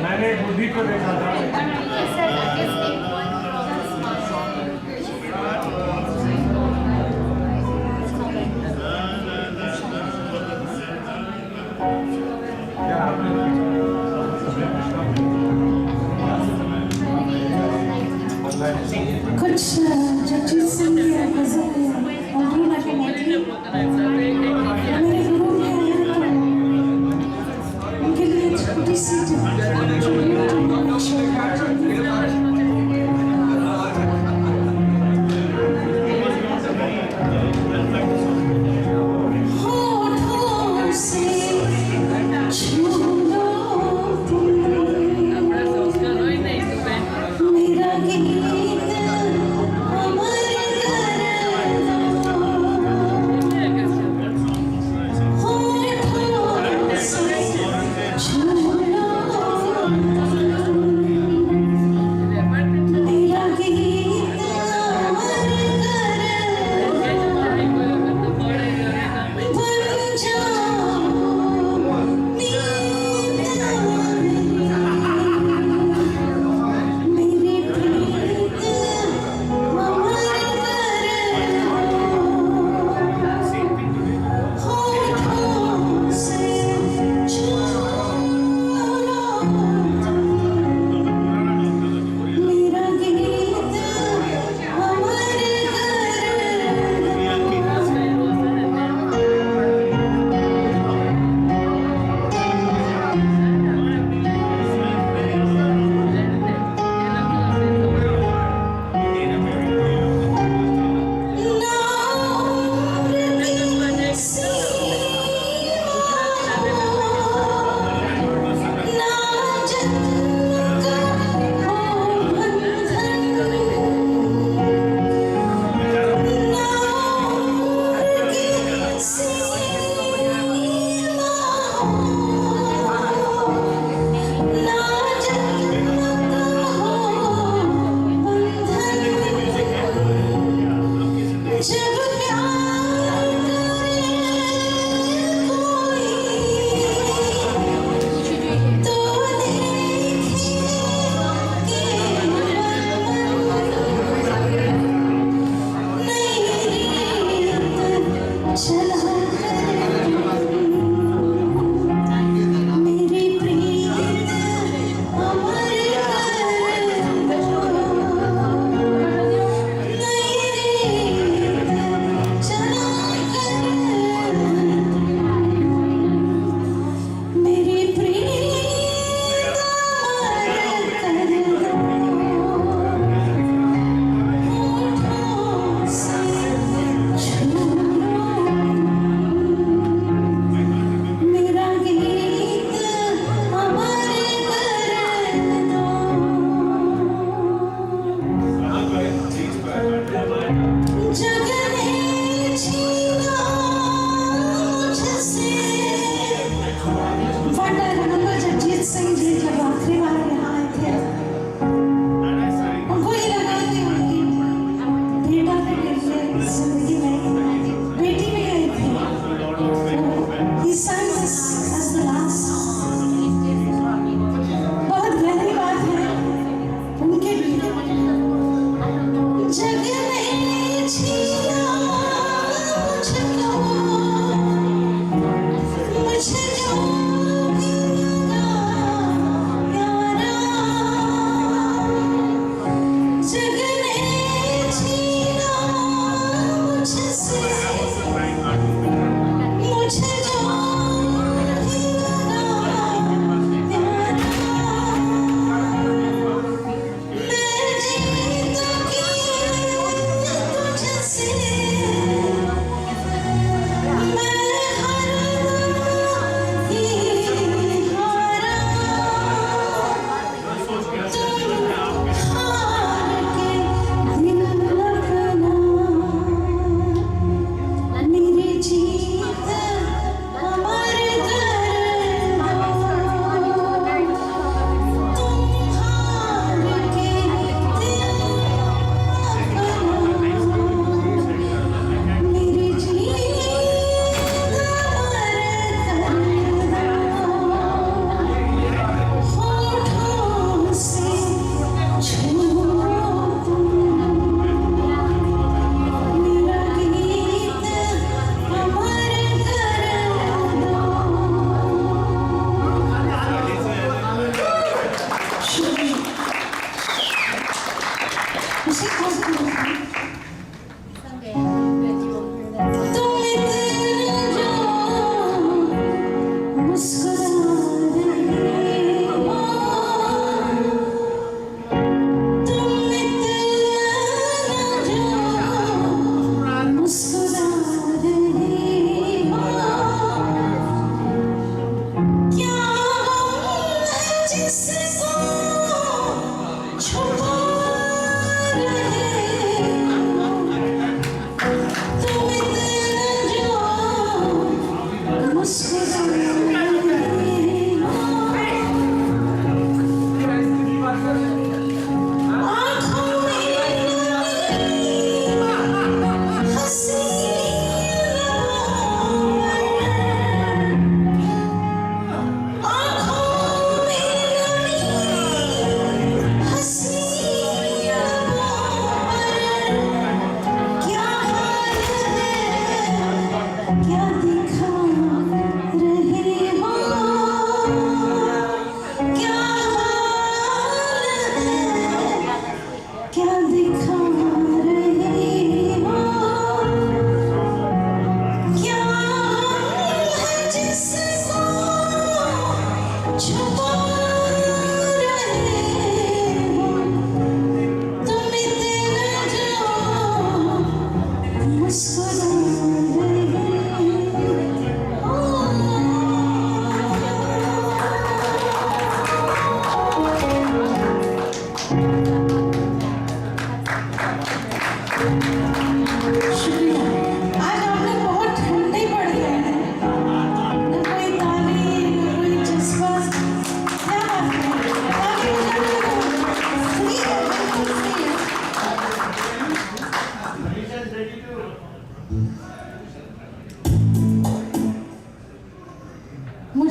मैंने बुद्धि को देखा था कुछ जगजीत सिंह की गजल और रीना के मैथिली मेरे गुरु हैं तो उनके लिए छोटी सी मेरा गीत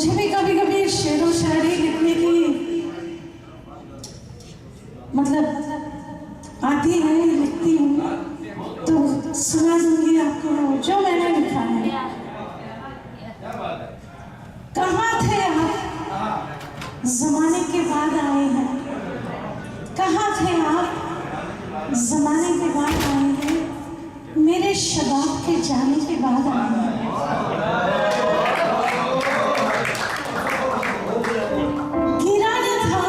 मुझे भी कभी कभी शेर व शायरी लिखने की मतलब आती है, लिखती हूँ, तो सुना दूंगी आपको जो मैंने लिखा है। कहाँ थे आप जमाने के बाद आए हैं, कहाँ थे आप जमाने के बाद आए हैं, मेरे शबाब के जाने के बाद आए हैं। गिराना था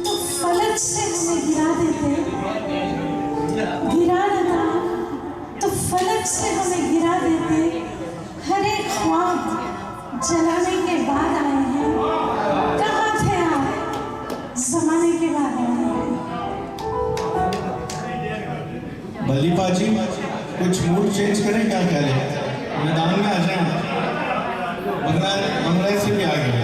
तो फलक से हमें गिरा देते, गिराना था तो फलक से हमें गिरा देते, हर एक ख्वाब जलाने के बाद आए हैं। कहाँ थे आप जमाने के बाद आए हैं। बल्लीपा जी कुछ मूड चेंज करें, क्या कह रहे हैं? मैदान में आ जाए, बंगला से भी आ गए।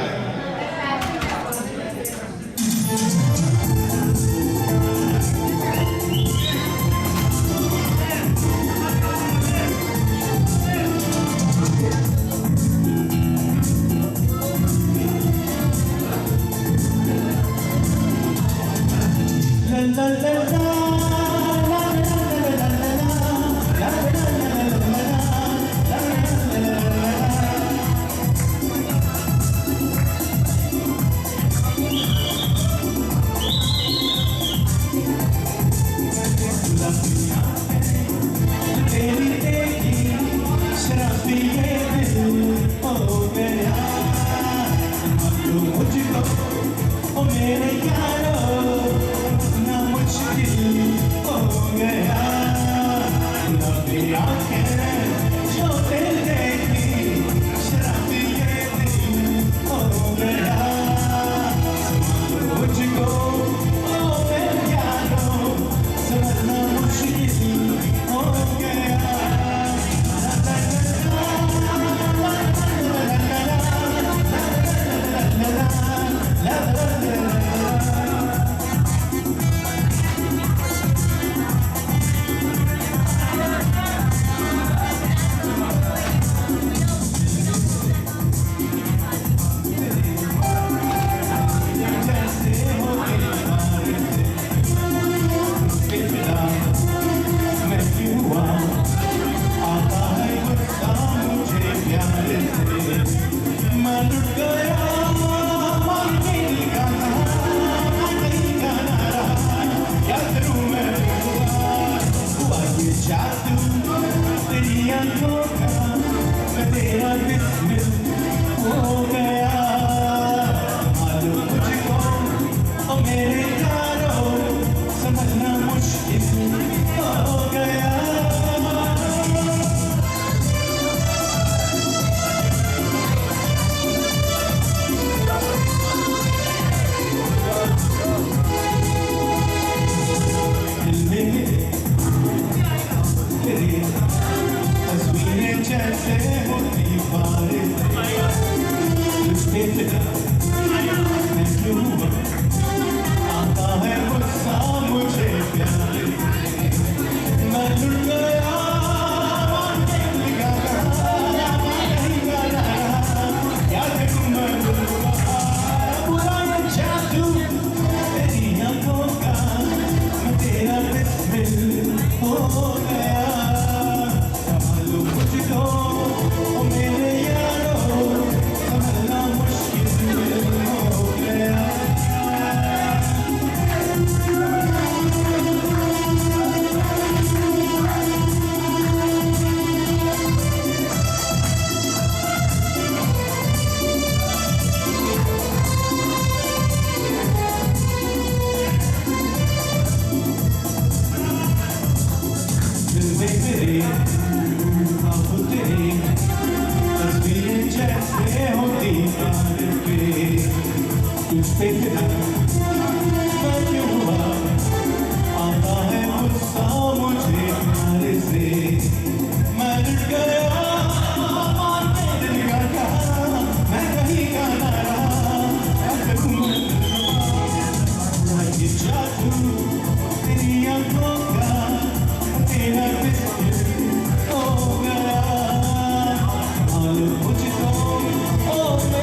Oh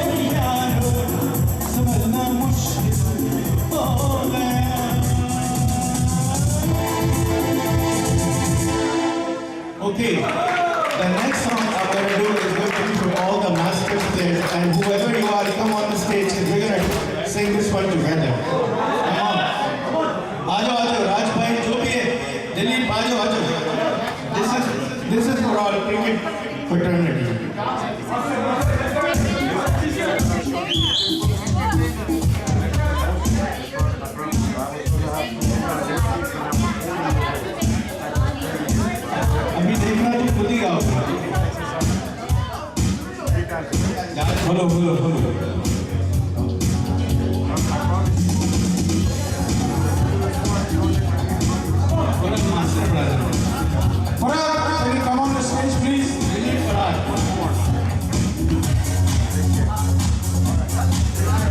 अभी देखना तो खुद ही गाओ। बोलो बोलो बोलो। Master President. Parag, can you come on the stage, please? We need Parag.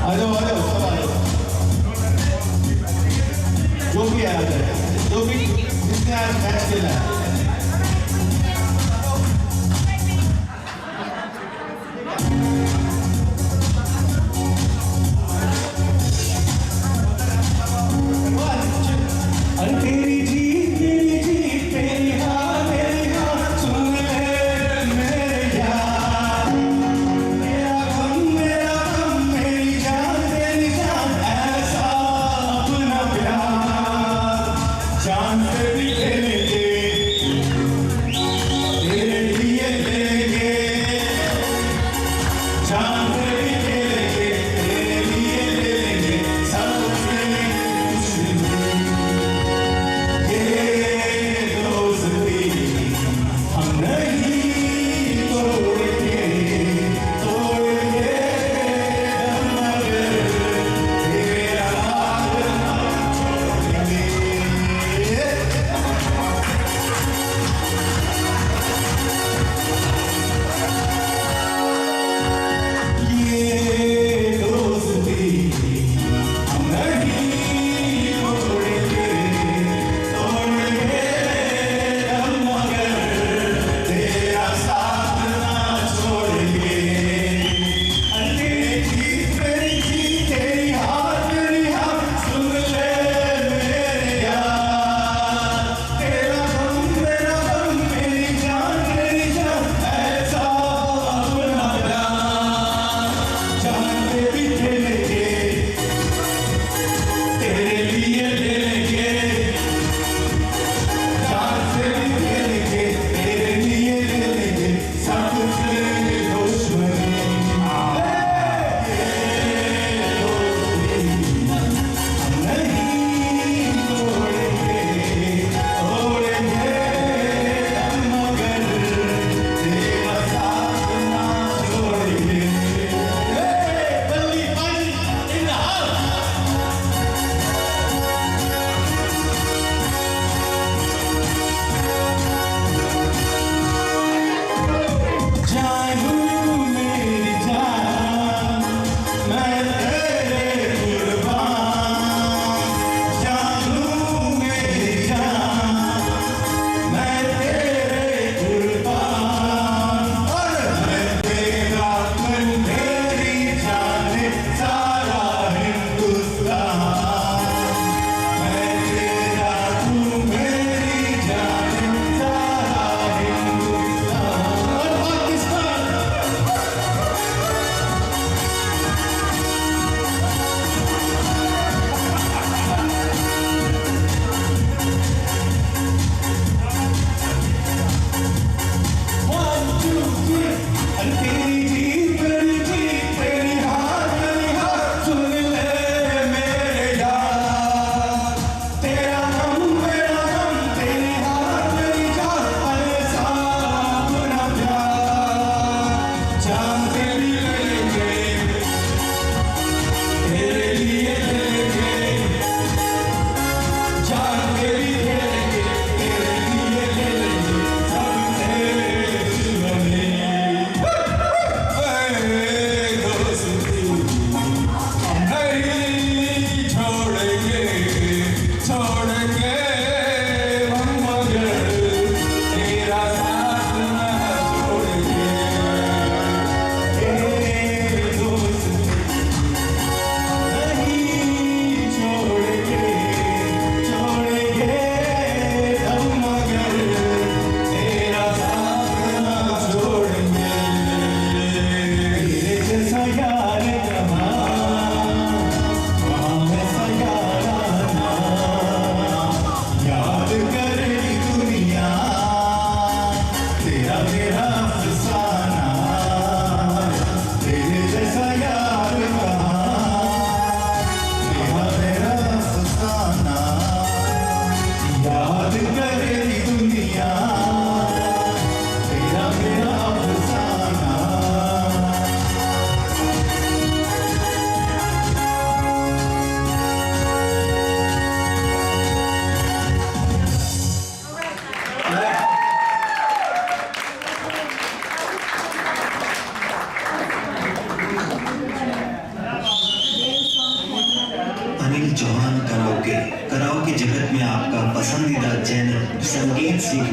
आ जाओ सब आ जाओ। जो भी आया है, जो भी जिसने आज मैच खेला है। जान से भी लेने के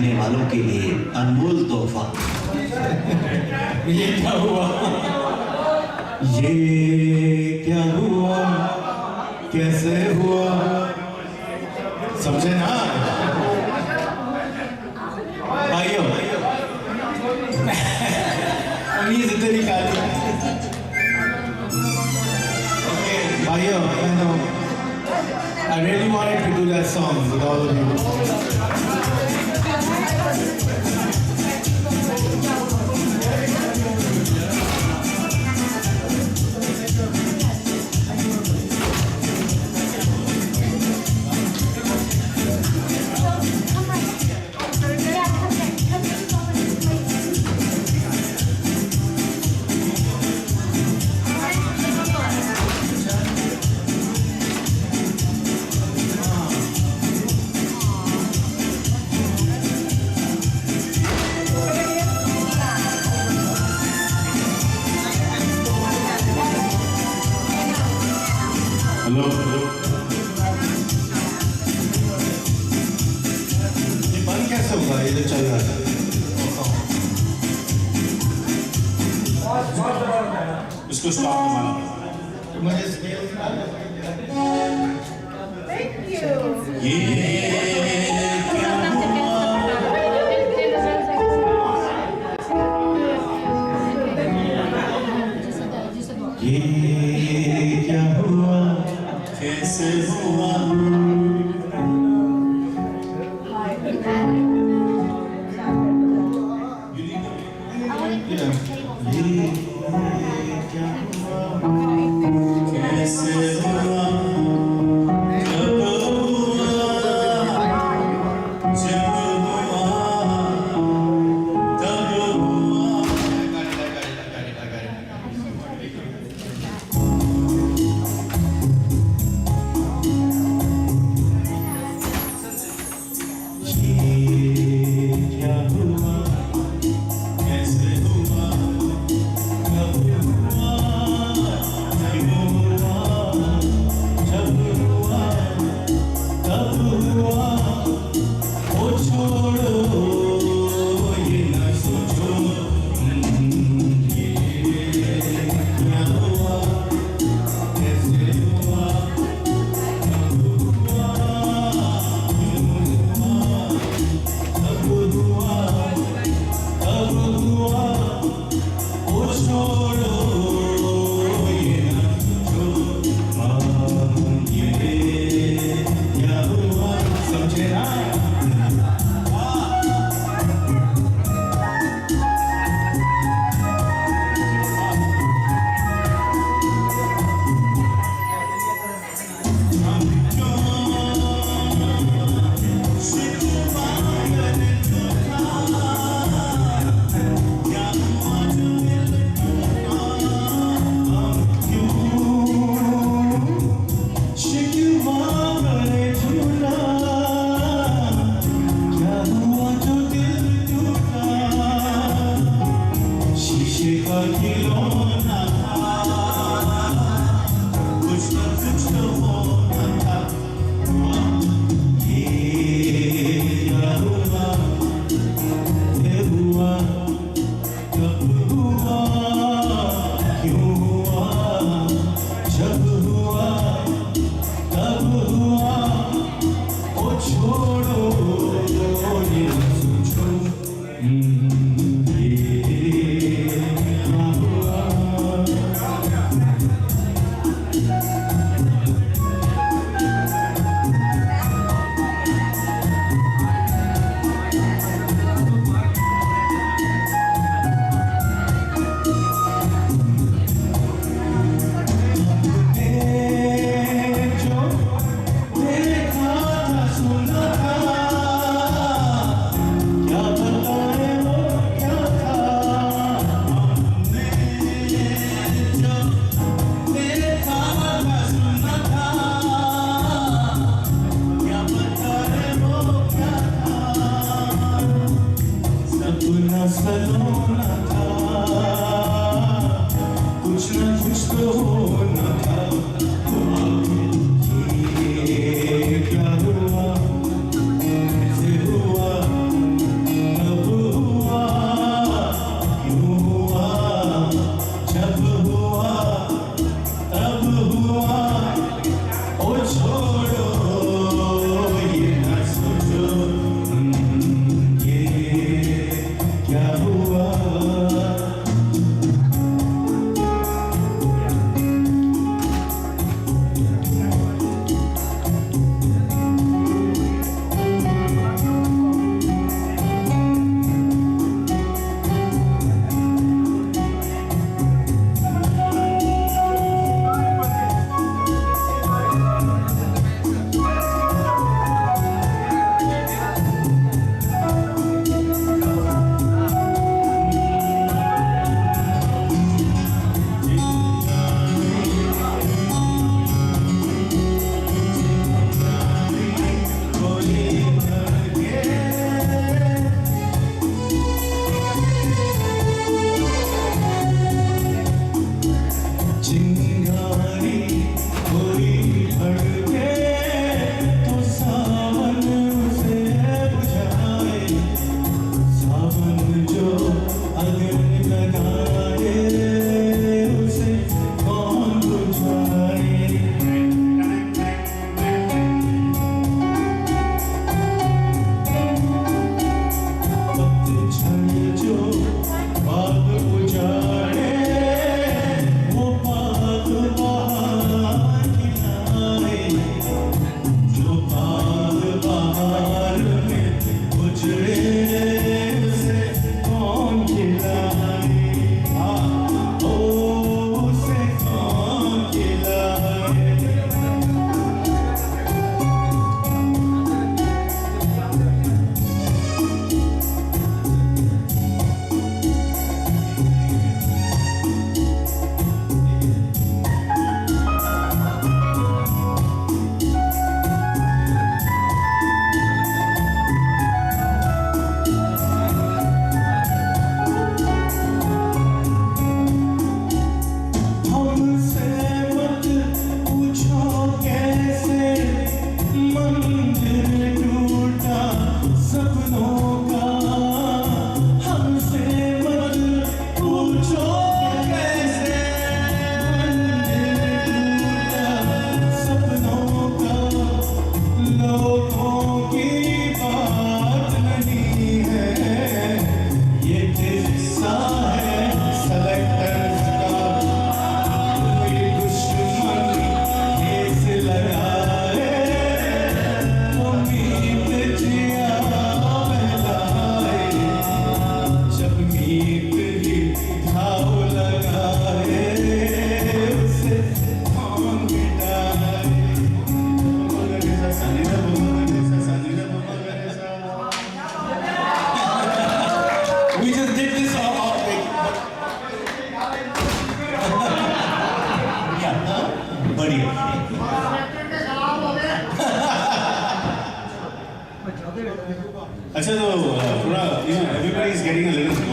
देखने वालों के लिए अनमोल तोहफा। ये क्या हुआ? ये क्या हुआ? कैसे हुआ? समझे ना भाइयों? उन्हीं से तेरी काली। Okay, भाइयों, you know, I really wanted to do that song with all of you. Hello ये बंद कैसे होगा? ये तो चल रहा है। इसको स्टॉप करवाना मुझे। ये क्या हुआ? कैसे हुआ?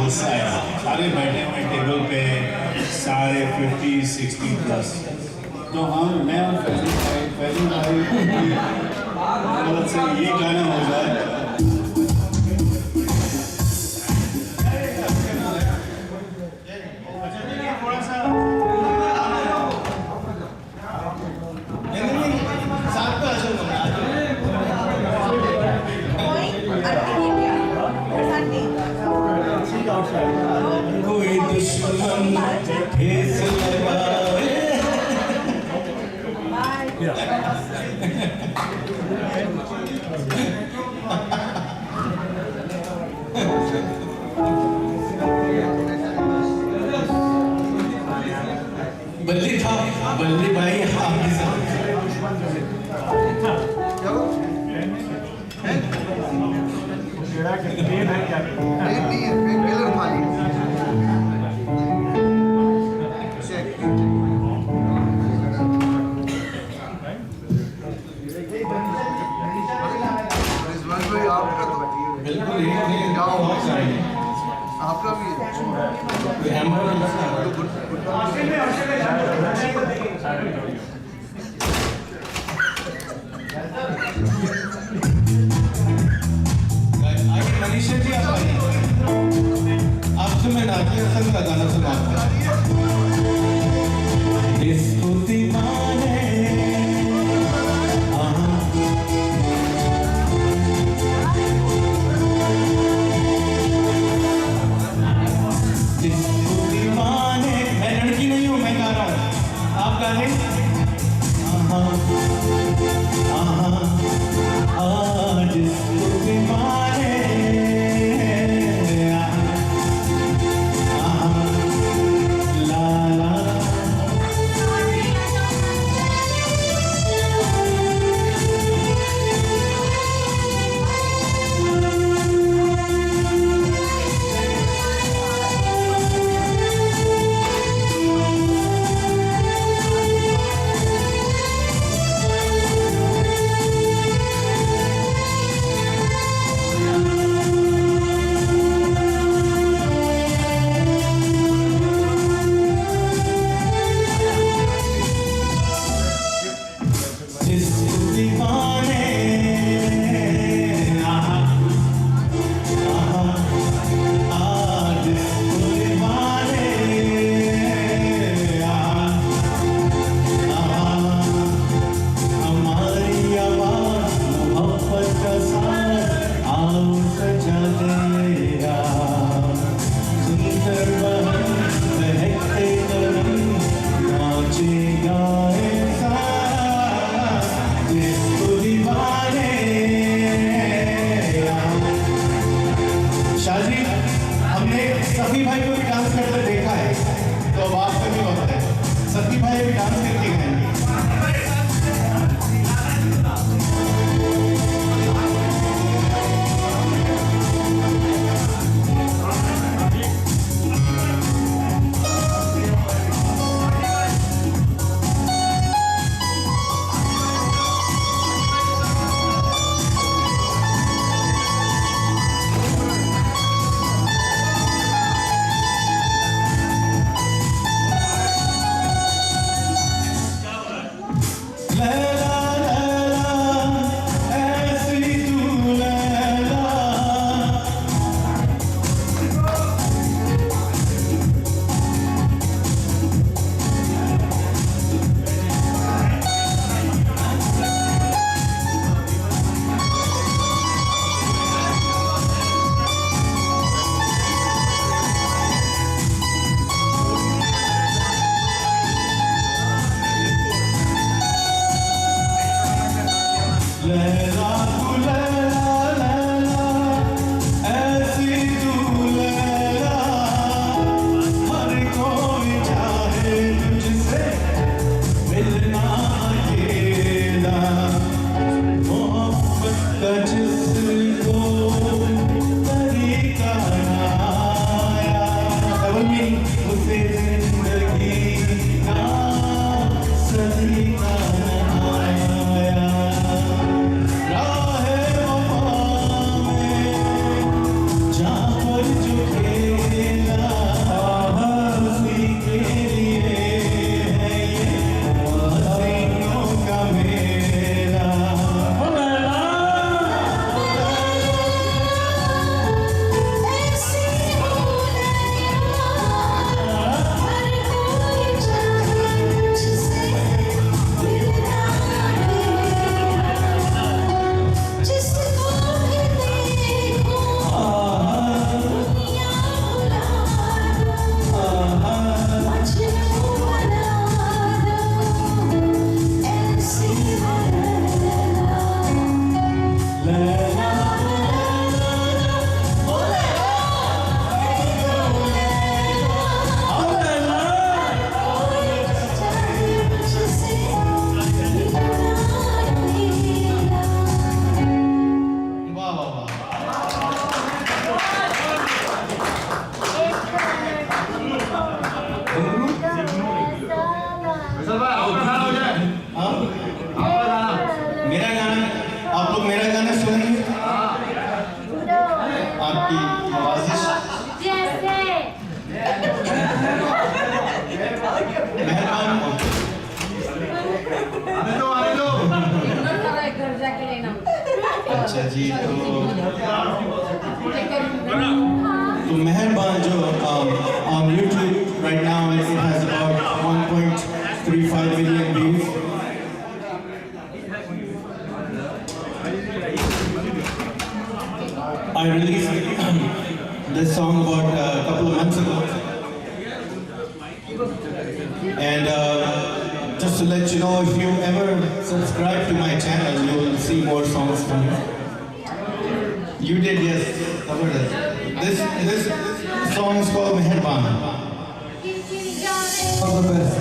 गुस्सा आया, सारे बैठे हुए टेबल पे, सारे 50, 60 प्लस। तो मैं और फैजल भाई मदद से ये गाना हो जाए। कोई दुश्मन ठेस लगाए। बल्ली भाई आपके साथ आपका भी मनीषा जी आप आइए, आपसे मैं नाजिया हसन का गाना सुनाऊंगा। इसको दीवाने मैं लड़की नहीं हूँ, मैं गा रहा हूँ, आप गा रहे आज इसको दीवाने सखी भाई को भी डांस करते देखा है, तो अब आपका भी वक्त है, सखी भाई भी डांस करके गाएंगे। अच्छा जी, तो मेहरबान जो on YouTube right now it has about 1.35 million views. I released this song about a couple of months ago, and just to let you know, if you ever subscribe to my channel, you will see more songs from me. You did, yes. Covered it. This song is called Meherban. All the best.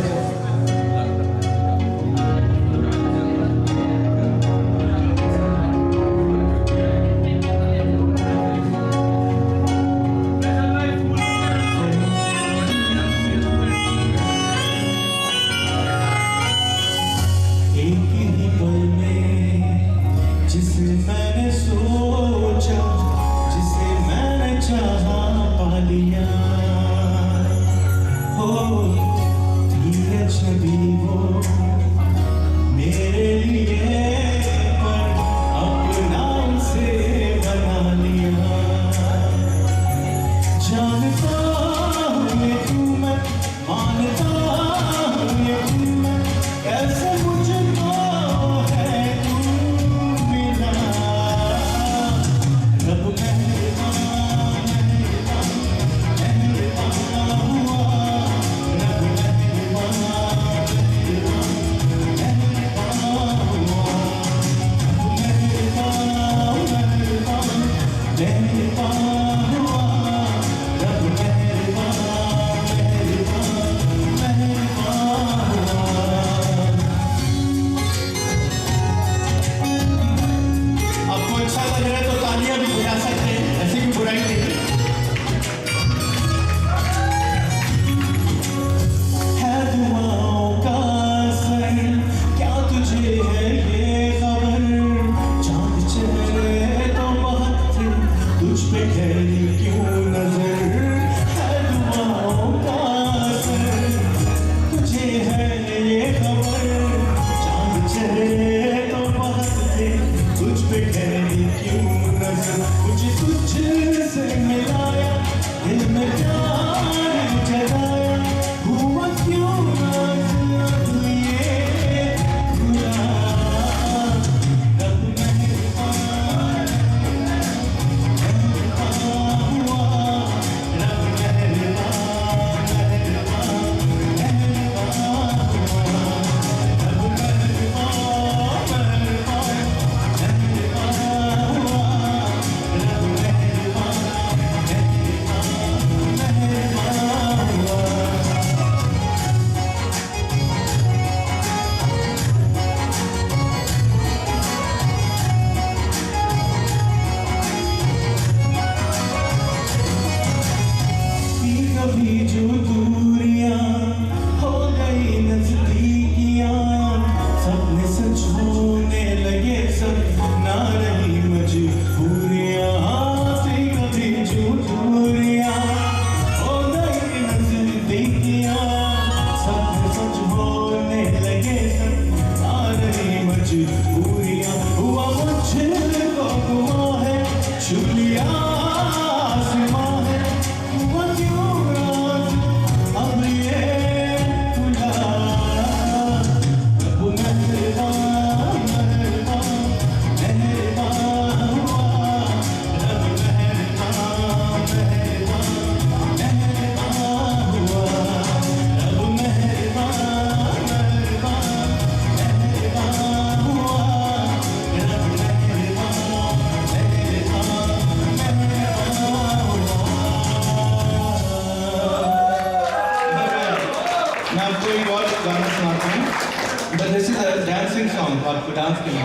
But this is a dancing song, आपको dance के लिए.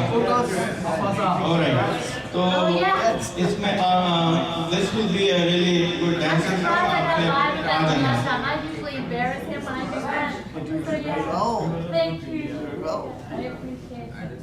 Alright. So इसमें this will be a really good dancing song. I usually embarrass him when I do that. So yeah. Thank you. I appreciate it.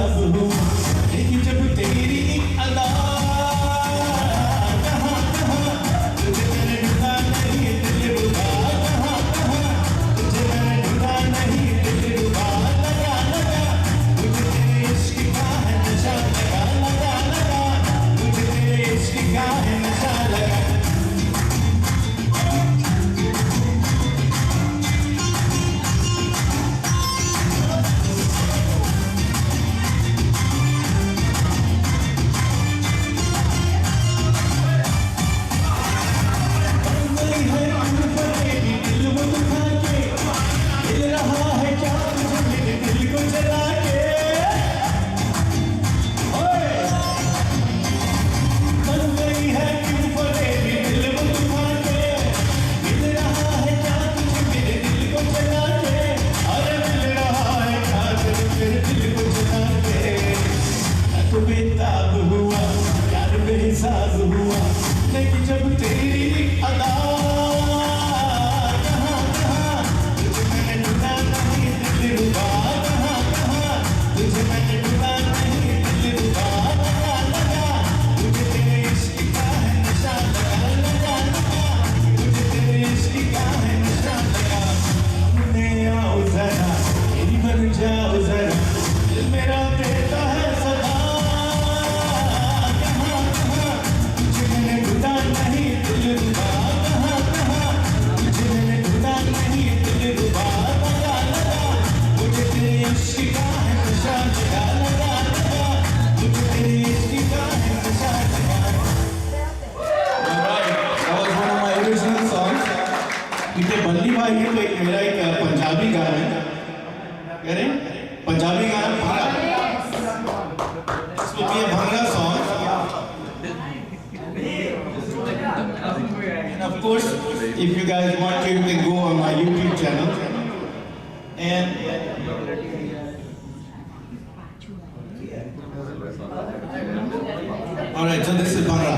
बेहिसाब हुआ लेकिन जब तेरी एक अदा कहाँ कहाँ तुझे मैंने ढूंढा नहीं दिल रुबा कहाँ कहाँ तुझे मैंने ढूंढा नहीं दिल रुबा लगा लगा मुझे तेरे इश्क का है नशा लगा लगा लगा मुझे तेरे इश्क का है नशा लगा बेताब हुआ यार बेहिसाब हुआ लेकिन जब तेरी अदा कहाँ कहाँ तुझे मैंने ढूंढा नहीं दिल रुबा कहाँ कहाँ तुझे मैंने ढूंढा नहीं दिल रुबा लगा लगा मुझे तेरे इश्क का है नशा लगा लगा लगा मुझे तेरे इश्क का है नशा लगा सामने आओ जरा मेरी बन जाओ जरा दिल मेरा देता है सदा नहीं दिल रुबा कहाँ कहाँ तुझे मैंने ढूंढा नहीं दिल रुबा लगा लगा मुझे तेरे इश्क का है नशा लगा लगा लगा मुझे तेरे इश्क का है नशा लगा। Alright, that was one of my original songs. इतने बल्ली भाई है तो एक मेरा एक पंजाबी गाना है, कह रहे हैं पंजाबी गाना bhangra, this will be a bhangra song. And of course, if you guys want to, you can go on my YouTube channel. And all right, so this is Bhangra.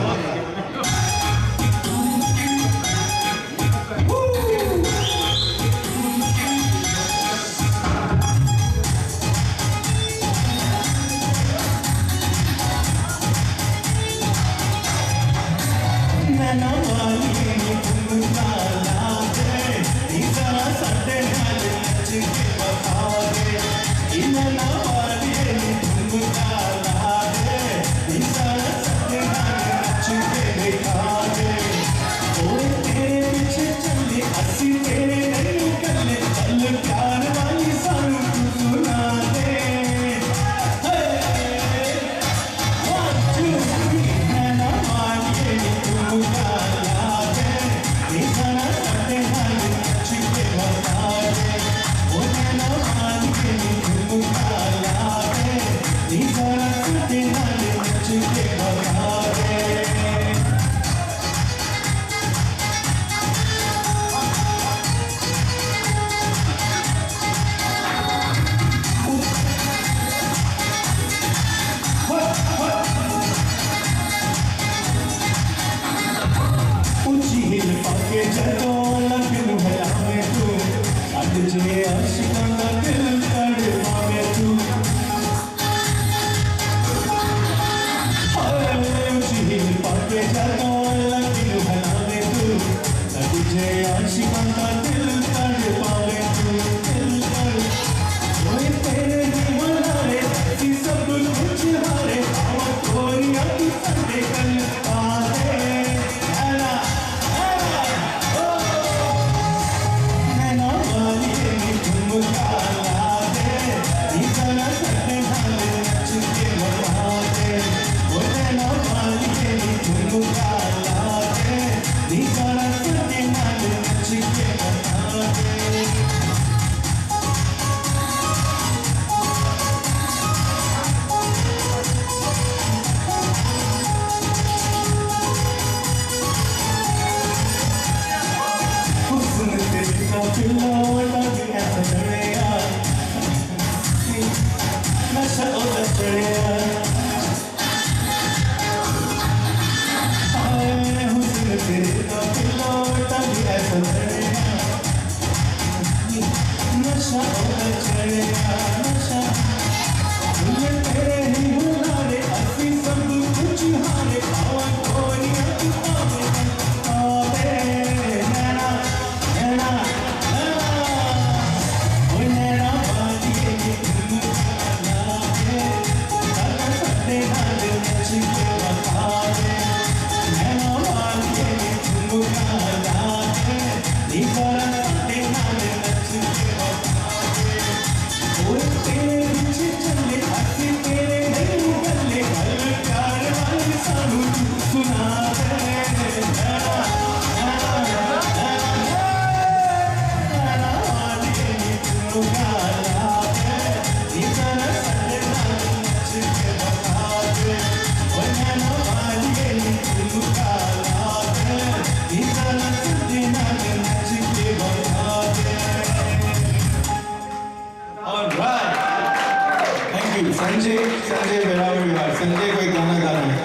Sanjay बराबर यार, संजय कोई गाना गाना है।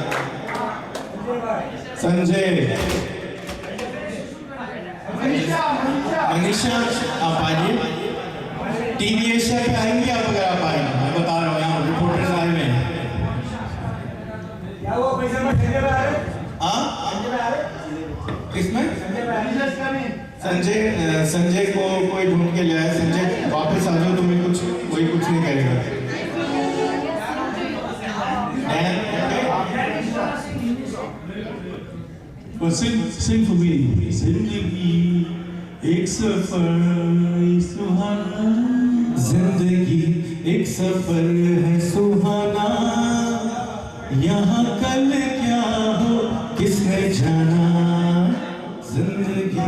संजय, मनीषा आप आइए। टीवी एशिया पे आएंगे आप अगर आप आएंगे, मैं बता रहा हूँ यहाँ रिपोर्टर्स आए हुए हैं। किसमें? संजय को कोई ढूंढ के ले आया। संजय वापस आ जाओ, तुम्हें कुछ कोई कुछ नहीं करेगा। Sing for me. जिंदगी एक सफर सुहाना, जिंदगी एक सफर है सुहाना, यहाँ कल क्या हो किसने जाना। जिंदगी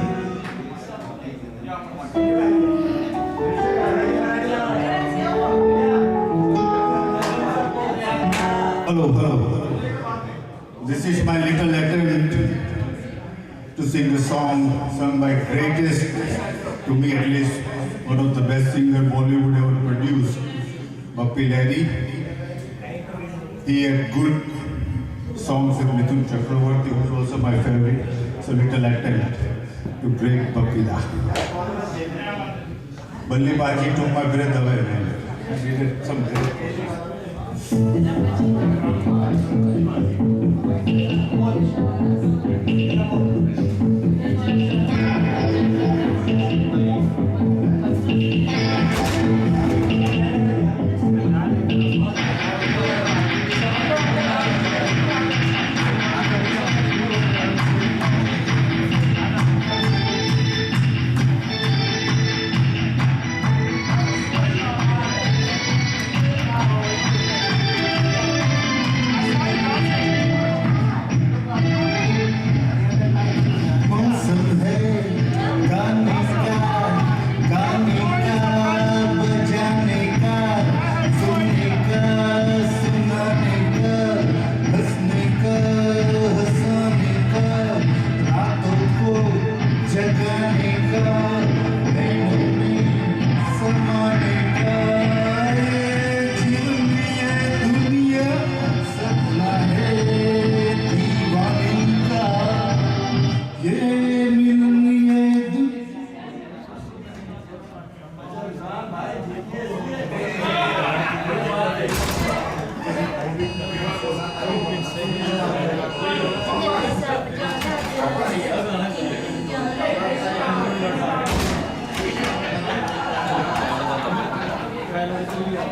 Hello. This is my little attempt to sing a song sung by greatest, to me at least, one of the best singer Bollywood ever produced, Bappi Lahiri. He had good songs with Mithun Chakravarti, who was also my favorite. So little attempt to break Bappi Da. Balli Baji took my breath away, man. I did some great.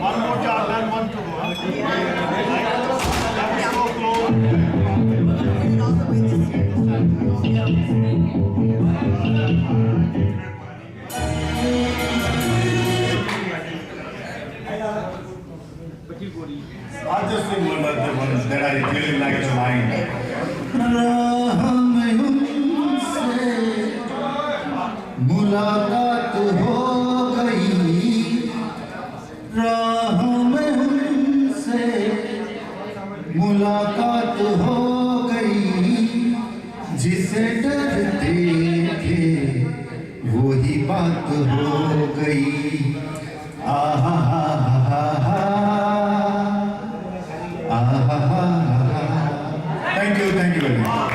One more job and one to go. I'll just sing one of the ones that I really like the line. मुलाकात हो गई, राह में उनसे मुलाकात हो गई, जिसे डरते थे वही बात हो गई। आहा Thank you very much.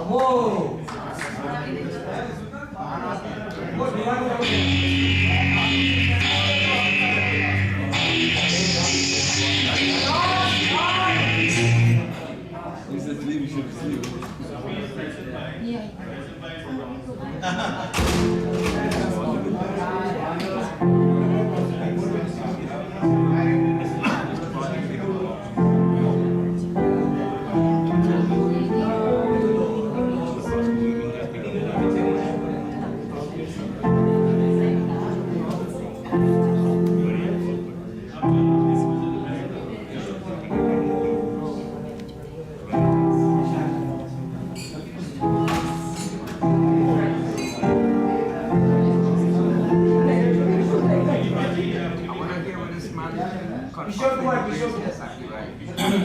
Whoa! He said sleep, you should sleep.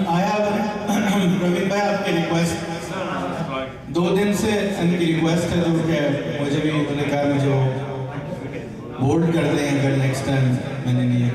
I have Praveen भाई आपकी रिक्वेस्ट 2 दिन से इनकी रिक्वेस्ट है जो कि मुझे भी उन्होंने कहा मुझे वो बोल्ड कर दें अगर नेक्स्ट टाइम मैंने नहीं किया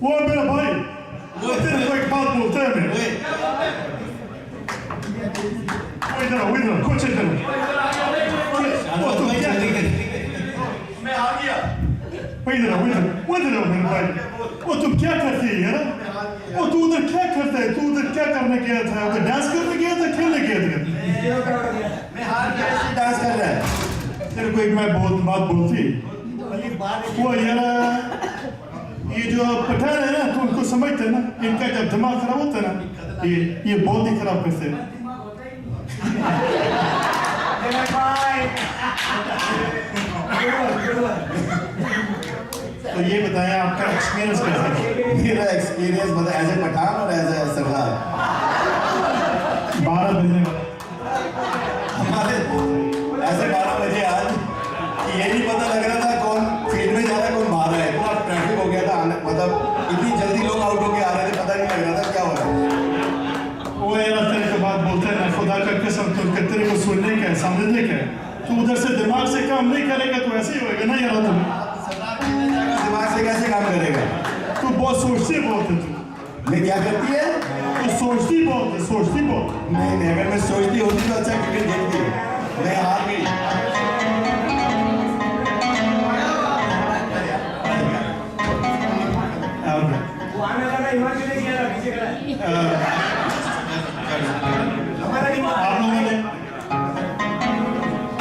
वो मेरा भाई, वो तेरे को एक बात बोलते हैं मैं। इधर, कुछ इधर। वो तुम क्या? मैं आ गया। इधर मेरे भाई। वो तुम क्या करते हैं यार? वो तू उधर क्या करता है? तू उधर क्या करने गया था? उधर डांस करने गया था, खेलने गया था? मैं हार गया इसलिए डांस कर रहा है। तेरे को एक मैं बात बोलती। वो यार ये जो पठान है ना, तो उनको समझते हैं ना, इनका जब दिमाग खराब होता है ना, ये बहुत ही खराब करते हैं। तो ये बताएं आपका एक्सपीरियंस कैसा है? मेरा एक्सपीरियंस मतलब एज ए पठान और एज ए सरदार 12 बजने हमारे ऐसे 12 बजे आज कि ये नहीं पता लग रहा था कौन फील्ड में जा रहा है, कौन बाहर है। पूरा ट्रैफिक हो गया था, मतलब इतनी जल्दी लोग आउट होके आ रहे थे, पता नहीं लग रहा था क्या हो रहा है। वो यार तेरे को बात बोलते हैं ना, खुदा का कसम, तुम तेरे को सुनने का है, समझने का है। तू उधर से दिमाग से काम नहीं करेगा तो ऐसे ही होएगा ना यार। तुम दिमाग से कैसे काम करेगा? तू बहुत सोचती बहुत है। तू मैं क्या करती है? तू सोचती बहुत है, सोचती बहुत। नहीं, अगर मैं सोचती होती तो अच्छा क्रिकेट देखती। मैं हार गई।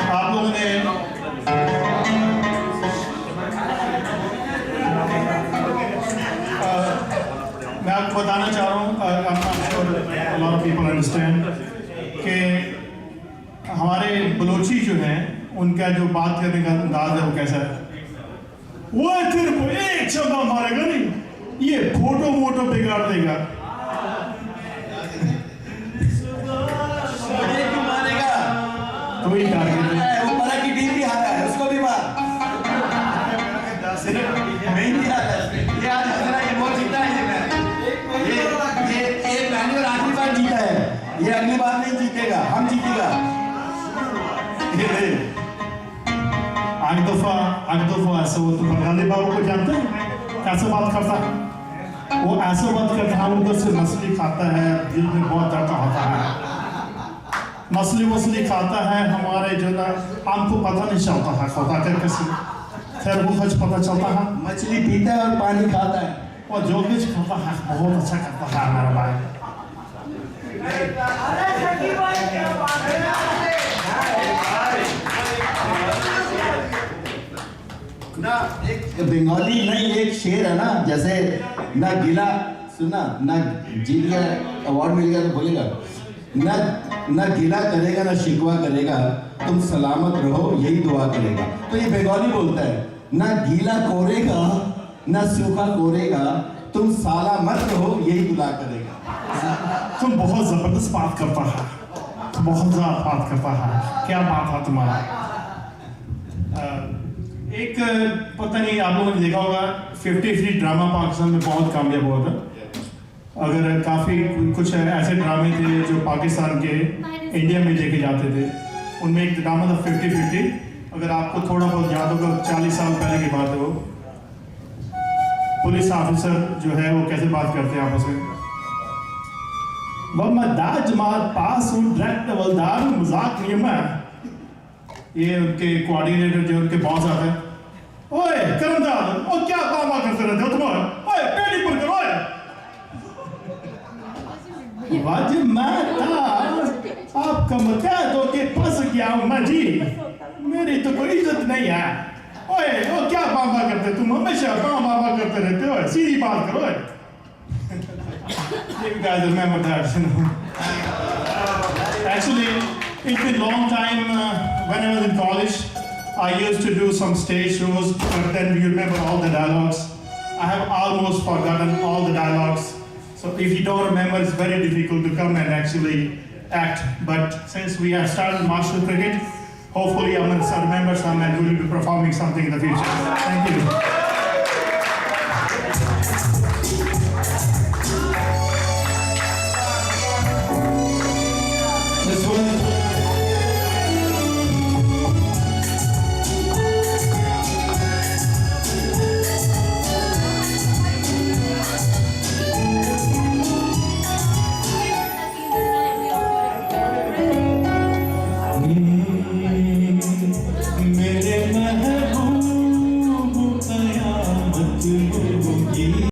आप लोगों ने मैं आपको बताना चाह रहा हूँ, a lot of people understand कि हमारे बलोची जो हैं, उनका जो बात करने का अंदाज है वो कैसा है। वो तेरे को एक शब्द मारेगा नहीं, ये फोटो बिगाड़ देगा। मुझे क्यों मारेगा? तो ही टारगेट है। वो मरा की टीम भी हारा है, उसको भी मार। सिर्फ मैं ही नहीं हारा। ये आज हमारा ये बहुत जीता है। ये पहली और आखिरी बार जीता है। ये अगली बार नहीं जीतेगा, हम जीतेगा। आग दफा ऐसा वो तो बंगाली बाबू को जानते हैं कैसे बात करता है? वो ऐसा बात करता है, उधर से मछली खाता है, दिल में बहुत दर्द होता है। मछली खाता है, हमारे जो ना हमको पता नहीं चलता है खुदा के कसम। फिर वो कुछ पता चलता है, मछली पीता है और पानी खाता है। और जो कुछ खाता है बहुत अच्छा करता है हमारा भाई। ना एक बंगाली नहीं, एक शेर है ना, जैसे ना गिला सुना ना जीत गया, अवार्ड मिल गया तो बोलेगा ना गिला करेगा ना शिकवा करेगा, तुम सलामत रहो यही दुआ करेगा। तो ये बंगाली बोलता है, ना गीला कोरेगा ना सूखा कोरेगा, तुम साला मत रहो यही दुआ करेगा। तुम बहुत जबरदस्त बात करता है, बहुत ज्यादा बात करता है। क्या बात है तुम्हारा? एक पता नहीं आप लोगों ने देखा होगा 50 ड्रामा पाकिस्तान में बहुत कामयाब हुआ था। अगर काफ़ी कुछ ऐसे ड्रामे थे जो पाकिस्तान के इंडिया में लेके जाते थे, उनमें एक ड्रामा था 50-50। अगर आपको थोड़ा बहुत याद होगा, 40 साल पहले की बात है। वो पुलिस ऑफिसर जो है वो कैसे बात करते हैं आपस में, ये उनके कोऑर्डिनेटर जो उनके बॉस आते हैं, ओए करमदार, ओ क्या काम करते रहते हो तुम? ओए पेटी पर करो। आपका मत दो के फंस गया हूं मैं जी, मेरी तो कोई इज्जत नहीं है। ओए वो क्या बाबा करते, तुम हमेशा बाबा करते रहते हो, सीधी बात करो। You guys remember that, you know. Actually, it's been a long time when I was in college. I used to do some stage shows, but then you remember all the dialogues. I have almost forgotten all the dialogues. So if you don't remember, it's very difficult to come and actually act. But since we have started martial cricket, hopefully I'm going to remember some and we will be performing something in the future. Thank you. This one